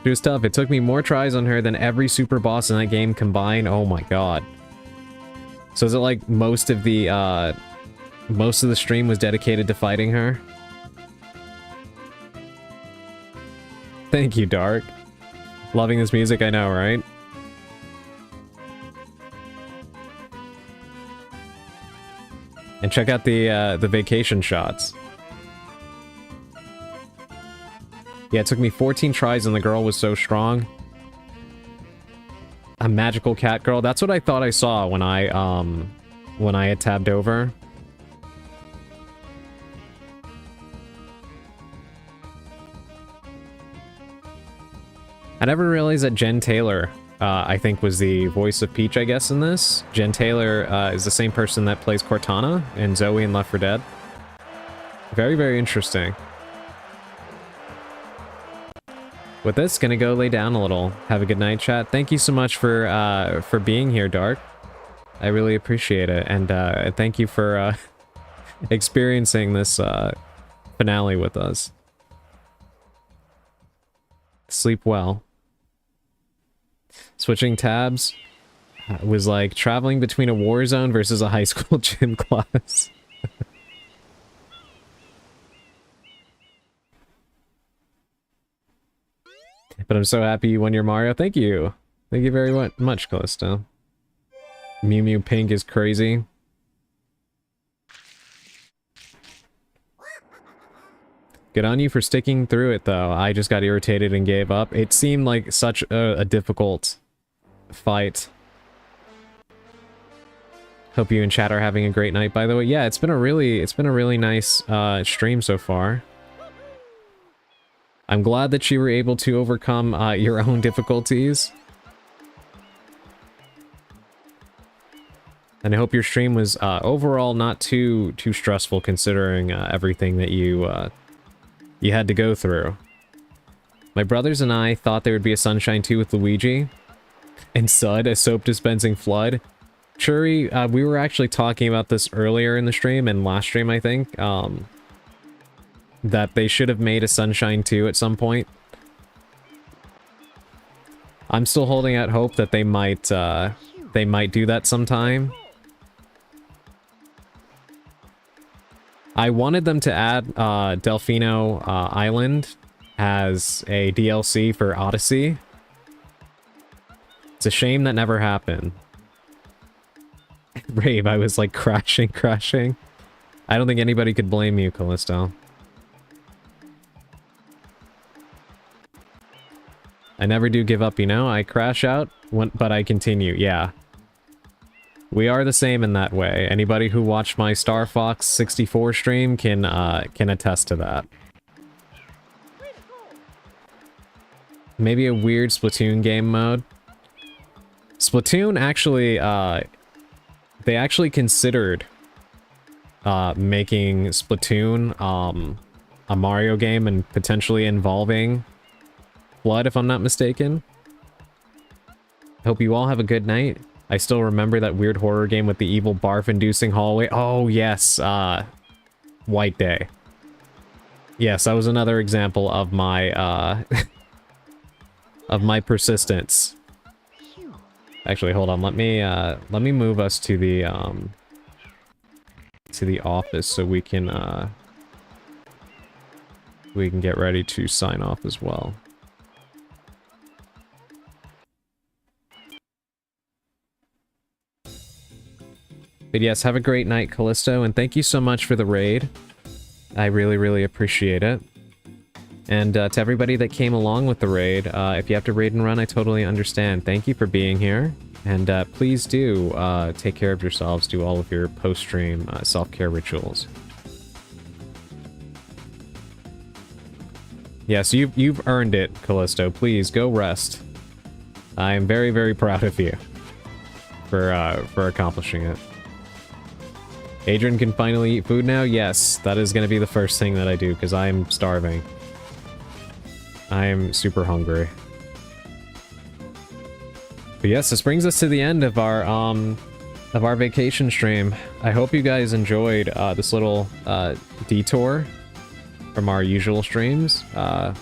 She was tough. It took me more tries on her than every super boss in that game combined. Oh my god. So is it like most of the stream was dedicated to fighting her? Thank you, Dark. Loving this music, I know, right? And check out the vacation shots. Yeah, it took me 14 tries and the girl was so strong. A magical cat girl. That's what I thought I saw when I had tabbed over. I never realized that Jen Taylor, I think, was the voice of Peach, I guess, in this. Jen Taylor is the same person that plays Cortana in Zoe in Left 4 Dead. Very, very interesting. With this, gonna go lay down a little. Have a good night, chat. Thank you so much for being here, Dark. I really appreciate it, and thank you for experiencing this finale with us. Sleep well. Switching tabs was like traveling between a war zone versus a high school gym class. But I'm so happy you won your Mario. Thank you. Thank you very much, Callisto. Mew Mew Pink is crazy. Good on you for sticking through it, though. I just got irritated and gave up. It seemed like such a difficult fight. Hope you and chat are having a great night, by the way. Yeah, it's been a really nice stream so far. I'm glad that you were able to overcome your own difficulties. And I hope your stream was overall not too stressful, considering everything that you had to go through. My brothers and I thought there would be a Sunshine 2 with Luigi and Sud, a soap dispensing flood. Churi, we were actually talking about this earlier in the stream, and last stream, I think, that they should have made a Sunshine 2 at some point. I'm still holding out hope that they might do that sometime. I wanted them to add Delfino Island as a DLC for Odyssey. It's a shame that never happened. Rave, I was like crashing. I don't think anybody could blame you, Callisto. I never do give up, you know? I crash out, but I continue, yeah. We are the same in that way. Anybody who watched my Star Fox 64 stream can attest to that. Maybe a weird Splatoon game mode. Splatoon actually, they actually considered making Splatoon a Mario game and potentially involving Blood, if I'm not mistaken. Hope you all have a good night. I still remember that weird horror game with the evil barf-inducing hallway. Oh, yes. White Day. Yes, that was another example of my, of my persistence. Actually, hold on. Let me move us to the office so we can get ready to sign off as well. But yes, have a great night, Callisto, and thank you so much for the raid. I really, really appreciate it. And to everybody that came along with the raid, if you have to raid and run, I totally understand. Thank you for being here, and please do take care of yourselves, do all of your post-stream self-care rituals. Yes, you've earned it, Callisto. Please, go rest. I am very, very proud of you for accomplishing it. Adrian can finally eat food now? Yes, that is going to be the first thing that I do, because I am starving. I am super hungry. But yes, this brings us to the end of our vacation stream. I hope you guys enjoyed this little detour from our usual streams. So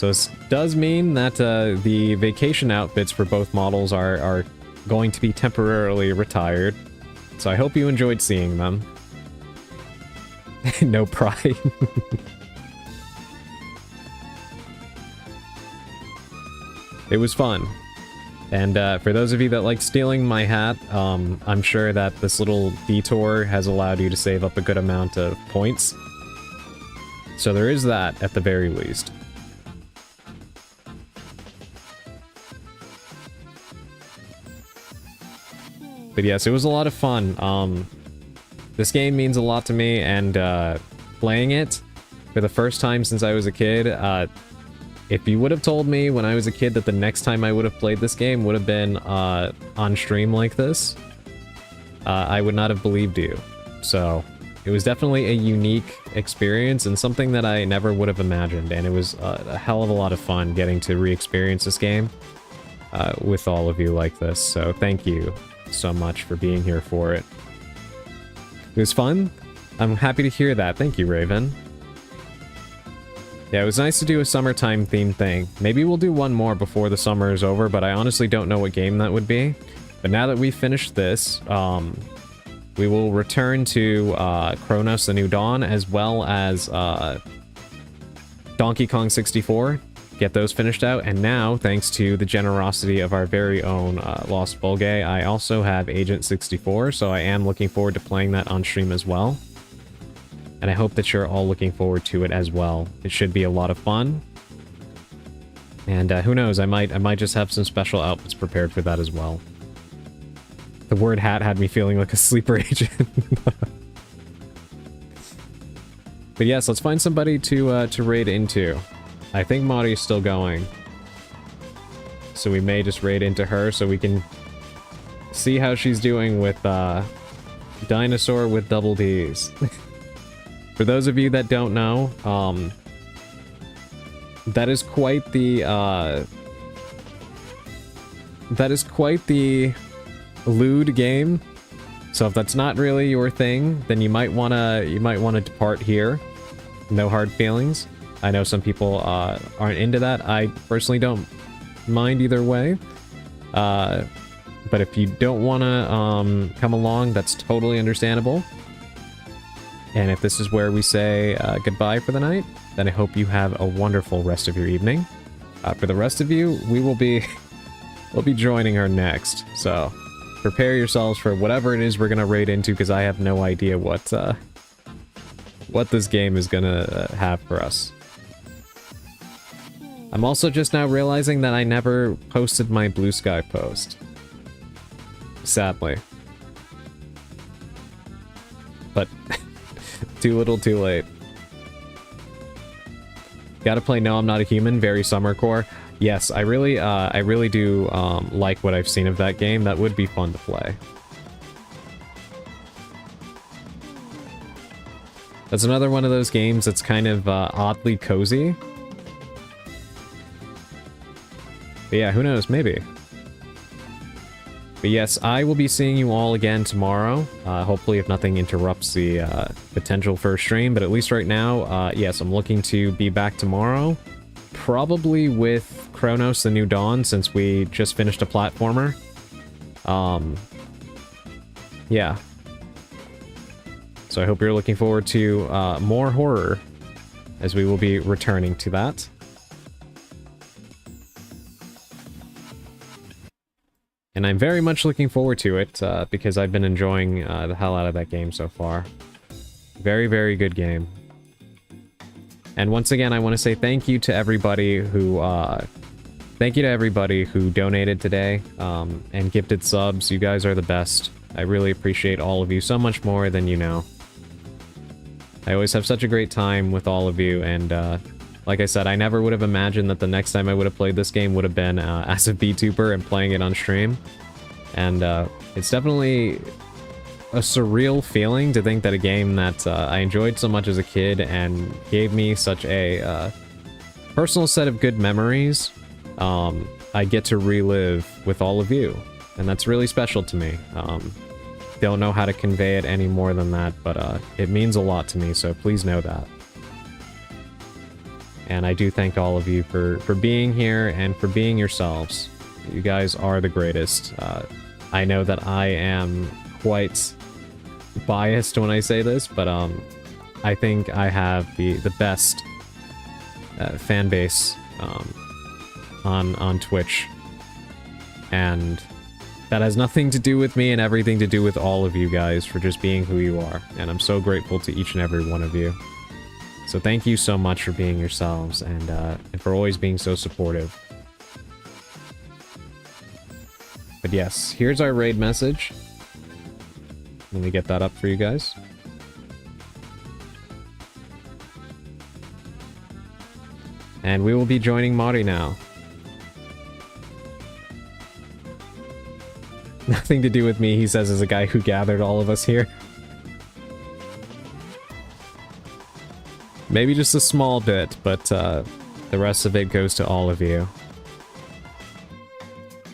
this does mean that the vacation outfits for both models are going to be temporarily retired. So I hope you enjoyed seeing them. No pride. It was fun. And for those of you that like stealing my hat, I'm sure that this little detour has allowed you to save up a good amount of points. So there is that, at the very least. But yes, it was a lot of fun. This game means a lot to me, and playing it for the first time since I was a kid, If you would have told me when I was a kid that the next time I would have played this game would have been on stream like this, I would not have believed you. So it was definitely a unique experience and something that I never would have imagined, and it was a hell of a lot of fun getting to re-experience this game with all of you like this. So thank you so much for being here for it. It was fun. I'm happy to hear that. Thank you, Raven. Yeah, it was nice to do a summertime themed thing. Maybe we'll do one more before the summer is over, but I honestly don't know what game that would be. But now that we've finished this, we will return to Chronos: The New Dawn, as well as Donkey Kong 64. Get those finished out, and now, thanks to the generosity of our very own Lost Bulgay, I also have Agent 64, so I am looking forward to playing that on stream as well. And I hope that you're all looking forward to it as well. It should be a lot of fun. And who knows, I might just have some special outfits prepared for that as well. The word hat had me feeling like a sleeper agent. But yes, let's find somebody to raid into. I think Mari's still going. So we may just raid into her so we can see how she's doing with Dinosaur with double Ds. For those of you that don't know, that is quite the lewd game. So if that's not really your thing, then you might wanna depart here. No hard feelings. I know some people aren't into that. I personally don't mind either way. But if you don't want to come along, that's totally understandable. And if this is where we say goodbye for the night, then I hope you have a wonderful rest of your evening. For the rest of you, we'll be joining her next. So prepare yourselves for whatever it is we're gonna raid into, because I have no idea what this game is gonna have for us. I'm also just now realizing that I never posted my Blue Sky post. Sadly. But too little, too late. Gotta play No, I'm Not a Human, very summer core. Yes, I really do like what I've seen of that game. That would be fun to play. That's another one of those games that's kind of oddly cozy. But yeah, who knows, maybe. But yes, I will be seeing you all again tomorrow. Hopefully if nothing interrupts the potential for a stream. But at least right now, yes, I'm looking to be back tomorrow. Probably with Chronos: The New Dawn, since we just finished a platformer. Yeah. So I hope you're looking forward to more horror, as we will be returning to that. And I'm very much looking forward to it, because I've been enjoying the hell out of that game so far. Very, very good game. And once again, I want to say thank you to everybody who donated today, and gifted subs. You guys are the best. I really appreciate all of you so much more than you know. I always have such a great time with all of you, and like I said, I never would have imagined that the next time I would have played this game would have been as a VTuber and playing it on stream. And it's definitely a surreal feeling to think that a game that I enjoyed so much as a kid and gave me such a personal set of good memories, I get to relive with all of you. And that's really special to me. Don't know how to convey it any more than that, but it means a lot to me, so please know that. And I do thank all of you for being here and for being yourselves. You guys are the greatest. I know that I am quite biased when I say this, but I think I have the best fan base on Twitch. And that has nothing to do with me and everything to do with all of you guys for just being who you are. And I'm so grateful to each and every one of you. So thank you so much for being yourselves and for always being so supportive. But yes, here's our raid message. Let me get that up for you guys. And we will be joining Mari now. Nothing to do with me, he says, as a guy who gathered all of us here. Maybe just a small bit, but the rest of it goes to all of you.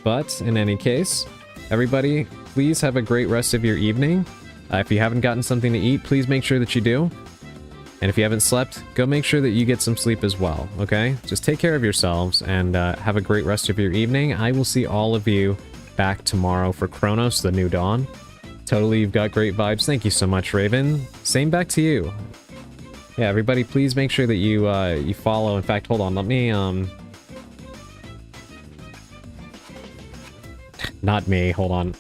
But, in any case, everybody, please have a great rest of your evening. If you haven't gotten something to eat, please make sure that you do. And if you haven't slept, go make sure that you get some sleep as well, okay? Just take care of yourselves and have a great rest of your evening. I will see all of you back tomorrow for Chronos, the New Dawn. Totally, you've got great vibes. Thank you so much, Raven. Same back to you. Yeah, everybody, please make sure that you you follow. In fact, hold on, let me not me, hold on.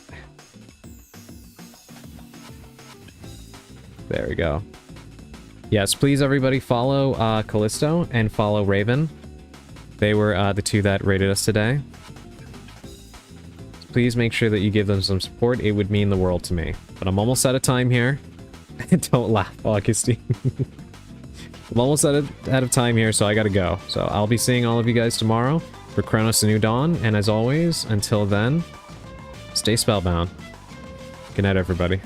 There we go. Yes, please everybody follow Callisto and follow Raven. They were the two that rated us today. Please make sure that you give them some support. It would mean the world to me. But I'm almost out of time here. Don't laugh, Augustine. I'm almost out of time here, so I gotta go. So I'll be seeing all of you guys tomorrow for Chronos the New Dawn. And as always, until then, stay spellbound. Good night, everybody.